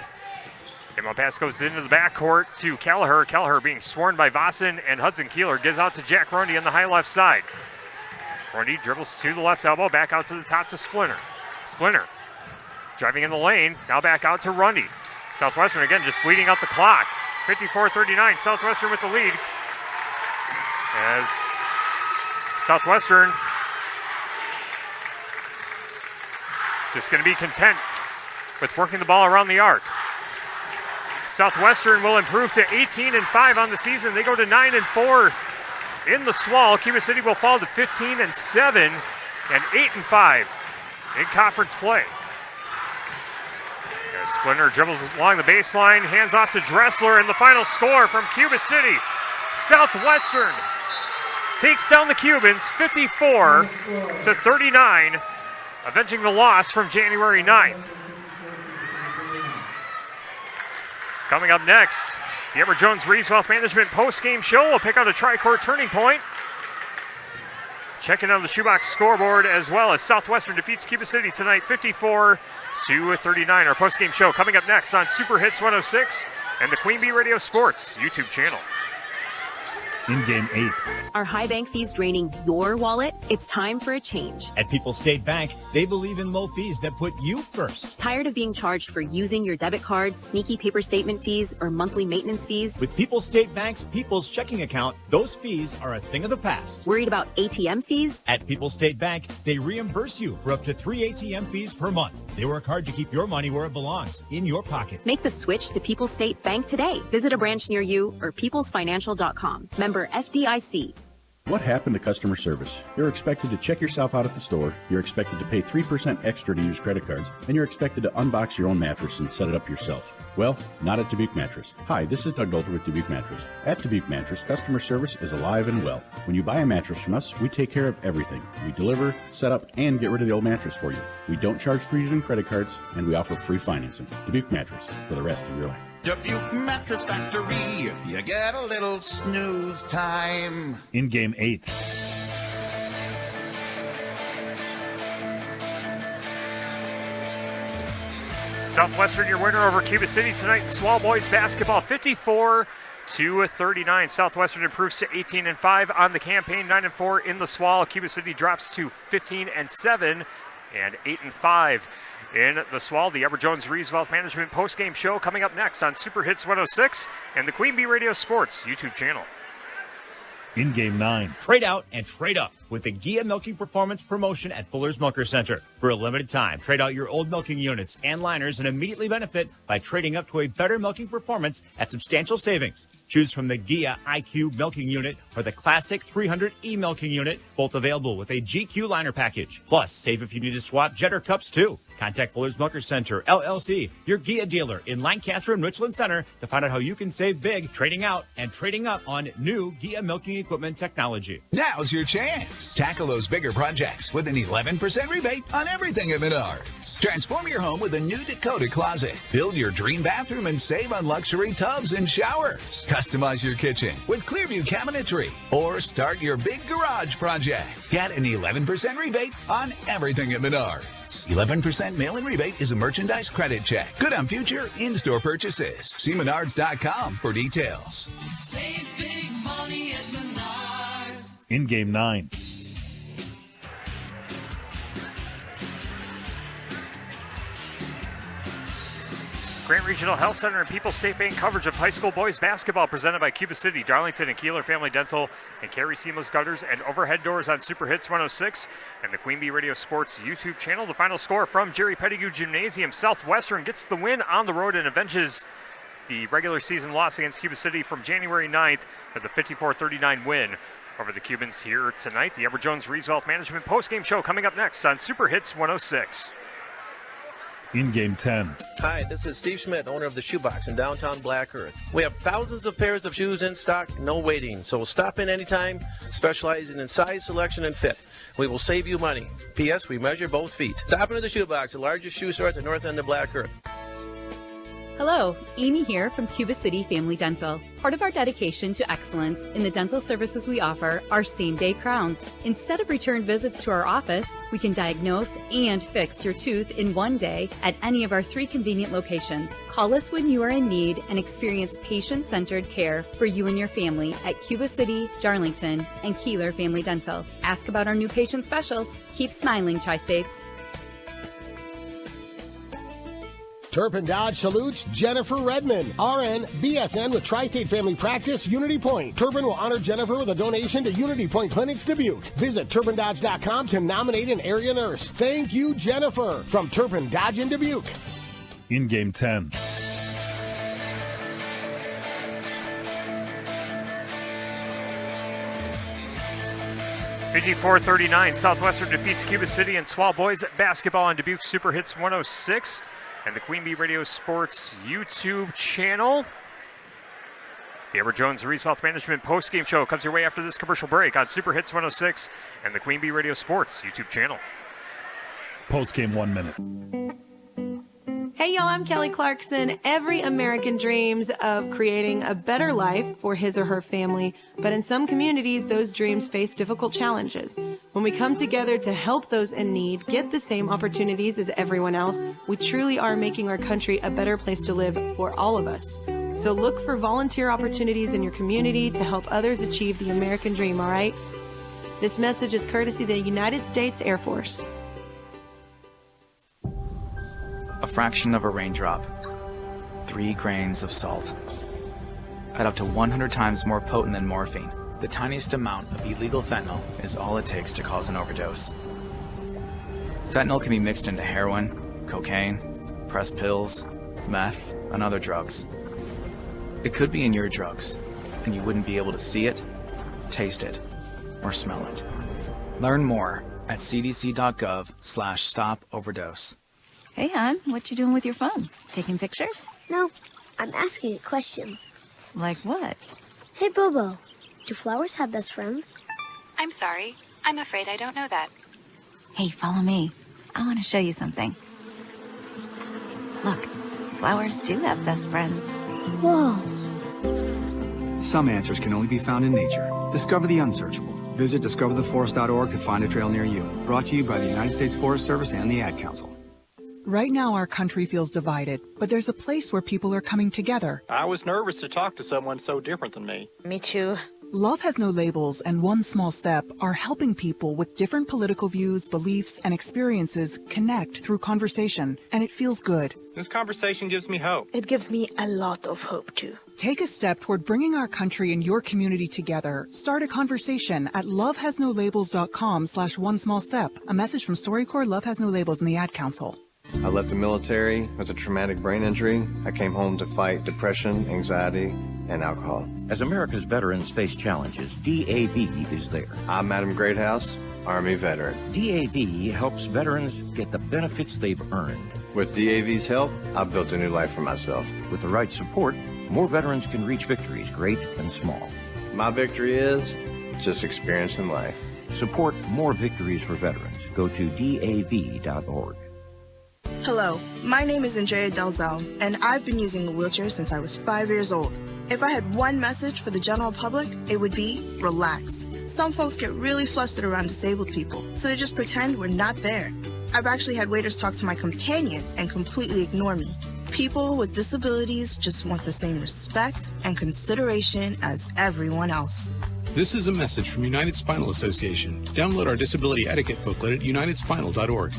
Inbound pass goes into the backcourt to Kelleher. Kelleher being swarmed by Vossen, and Hudson Kieler gives out to Jack Rundy on the high left side. Rundy dribbles to the left elbow, back out to the top to Splinter. Splinter driving in the lane, now back out to Rundy. Southwestern again just bleeding out the clock. 54-39, Southwestern with the lead. As Southwestern just going to be content with working the ball around the arc. Southwestern will improve to 18-5 on the season. They go to 9-4 in the Swall. Cuba City will fall to 15-7 and 8-5 in conference play. As Splinter dribbles along the baseline, hands off to Dressler, and the final score from Cuba City. Southwestern takes down the Cubans 54-39, avenging the loss from January 9th. Coming up next, the Edward Jones Reeves Wealth Management post-game show. We'll pick out a tri-court turning point. Checking on the shoebox scoreboard as well as Southwestern defeats Cuba City tonight 54-39. Our post-game show coming up next on Super Hits 106 and the Queen Bee Radio Sports YouTube channel. In Game 8. Are high bank fees draining your wallet? It's time for a change. At People's State Bank, they believe in low fees that put you first. Tired of being charged for using your debit card, sneaky paper statement fees, or monthly maintenance fees? With People's State Bank's People's Checking Account, those fees are a thing of the past. Worried about ATM fees? At People's State Bank, they reimburse you for up to 3 ATM fees per month. They work hard to keep your money where it belongs, in your pocket. Make the switch to People's State Bank today. Visit a branch near you or peoplesfinancial.com. Member FDIC. What happened to customer service? You're expected to check yourself out at the store, you're expected to pay 3% extra to use credit cards, and you're expected to unbox your own mattress and set it up yourself. Well, not at Dubuque Mattress. Hi, this is Doug Dolter with Dubuque Mattress. At Dubuque Mattress, customer service is alive and well. When you buy a mattress from us, we take care of everything. We deliver, set up, and get rid of the old mattress for you. We don't charge for using credit cards, and we offer free financing. Dubuque Mattress, for the rest of your life. Dubuque Mattress Factory, you get a little snooze time. In Game 8. Southwestern, your winner over Cuba City tonight in Swall Boys basketball, 54-39. Southwestern improves to 18-5 on the campaign, 9-4 in the Swall. Cuba City drops to 15-7 and 8-5 in the Swall. The Edward Jones Reeves Wealth Management post-game show coming up next on Super Hits 106 and the Queen Bee Radio Sports YouTube channel. In game 9. Trade out and trade up with the Gia Milking Performance promotion at Fuller's Milker Center. For a limited time, trade out your old milking units and liners and immediately benefit by trading up to a better milking performance at substantial savings. Choose from the Gia IQ milking unit or the classic 300E milking unit, both available with a GQ liner package. Plus, save if you need to swap Jetter cups too. Contact Fuller's Milker Center, LLC, your Gia dealer in Lancaster and Richland Center to find out how you can save big trading out and trading up on new Gia milking equipment technology. Now's your chance. Tackle those bigger projects with an 11% rebate on everything at Menards. Transform your home with a new Dakota closet. Build your dream bathroom and save on luxury tubs and showers. Customize your kitchen with Clearview cabinetry. Or start your big garage project. Get an 11% rebate on everything at Menards. 11% mail-in rebate is a merchandise credit check. Good on future in-store purchases. See Menards.com for details. Save big money at Menards. In game 9. Grant Regional Health Center and People's State Bank coverage of high school boys basketball presented by Cuba City, Darlington, and Kieler Family Dental, and Carey Seamless Gutters and Overhead Doors on Super Hits 106 and the Queen Bee Radio Sports YouTube channel. The final score from Jerry Pettigrew Gymnasium. Southwestern gets the win on the road and avenges the regular season loss against Cuba City from January 9th with a 54-39 win over the Cubans here tonight. The Edward Jones Reeves Wealth Management postgame show coming up next on Super Hits 106. In game 10. Hi, this is Steve Schmidt, owner of the Shoebox in downtown Black Earth. We have thousands of pairs of shoes in stock, no waiting. So stop in anytime, specializing in size, selection, and fit. We will save you money. P.S. We measure both feet. Stop into the Shoebox, the largest shoe store at the north end of Black Earth. Hello, Amy here from Cuba City Family Dental. Part of our dedication to excellence in the dental services we offer are same-day crowns. Instead of return visits to our office, we can diagnose and fix your tooth in one day at any of our 3 convenient locations. Call us when you are in need and experience patient-centered care for you and your family at Cuba City, Darlington, and Kieler Family Dental. Ask about our new patient specials. Keep smiling, Tri-States. Turpin Dodge salutes Jennifer Redmond, RN, BSN with Tri-State Family Practice, Unity Point. Turpin will honor Jennifer with a donation to Unity Point Clinics Dubuque. Visit TurpinDodge.com to nominate an area nurse. Thank you, Jennifer, from Turpin Dodge in Dubuque. In game 10. (54-39), Southwestern defeats Cuba City in Swall Boys basketball on Dubuque Super Hits 106 and the Queen Bee Radio Sports YouTube channel. The Edward Jones Reeves Wealth Management postgame show comes your way after this commercial break on Super Hits 106 and the Queen Bee Radio Sports YouTube channel. Postgame 1 minute. Hey y'all, I'm Kelly Clarkson. Every American dreams of creating a better life for his or her family, but in some communities, those dreams face difficult challenges. When we come together to help those in need get the same opportunities as everyone else, we truly are making our country a better place to live for all of us. So look for volunteer opportunities in your community to help others achieve the American dream, all right? This message is courtesy of the United States Air Force. A fraction of a raindrop, 3 grains of salt. At up to 100 times more potent than morphine, the tiniest amount of illegal fentanyl is all it takes to cause an overdose. Fentanyl can be mixed into heroin, cocaine, pressed pills, meth, and other drugs. It could be in your drugs, and you wouldn't be able to see it, taste it, or smell it. Learn more at cdc.gov/stop-overdose. Hey, hon, what you doing with your phone? Taking pictures? No, I'm asking it questions. Like what? Hey, Bobo, do flowers have best friends? I'm sorry. I'm afraid I don't know that. Hey, follow me. I want to show you something. Look, flowers do have best friends. Whoa. Some answers can only be found in nature. Discover the unsearchable. Visit discovertheforest.org to find a trail near you. Brought to you by the United States Forest Service and the Ad Council. Right now, our country feels divided, but there's a place where people are coming together. I was nervous to talk to someone so different than me. Me too. Love has no labels, and one small step are helping people with different political views, beliefs, and experiences connect through conversation, and it feels good. This conversation gives me hope. It gives me a lot of hope, too. Take a step toward bringing our country and your community together. Start a conversation at lovehasnolabels.com/onesmallstep. A message from StoryCorps, Love Has No Labels, and the Ad Council. I left the military with a traumatic brain injury. I came home to fight depression, anxiety, and alcohol. As America's veterans face challenges, DAV is there. I'm Adam Greathouse, Army veteran. DAV helps veterans get the benefits they've earned. With DAV's help, I've built a new life for myself. With the right support, more veterans can reach victories, great and small. My victory is just experiencing life. Support more victories for veterans. Go to DAV.org. Hello, my name is Andrea Delzell, and I've been using a wheelchair since I was 5 years old. If I had one message for the general public, it would be relax. Some folks get really flustered around disabled people, so they just pretend we're not there. I've actually had waiters talk to my companion and completely ignore me. People with disabilities just want the same respect and consideration as everyone else. This is a message from United Spinal Association. Download our disability etiquette booklet at unitedspinal.org.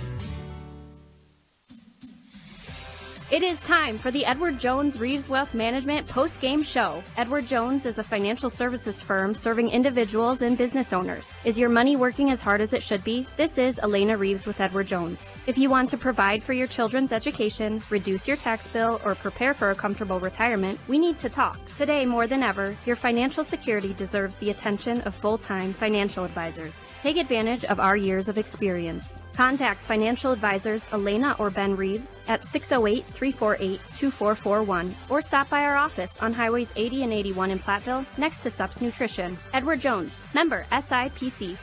It is time for the Edward Jones Reeves Wealth Management post-game show. Edward Jones is a financial services firm serving individuals and business owners. Is your money working as hard as it should be? This is Elena Reeves with Edward Jones. If you want to provide for your children's education, reduce your tax bill, or prepare for a comfortable retirement, we need to talk. Today, more than ever, your financial security deserves the attention of full-time financial advisors. Take advantage of our years of experience. Contact financial advisors Elena or Ben Reeves at 608-348-2441 or stop by our office on Highways 80 and 81 in Platteville next to Sups Nutrition. Edward Jones, member SIPC.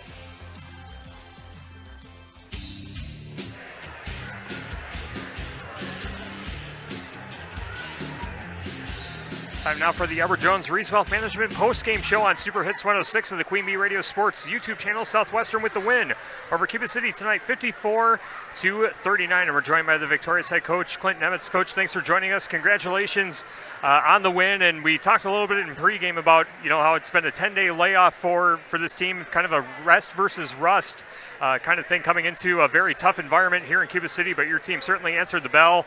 Time now for the Edward Jones Reeves Wealth Management post-game show on Super Hits 106 of the Queen Bee Radio Sports YouTube channel. Southwestern with the win over Cuba City tonight, 54-39. And we're joined by the victorious head coach, Clinton Emmets. Coach, thanks for joining us. Congratulations on the win. And we talked a little bit in pregame about, how it's been a 10-day layoff for this team, kind of a rest versus rust kind of thing coming into a very tough environment here in Cuba City. But your team certainly answered the bell,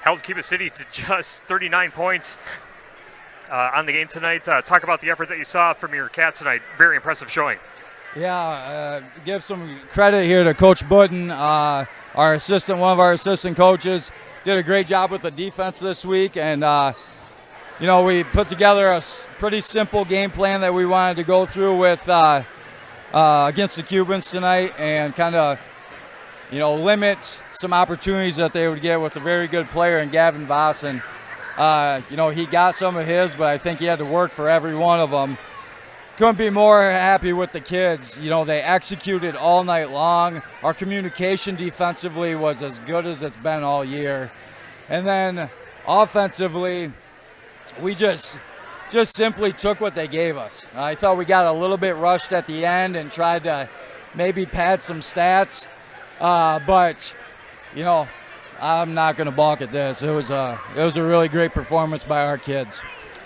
held Cuba City to just 39 points. On the game tonight. Talk about the effort that you saw from your Cats tonight. Very impressive showing. Yeah, give some credit here to Coach Budden, one of our assistant coaches. Did a great job with the defense this week, and we put together a pretty simple game plan that we wanted to go through with against the Cubans tonight, and kind of limit some opportunities that they would get with a very good player in Gavin Voss. And he got some of his, but I think he had to work for every one of them. Couldn't be more happy with the kids. They executed all night long. Our communication defensively was as good as it's been all year. And then offensively, we just simply took what they gave us. I thought we got a little bit rushed at the end and tried to maybe pad some stats. But I'm not going to balk at this. It was a really great performance by our kids.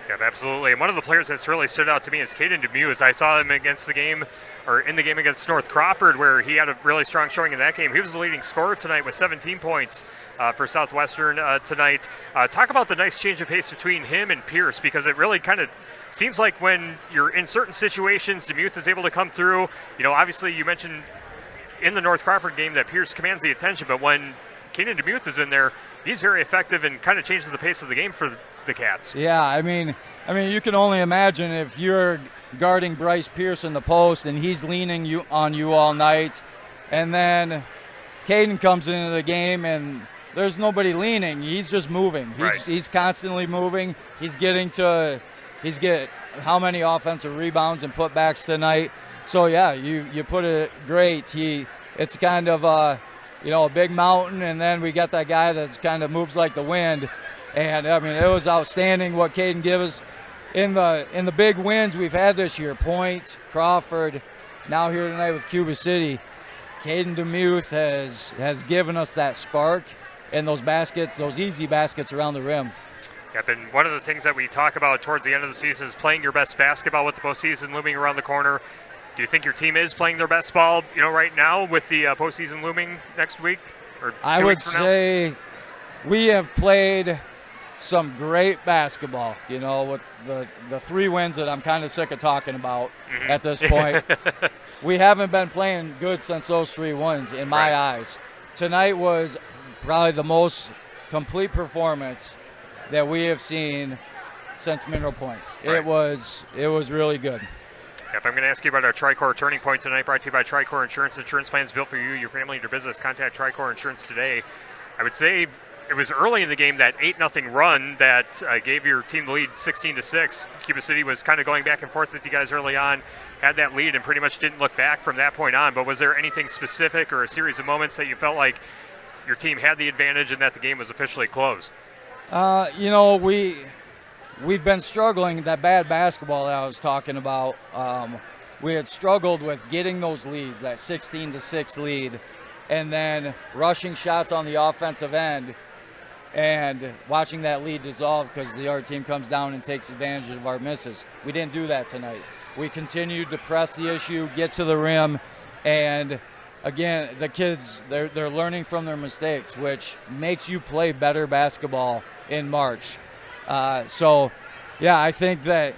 Yeah, absolutely. And one of the players that's really stood out to me is Caden DeMuth. I saw him in the game against North Crawford, where he had a really strong showing in that game. He was the leading scorer tonight with 17 points for Southwestern tonight. Talk about the nice change of pace between him and Pierce, because it really kind of seems like when you're in certain situations, DeMuth is able to come through. Obviously you mentioned in the North Crawford game that Pierce commands the attention, but when Caden DeMuth is in there, he's very effective and kind of changes the pace of the game for the Cats. Yeah, I mean, you can only imagine if you're guarding Bryce Pierce in the post and he's leaning on you all night, and then Caden comes into the game and there's nobody leaning. He's just moving. He's constantly moving. He's getting how many offensive rebounds and putbacks tonight. So yeah, you put it great. It's kind of a big mountain, and then we got that guy that kind of moves like the wind. And it was outstanding what Caden gave us in the big wins we've had this year. Point, Crawford, now here tonight with Cuba City. Caden DeMuth has given us that spark and those baskets, those easy baskets around the rim. Yep, and one of the things that we talk about towards the end of the season is playing your best basketball with the postseason looming around the corner. Do you think your team is playing their best ball, right now with the postseason looming next week or 2 I would weeks from now? say we have played some great basketball, you know, with the 3 wins that I'm kind of sick of talking about at this point. We haven't been playing good since those 3 wins in my eyes. Tonight was probably the most complete performance that we have seen since Mineral Point. It was really good. Yep, I'm going to ask you about our Tricor Turning Point tonight, brought to you by Tricor Insurance. Insurance plans built for you, your family, and your business. Contact Tricor Insurance today. I would say it was early in the game, that 8-0 run that gave your team the lead 16-6. Cuba City was kind of going back and forth with you guys early on, had that lead, and pretty much didn't look back from that point on. But was there anything specific or a series of moments that you felt like your team had the advantage and that the game was officially closed? You know, we've been struggling, that bad basketball that I was talking about. We had struggled with getting those leads, that 16-6 lead, and then rushing shots on the offensive end and watching that lead dissolve because the other team comes down and takes advantage of our misses. We didn't do that tonight. We continued to press the issue, get to the rim, and again, the kids, they're learning from their mistakes, which makes you play better basketball in March. So, yeah, I think that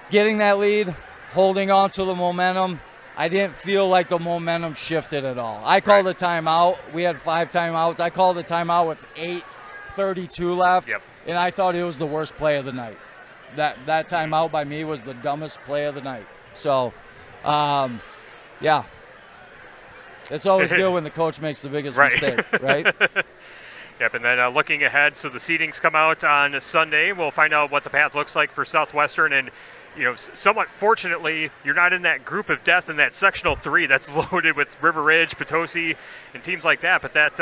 getting that lead, holding on to the momentum, I didn't feel like the momentum shifted at all. I called a timeout. We had 5 timeouts. I called a timeout with 8:32 left, and I thought it was the worst play of the night. That timeout by me was the dumbest play of the night. So, yeah. It's always good when the coach makes the biggest mistake, right? Yep, and then looking ahead, so the seedings come out on Sunday. We'll find out what the path looks like for Southwestern, and you know, somewhat fortunately, you're not in that group of death in that sectional 3 that's loaded with River Ridge, Potosi, and teams like that. But that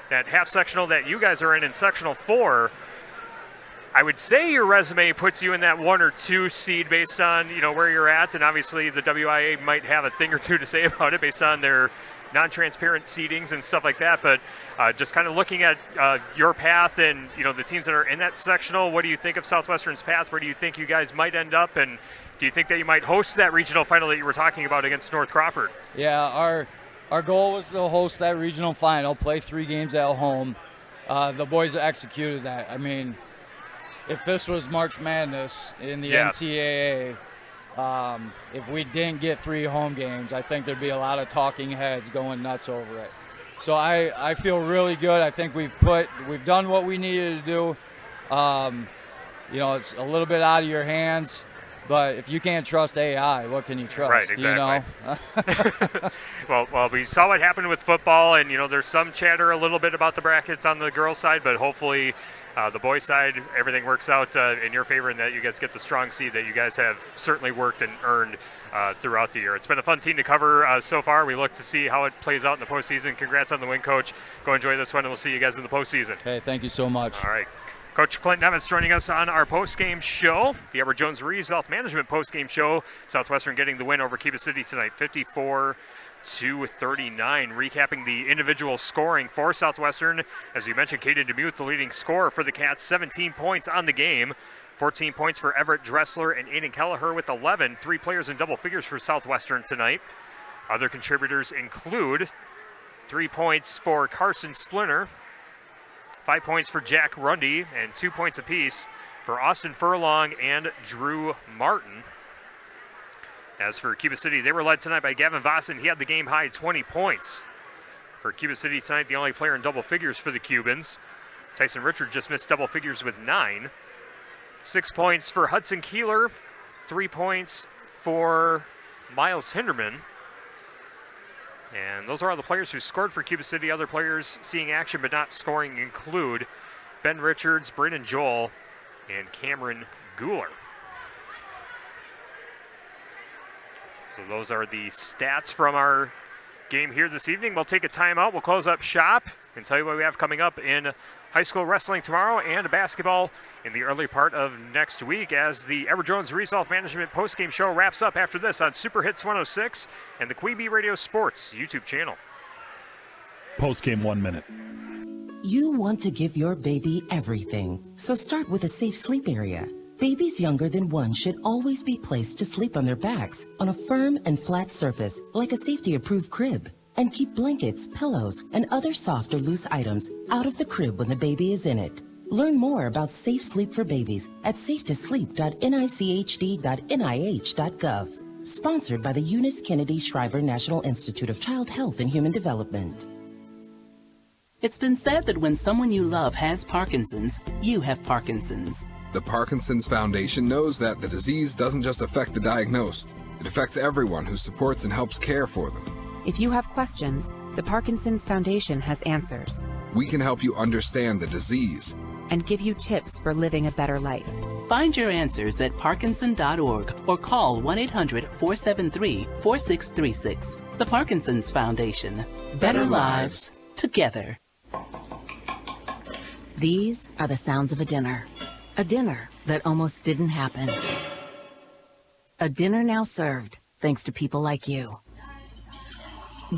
half sectional that you guys are in sectional 4, I would say your resume puts you in that 1 or 2 seed based on where you're at, and obviously the WIA might have a thing or two to say about it based on their non-transparent seedings and stuff like that, but just kind of looking at your path and the teams that are in that sectional, what do you think of Southwestern's path? Where do you think you guys might end up, and do you think that you might host that regional final that you were talking about against North Crawford? Yeah, our goal was to host that regional final, play 3 games at home. The boys executed that. I mean, if this was March Madness in the NCAA, if we didn't get 3 home games, I think there'd be a lot of talking heads going nuts over it. So I feel really good. I think we've done what we needed to do. It's a little bit out of your hands, but if you can't trust AI, what can you trust? Right, exactly. Well, we saw what happened with football, and there's some chatter a little bit about the brackets on the girls' side, but hopefully the boys' side, everything works out in your favor, and that you guys get the strong seed that you guys have certainly worked and earned throughout the year. It's been a fun team to cover so far. We look to see how it plays out in the postseason. Congrats on the win, Coach. Go enjoy this one, and we'll see you guys in the postseason. Hey, thank you so much. All right. Coach Clint Nemitz joining us on our post-game show, the Edward Jones Reeves Wealth Management post-game show. Southwestern getting the win over Cuba City tonight, 54-39. Recapping the individual scoring for Southwestern, as you mentioned, Caden DeMuth, the leading scorer for the Cats, 17 points on the game. 14 points for Everett Dressler and Aiden Kelleher with 11. 3 players in double figures for Southwestern tonight. Other contributors include 3 points for Carson Splinter, 5 points for Jack Rundy, and 2 points apiece for Austin Furlong and Drew Martin. As for Cuba City, they were led tonight by Gavin Vossen. He had the game-high 20 points. For Cuba City tonight, the only player in double figures for the Cubans. Tyson Richard just missed double figures with 9. 6 points for Hudson Kieler. 3 points for Miles Hinderman. And those are all the players who scored for Cuba City. Other players seeing action but not scoring include Ben Richards, Brandon Joel, and Cameron Guler. So those are the stats from our game here this evening. We'll take a timeout. We'll close up shop and tell you what we have coming up in high school wrestling tomorrow and basketball in the early part of next week as the Edward Jones Reeves Wealth Management postgame show wraps up after this on Super Hits 106 and the Queen Bee Radio Sports YouTube channel. Postgame 1 minute. You want to give your baby everything, so start with a safe sleep area. Babies younger than 1 should always be placed to sleep on their backs on a firm and flat surface like a safety-approved crib. And keep blankets, pillows, and other soft or loose items out of the crib when the baby is in it. Learn more about safe sleep for babies at safetoSleep.nichd.nih.gov. Sponsored by the Eunice Kennedy Shriver National Institute of Child Health and Human Development. It's been said that when someone you love has Parkinson's, you have Parkinson's. The Parkinson's Foundation knows that the disease doesn't just affect the diagnosed. It affects everyone who supports and helps care for them. If you have questions, the Parkinson's Foundation has answers. We can help you understand the disease and give you tips for living a better life. Find your answers at parkinson.org or call 1-800-473-4636. The Parkinson's Foundation. Better lives together. These are the sounds of a dinner. A dinner that almost didn't happen. A dinner now served thanks to people like you.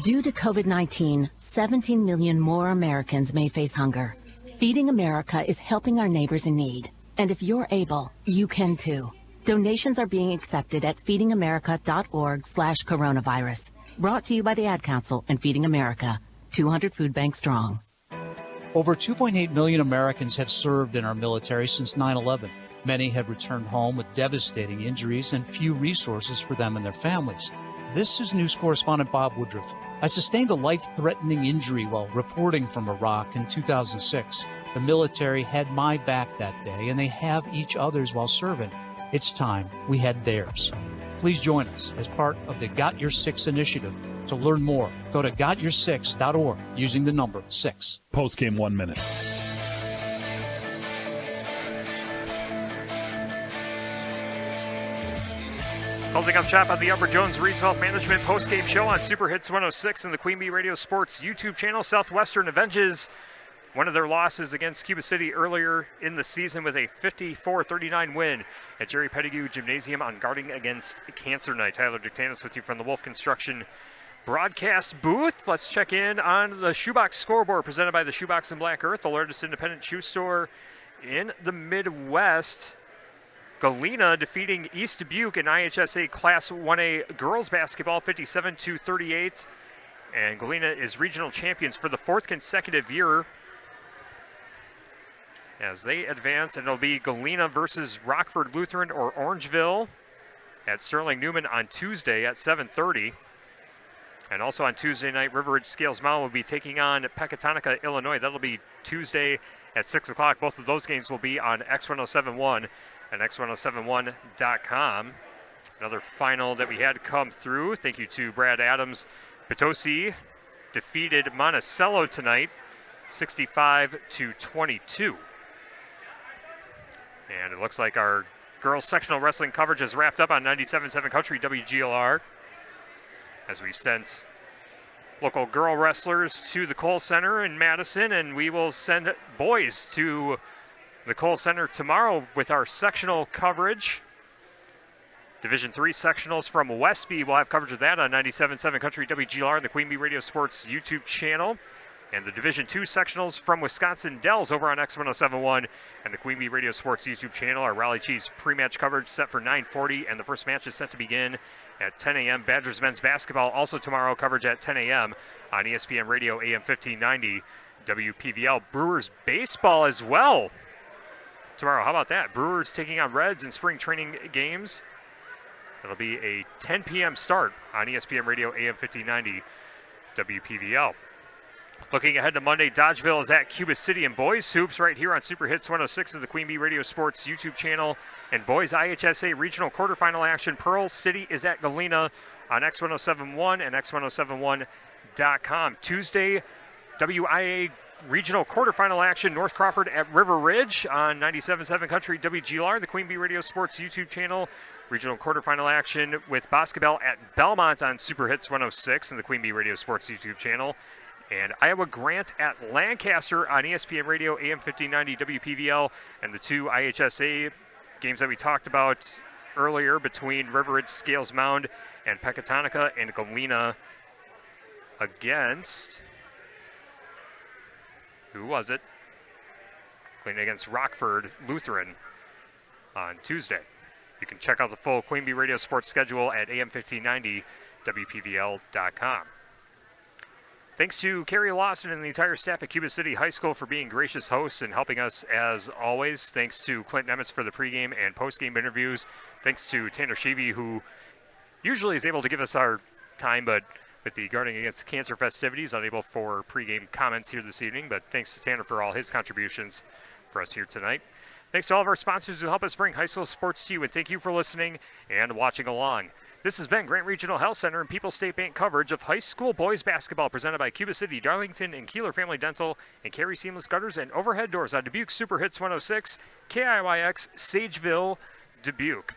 Due to COVID-19, 17 million more Americans may face hunger. Feeding America is helping our neighbors in need. And if you're able, you can too. Donations are being accepted at feedingamerica.org/coronavirus. Brought to you by the Ad Council and Feeding America, 200 food banks strong. Over 2.8 million Americans have served in our military since 9/11. Many have returned home with devastating injuries and few resources for them and their families. This is news correspondent Bob Woodruff. I sustained a life-threatening injury while reporting from Iraq in 2006. The military had my back that day, and they have each other's while serving. It's time we had theirs. Please join us as part of the Got Your Six initiative. To learn more, go to gotyour6.org using the number 6. Post-game 1 minute. Closing up shop on the Edward Jones Reeves Wealth Management post-game show on Super Hits 106 and the Queen Bee Radio Sports YouTube channel. Southwestern avenges one of their losses against Cuba City earlier in the season with a 54-39 win at Jerry Pettigrew Gymnasium on Guarding Against Cancer Night. Tyler Dictanis with you from the Wolf Construction broadcast booth. Let's check in on the Shoebox scoreboard presented by the Shoebox in Black Earth, the largest independent shoe store in the Midwest. Galena defeating East Dubuque in IHSA Class 1A girls basketball 57-38. And Galena is regional champions for the fourth consecutive year as they advance. And it'll be Galena versus Rockford Lutheran or Orangeville at Sterling Newman on Tuesday at 7:30. And also on Tuesday night, River Ridge Scales Mountain will be taking on Pecatonica, Illinois. That'll be Tuesday at 6 o'clock. Both of those games will be on X1071 and X1071.com. Another final that we had come through. Thank you to Brad Adams. Potosi defeated Monticello tonight, 65-22. And it looks like our girls sectional wrestling coverage is wrapped up on 97.7 Country WGLR, as we sent local girl wrestlers to the Kohl Center in Madison, and we will send boys to the Kohl Center tomorrow with our sectional coverage. Division III sectionals from Westby, we'll have coverage of that on 97.7 Country WGLR and the Queen Bee Radio Sports YouTube channel. And the Division II sectionals from Wisconsin Dells over on X1071 and the Queen Bee Radio Sports YouTube channel. Our Raleigh Cheese pre-match coverage set for 9:40, and the first match is set to begin at 10 a.m. Badgers men's basketball also tomorrow, coverage at 10 a.m. on ESPN Radio AM 1590 WPVL. Brewers baseball as well tomorrow. How about that? Brewers taking on Reds in spring training games. It'll be a 10 p.m. start on ESPN Radio AM 1590 WPVL. Looking ahead to Monday, Dodgeville is at Cuba City in boys hoops right here on Super Hits 106 of the Queen Bee Radio Sports YouTube channel. And boys IHSA regional quarterfinal action, Pearl City is at Galena on X1071 and X1071.com. Tuesday, WIA regional quarterfinal action, North Crawford at River Ridge on 97.7 Country WGLR, the Queen Bee Radio Sports YouTube channel. Regional quarterfinal action with basketball at Belmont on Super Hits 106 and the Queen Bee Radio Sports YouTube channel. And Iowa Grant at Lancaster on ESPN Radio AM 1590 WPVL. And the two IHSA games that we talked about earlier between River Ridge Scales Mound and Pecatonica and Galena against, who was it? Galena against Rockford Lutheran on Tuesday. You can check out the full Queen Bee Radio Sports schedule at AM1590 WPVL.com. Thanks to Carey Lawson and the entire staff at Cuba City High School for being gracious hosts and helping us as always. Thanks to Clint Nemitz for the pregame and postgame interviews. Thanks to Tanner Sheevy, who usually is able to give us our time, but with the Guarding Against Cancer festivities, unable for pregame comments here this evening. But thanks to Tanner for all his contributions for us here tonight. Thanks to all of our sponsors who help us bring high school sports to you, and thank you for listening and watching along. This has been Grant Regional Health Center and People's State Bank coverage of high school boys basketball presented by Cuba City, Darlington, and Kieler Family Dental, and Carey Seamless Gutters and Overhead Doors on Dubuque Super Hits 106, KIYX, Sageville, Dubuque.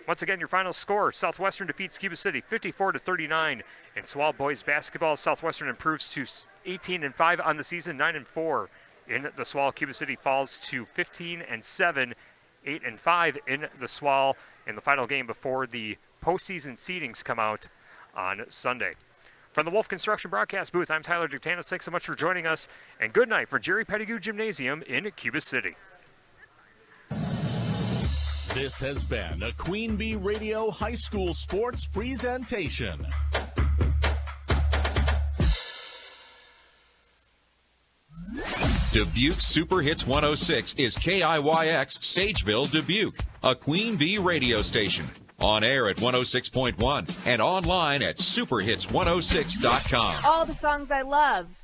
Once again, your final score, Southwestern defeats Cuba City 54-39. In SWAL boys basketball, Southwestern improves to 18-5 on the season, 9-4. In the SWAL, Cuba City falls to 15-7, 8-5 in the SWAL in the final game before the postseason seedings come out on Sunday. From the Wolf Construction broadcast booth, I'm Tyler Dictanis. Thanks so much for joining us, and good night for Jerry Pettigrew Gymnasium in Cuba City. This has been a Queen Bee Radio High School Sports presentation. Dubuque Super Hits 106 is KIYX Sageville, Dubuque, a Queen Bee radio station. On air at 106.1 and online at superhits106.com. All the songs I love.